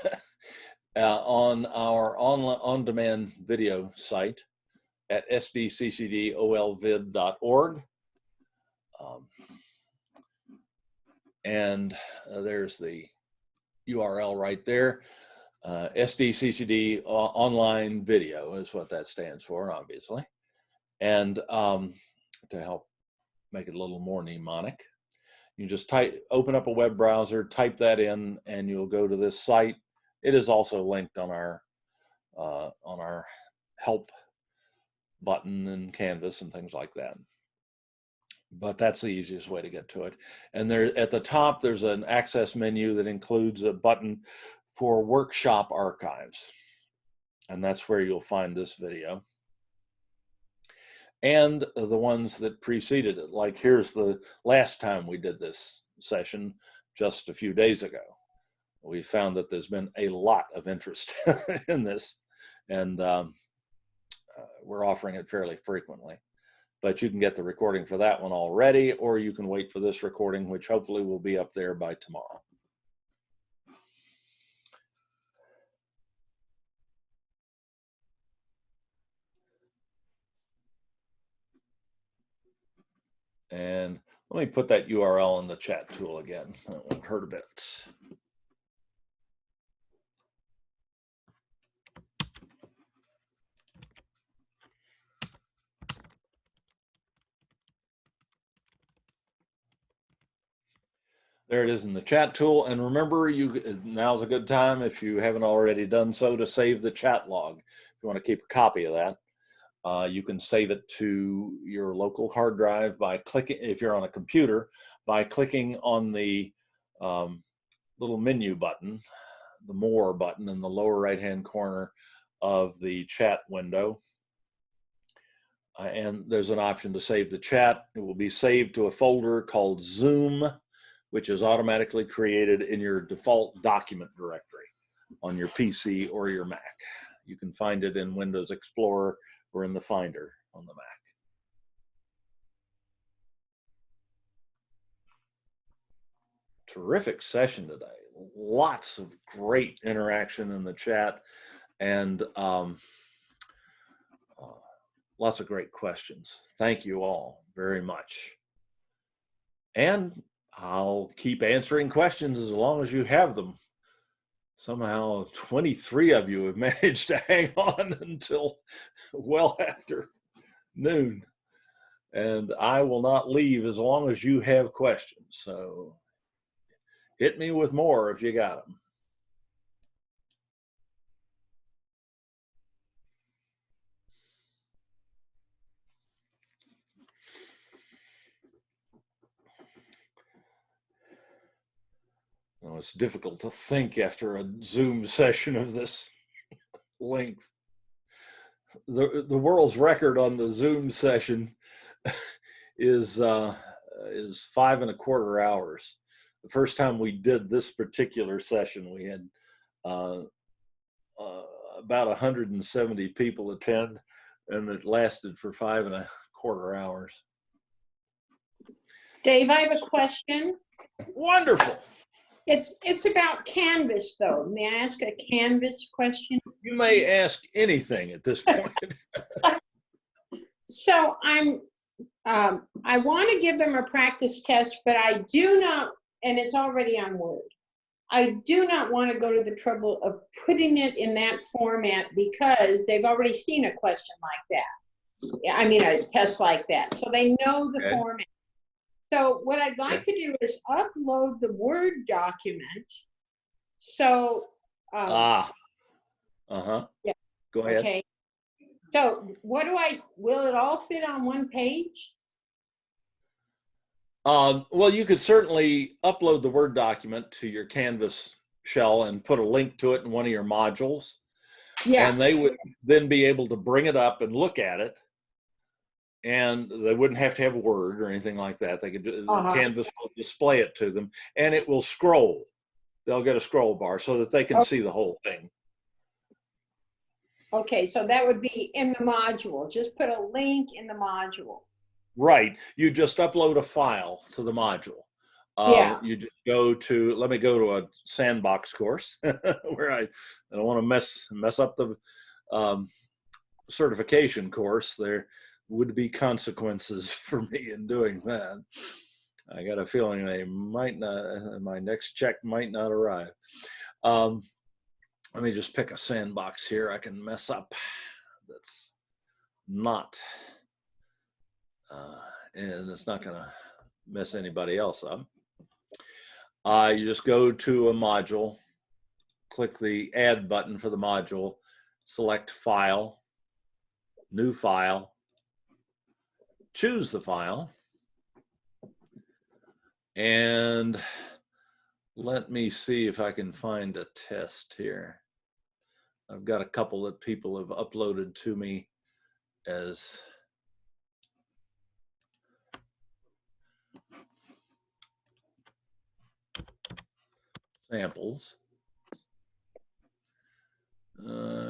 on our on-demand video site at sbccdolvid.org. And there's the URL right there. SDCCD online video is what that stands for, obviously. And to help make it a little more mnemonic, you just open up a web browser, type that in, and you'll go to this site. It is also linked on our help button in Canvas and things like that. But that's the easiest way to get to it. And there at the top, there's an access menu that includes a button for workshop archives. And that's where you'll find this video. And the ones that preceded it. Like here's the last time we did this session just a few days ago. We found that there's been a lot of interest in this, and we're offering it fairly frequently. But you can get the recording for that one already, or you can wait for this recording, which hopefully will be up there by tomorrow. And let me put that URL in the chat tool again. That won't hurt a bit. There it is in the chat tool. And remember, now's a good time, if you haven't already done so, to save the chat log. If you want to keep a copy of that, you can save it to your local hard drive by clicking, if you're on a computer, by clicking on the little menu button, the More button in the lower right-hand corner of the chat window. And there's an option to save the chat. It will be saved to a folder called Zoom, which is automatically created in your default document directory on your PC or your Mac. You can find it in Windows Explorer or in the Finder on the Mac. Terrific session today. Lots of great interaction in the chat, and lots of great questions. Thank you all very much. And I'll keep answering questions as long as you have them. Somehow 23 of you have managed to hang on until well after noon. And I will not leave as long as you have questions. So Hit me with more if you got them. Well, it's difficult to think after a Zoom session of this length. The world's record on the Zoom session is 5.25 hours. The first time we did this particular session, we had about 170 people attend, and it lasted for 5.25 hours. Dave, I have a question. Wonderful. It's about Canvas, though. May I ask a Canvas question? You may ask anything at this point. So I want to give them a practice test, but I do not, and it's already on Word. I do not want to go to the trouble of putting it in that format because they've already seen a question like that. I mean, a test like that. So they know the format. So what I'd like to do is upload the Word document. So, Yeah. Go ahead. Okay. So will it all fit on one page? Well, you could certainly upload the Word document to your Canvas shell and put a link to it in one of your modules. Yeah. And they would then be able to bring it up and look at it. And they wouldn't have to have Word or anything like that. They could Canvas will display it to them, and it will scroll. They'll get a scroll bar so that they can see the whole thing. Okay, so that would be in the module. Just put a link in the module. Right. You just upload a file to the module. You just go to, let me go to a sandbox course where I don't want to mess up the certification course. There would be consequences for me in doing that. I got a feeling they might not, my next check might not arrive. Let me just pick a sandbox here I can mess up. That's not, and it's not gonna mess anybody else up. You just go to a module, click the add button for the module, select file, new file, choose the file, and let me see if I can find a test here. I've got a couple that people have uploaded to me as samples.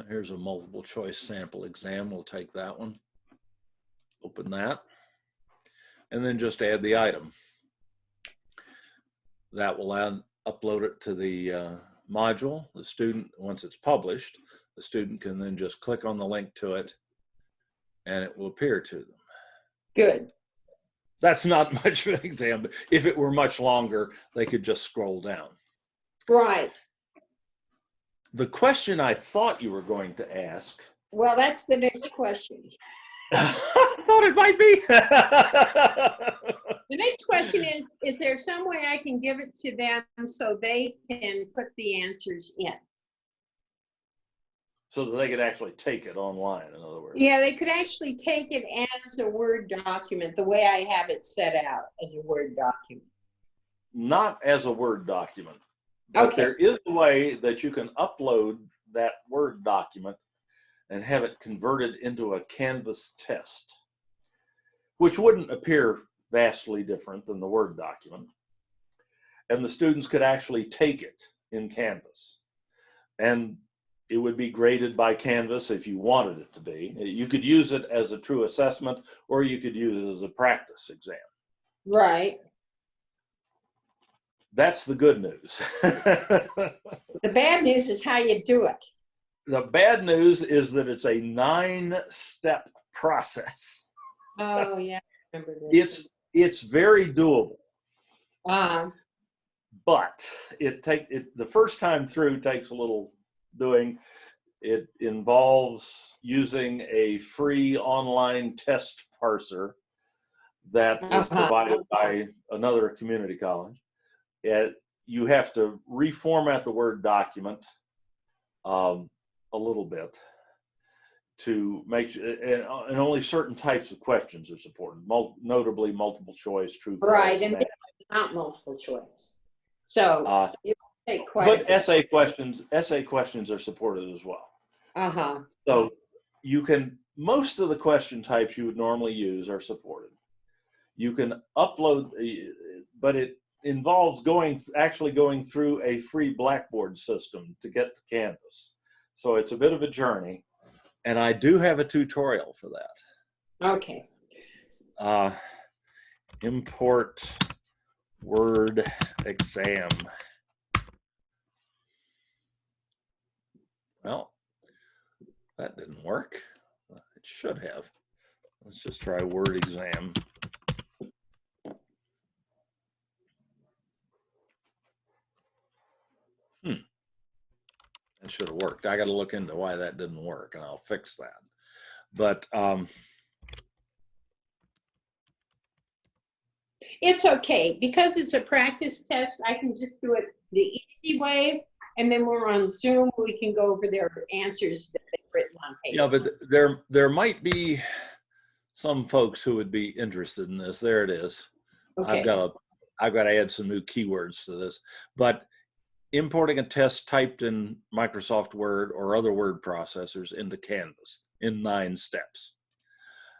Here's a multiple choice sample exam. We'll take that one. Open that. And then just add the item. That will upload it to the module. The student, once it's published, the student can then just click on the link to it and it will appear to them. Good. That's not much of an exam, but if it were much longer, they could just scroll down. Right. The question I thought you were going to ask. Well, that's the next question. I thought it might be. The next question is there some way I can give it to them so they can put the answers in? So that they could actually take it online, in other words. Yeah, they could actually take it as a Word document, the way I have it set out as a Word document. Not as a Word document, but there is a way that you can upload that Word document and have it converted into a Canvas test, which wouldn't appear vastly different than the Word document. And the students could actually take it in Canvas. And it would be graded by Canvas if you wanted it to be. You could use it as a true assessment, or you could use it as a practice exam. Right. That's the good news. The bad news is how you do it. The bad news is that it's a 9-step process. Oh, yeah. I remember this. It's very doable. But the first time through takes a little doing. It involves using a free online test parser that is provided by another community college. you have to reformat the Word document a little bit to make, and only certain types of questions are supported, notably multiple choice, true, false. Right, and not multiple choice. So you take quite but essay questions are supported as well. Uh-huh. So you can, most of the question types you would normally use are supported. You can upload, but it involves actually going through a free Blackboard system to get to Canvas. So it's a bit of a journey, and I do have a tutorial for that. Okay. Import Word exam. Well, that didn't work. It should have. Let's just try Word exam. That should have worked. I got to look into why that didn't work, and I'll fix that. But it's okay because it's a practice test. I can just do it the easy way, and then we're on Zoom. We can go over their answers that they've written on paper. yeah, but there might be some folks who would be interested in this. There it is. Okay. I've got to add some new keywords to this. But importing a test typed in Microsoft Word or other word processors into Canvas in 9 steps.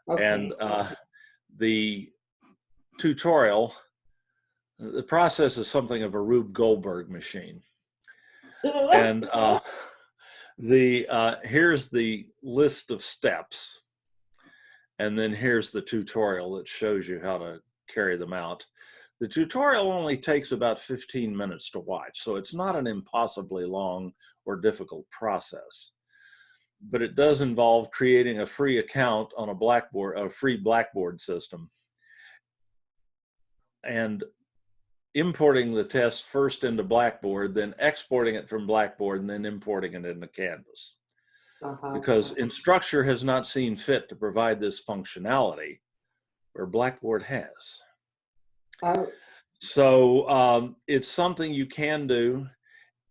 Okay. And the tutorial, the process is something of a Rube Goldberg machine. And here's the list of steps. And then here's the tutorial that shows you how to carry them out. The tutorial only takes about 15 minutes to watch, so it's not an impossibly long or difficult process. But it does involve creating a free account on a free Blackboard system, and importing the test first into Blackboard, then exporting it from Blackboard, and then importing it into Canvas. Because Instructure has not seen fit to provide this functionality where Blackboard has. So it's something you can do.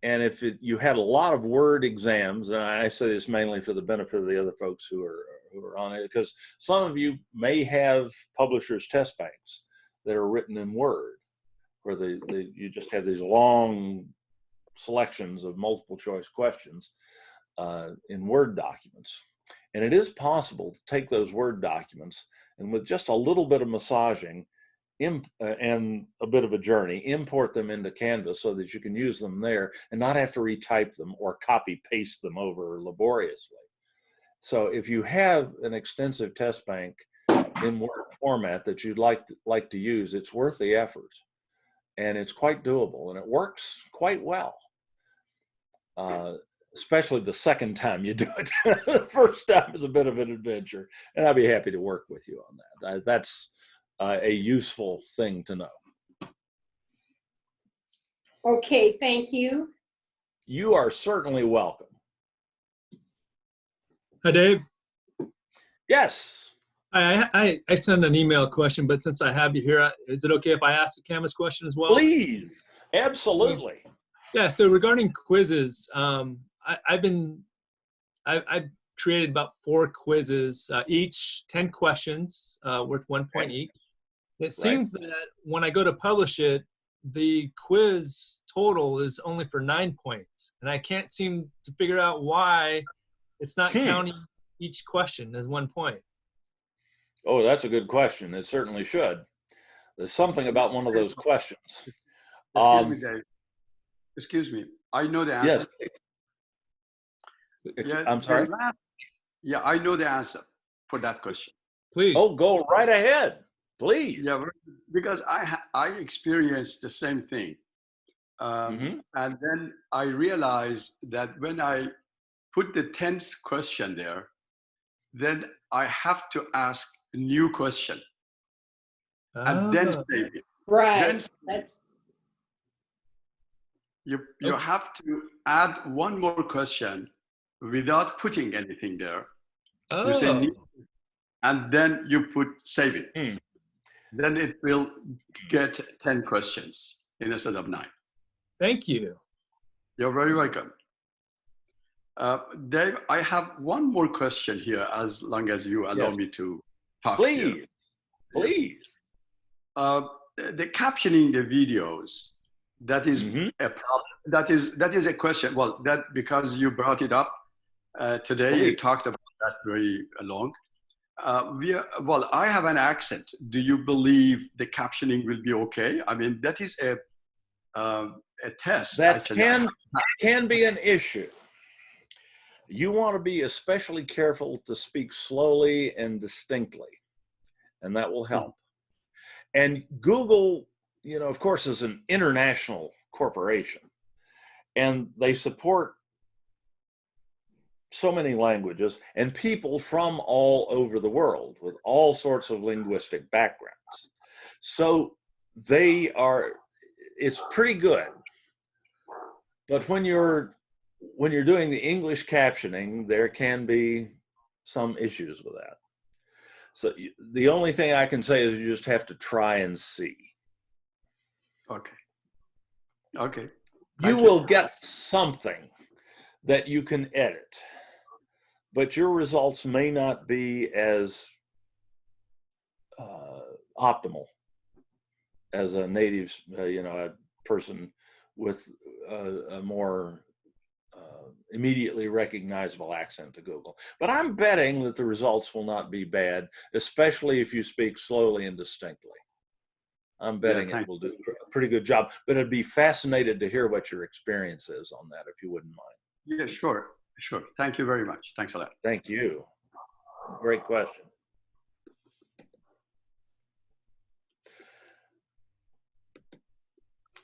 And if you had a lot of Word exams, and I say this mainly for the benefit of the other folks who are on it, because some of you may have publishers' test banks that are written in Word, where you just have these long selections of multiple choice questions in Word documents. And it is possible to take those Word documents and with just a little bit of massaging and a bit of a journey, import them into Canvas so that you can use them there and not have to retype them or copy paste them over laboriously. So if you have an extensive test bank in Word format that you'd like to use, it's worth the effort, and it's quite doable, and it works quite well. Especially the second time you do it. The first time is a bit of an adventure, and I'd be happy to work with you on that. That's a useful thing to know. Okay, thank you. You are certainly welcome. Hi, Dave. Yes. I sent an email question, but since I have you here, is it okay if I ask a Canvas question as well? Please, absolutely. Yeah, so regarding quizzes, I've created about 4 quizzes, each 10 questions worth 1 point each. It seems that when I go to publish it, the quiz total is only for 9 points, and I can't seem to figure out why it's not counting each question as 1 point. Oh, that's a good question. It certainly should. There's something about one of those questions. Excuse me, Dave. Excuse me. I know the answer. Yes. Yeah, I'm sorry? Yeah, I know the answer for that question. Please. Oh, go right ahead. Please. Yeah, because I experienced the same thing. And then I realized that when I put the 10th question there, then I have to ask a new question. And then save it. Right. Then you have to add one more question without putting anything there. You say new, and then you put save it. Then it will get 10 questions instead of 9. Thank you. You're very welcome. Dave, I have one more question here, as long as you allow me to talk here. Please, please. The captioning the videos, that is a problem. That is a question. Well, that because you brought it up today, you talked about that very long. Well, I have an accent. Do you believe the captioning will be okay? I mean, that is a test. That actually. can be an issue. You want to be especially careful to speak slowly and distinctly, and that will help. And Google, you know, of course, is an international corporation, and they support so many languages and people from all over the world with all sorts of linguistic backgrounds. So it's pretty good. But when you're doing the English captioning, there can be some issues with that. So the only thing I can say is you just have to try and see. Okay. Okay. You will get something that you can edit, but your results may not be as optimal as a native, a person with a more immediately recognizable accent to Google. But I'm betting that the results will not be bad, especially if you speak slowly and distinctly. I'm betting it will do a pretty good job, but I'd be fascinated to hear what your experience is on that, if you wouldn't mind. Yeah, sure. Sure. Thank you very much. Thanks a lot. Thank you. Great question.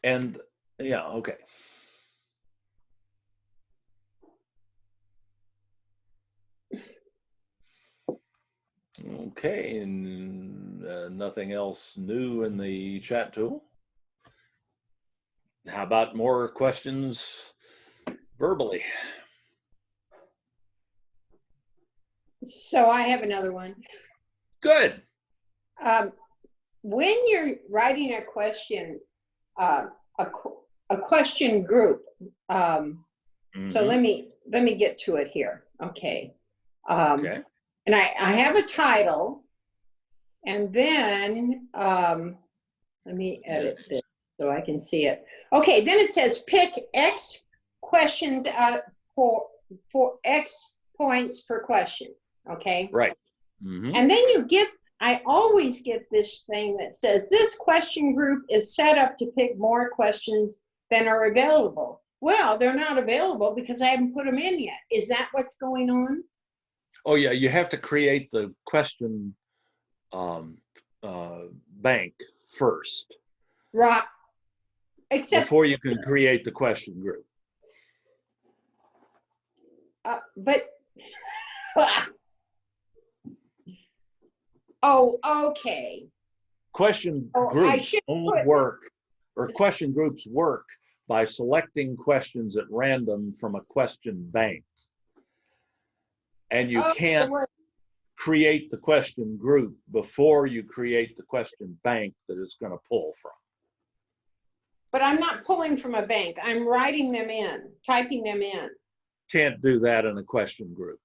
And yeah, okay. Okay, and nothing else new in the chat tool. How about more questions verbally? So I have another one. Good. When you're writing a question, a question group. So let me get to it here. Okay. Okay. And I have a title, and then let me edit this so I can see it. Okay, then it says pick X questions out for X points per question. Okay. Right. And then I always get this thing that says this question group is set up to pick more questions than are available. Well, they're not available because I haven't put them in yet. Is that what's going on? Oh yeah, you have to create the question bank first. Right. Except before you can create the question group. But oh, okay. Question groups only work, or question groups work by selecting questions at random from a question bank. And you can't create the question group before you create the question bank that it's going to pull from. But I'm not pulling from a bank. I'm writing them in, typing them in. Can't do that in a question group.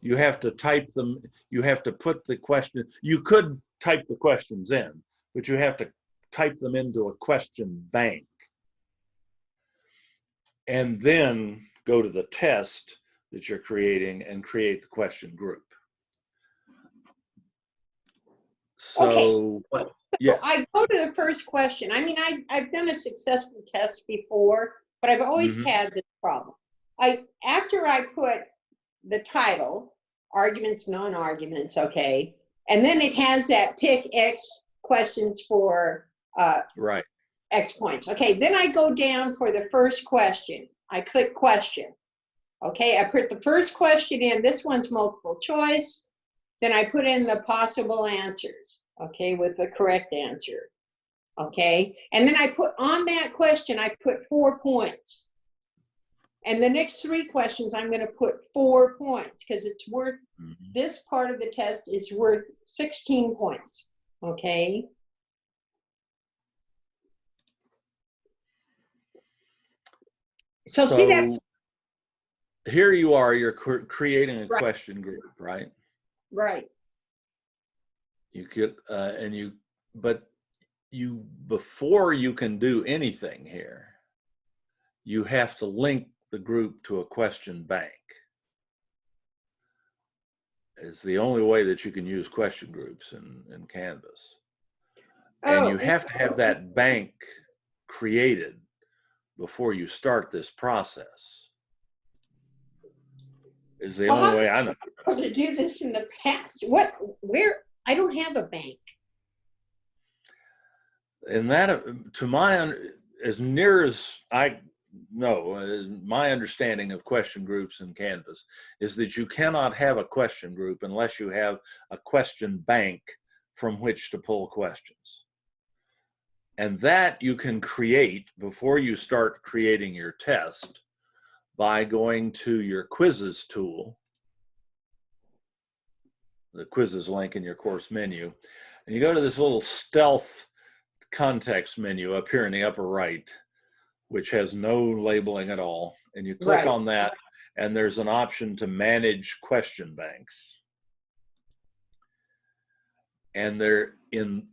You have to type them, you have to put the question, you could type the questions in, but you have to type them into a question bank. And then go to the test that you're creating and create the question group. So, okay. Yes. I go to the first question. I mean, I've done a successful test before, but I've always had this problem. After I put the title, arguments, non-arguments, okay, and then it has that pick X questions for right. X points. Okay, then I go down for the first question. I click question. Okay, I put the first question in. This one's multiple choice. Then I put in the possible answers, okay, with the correct answer, okay? And then I put on that question, I put 4 points. And the next 3 questions, I'm gonna put 4 points because it's worth, this part of the test is worth 16 points, okay? So see, that's here you are, you're creating a right. question group, right? Right. You get, but before you can do anything here, you have to link the group to a question bank. It's the only way that you can use question groups in Canvas. And you have to have that bank created before you start this process. Is the only way I know how to do this in the past. Where? I don't have a bank. And that, as near as I know, my understanding of question groups in Canvas is that you cannot have a question group unless you have a question bank from which to pull questions. And that you can create before you start creating your test by going to your quizzes tool, the quizzes link in your course menu, and you go to this little stealth context menu up here in the upper right, which has no labeling at all. And you click on that, and there's an option to manage question banks. And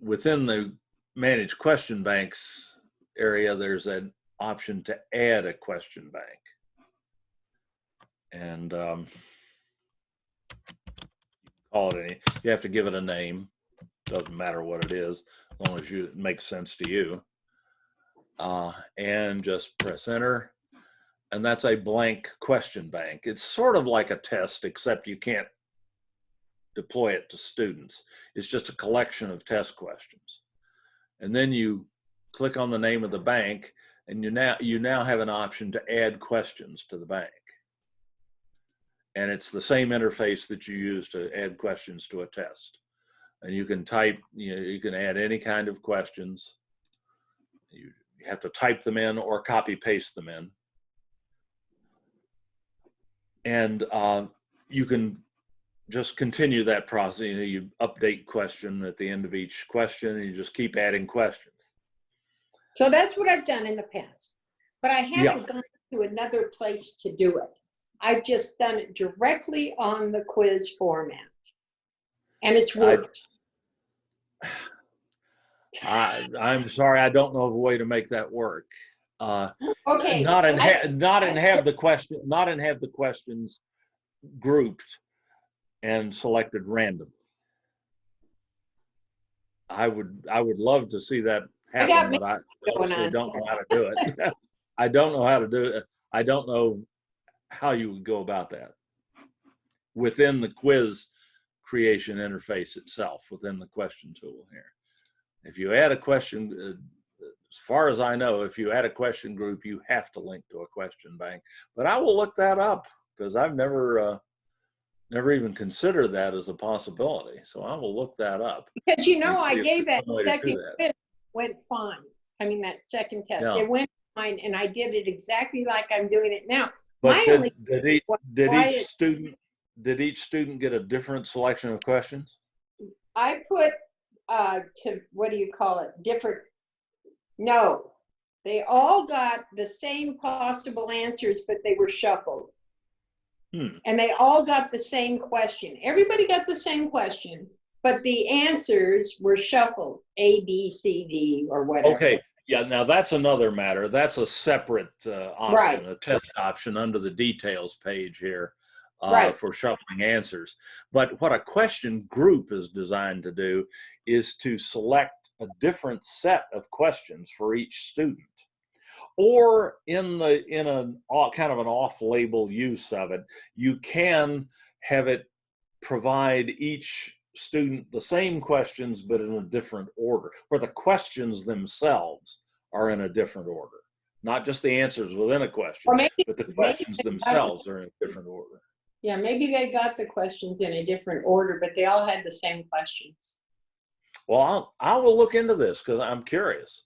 within the manage question banks area, there's an option to add a question bank. And call it you have to give it a name. Doesn't matter what it is, as long as it makes sense to you. And just press enter. And that's a blank question bank. It's sort of like a test, except you can't deploy it to students. It's just a collection of test questions. And then you click on the name of the bank, and you now have an option to add questions to the bank. And it's the same interface that you use to add questions to a test. And you can type, you can add any kind of questions. You have to type them in or copy paste them in. And you can just continue that process. You update question at the end of each question, and you just keep adding questions. So that's what I've done in the past, but I haven't gone to another place to do it. I've just done it directly on the quiz format, and it's worked. I'm sorry, I don't know of a way to make that work. Okay. Not in have the questions grouped and selected randomly. I would love to see that happen, but I honestly don't know how to do it. I don't know how to do it. I don't know how you would go about that within the quiz creation interface itself, within the question tool here. If you add a question, as far as I know, if you add a question group, you have to link to a question bank. But I will look that up, because I've never even considered that as a possibility. So I will look that up. Because I gave that second quiz, went fine. I mean, that second test, it went fine, and I did it exactly like I'm doing it now. But did each student get a different selection of questions? I put what do you call it? Different. No, they all got the same possible answers, but they were shuffled. And they all got the same question. Everybody got the same question, but the answers were shuffled, A, B, C, D, or whatever. Okay. Yeah, now that's another matter. That's a separate option, a test option under the details page here for shuffling answers. But what a question group is designed to do is to select a different set of questions for each student. Or in a kind of an off-label use of it, you can have it provide each student the same questions, but in a different order, where the questions themselves are in a different order. Not just the answers within a question, but the questions themselves are in a different order. Yeah, maybe they got the questions in a different order, but they all had the same questions. Well, I will look into this, because I'm curious.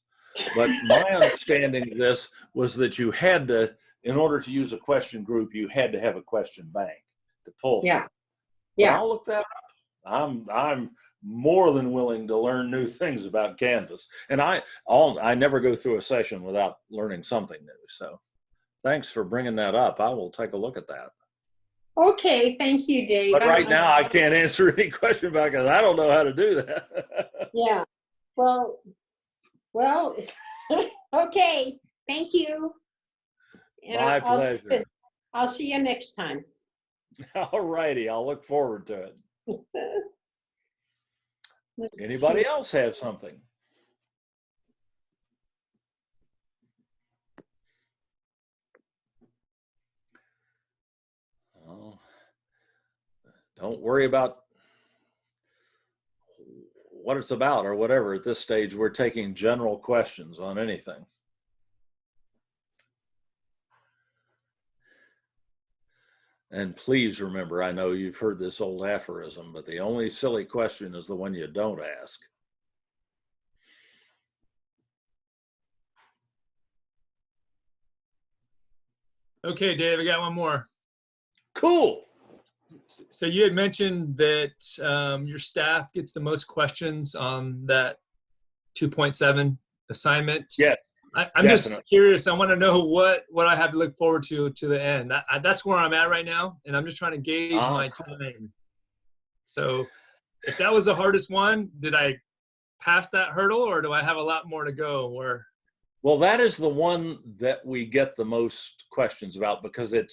But my understanding of this was that you had to, in order to use a question group, you had to have a question bank to pull from. Yeah. But I'll look that up. I'm more than willing to learn new things about Canvas, and I never go through a session without learning something new. So thanks for bringing that up. I will take a look at that. Okay, thank you, Dave. But right now, I can't answer any question about it because I don't know how to do that. Yeah, well, okay, thank you. And My pleasure. I'll see you next time. All righty, I'll look forward to it. Let's Anybody see. else have something? Oh, don't worry about what it's about or whatever. At this stage, we're taking general questions on anything. And please remember, I know you've heard this old aphorism, but the only silly question is the one you don't ask. Okay, Dave, I got one more. Cool. So you had mentioned that your staff gets the most questions on that 2.7 assignment. Yes. I'm just curious. I want to know what I have to look forward to the end. That's where I'm at right now, and I'm just trying to gauge my time. So if that was the hardest one, did I pass that hurdle, or do I have a lot more to go? Well, that is the one that we get the most questions about because there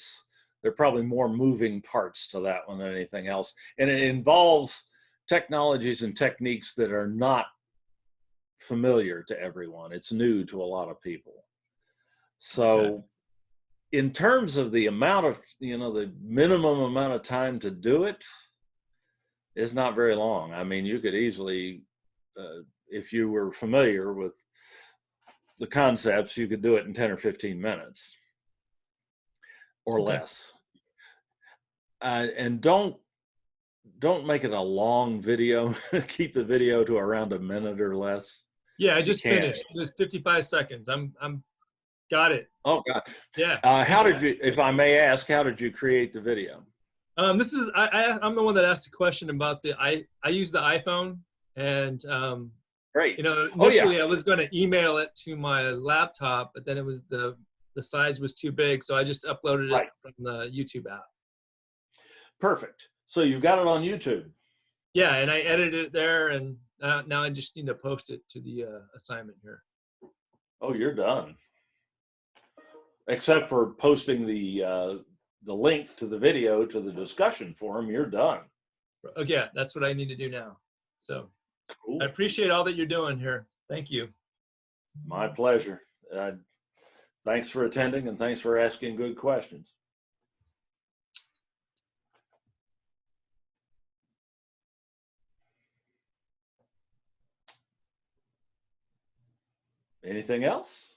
are probably more moving parts to that one than anything else. And it involves technologies and techniques that are not familiar to everyone. It's new to a lot of people. So in terms of the amount of, the minimum amount of time to do it is not very long. I mean, you could easily, if you were familiar with the concepts, you could do it in 10 or 15 minutes or less. And don't make it a long video. Keep the video to around a minute or less. Yeah, I just finished. It was 55 seconds. I'm got it. Oh gosh. Yeah. How did you, if I may ask, how did you create the video? This is I'm the one that asked the question about I use the iPhone, and great. Initially I was going to email it to my laptop, but then it was the size was too big, so I just uploaded it from the YouTube app. Perfect. So you've got it on YouTube. Yeah, and I edited it there, and now I just need to post it to the assignment here. Oh, you're done. Except for posting the link to the video to the discussion forum, you're done. Okay, yeah, that's what I need to do now. So cool. I appreciate all that you're doing here. Thank you. My pleasure. Thanks for attending, and thanks for asking good questions. Anything else?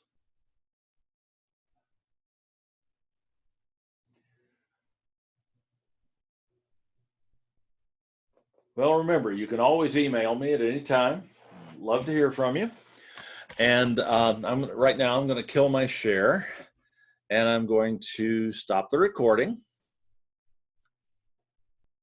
Well, remember, you can always email me at any time. Love to hear from you. And right now I'm going to kill my share, and I'm going to stop the recording.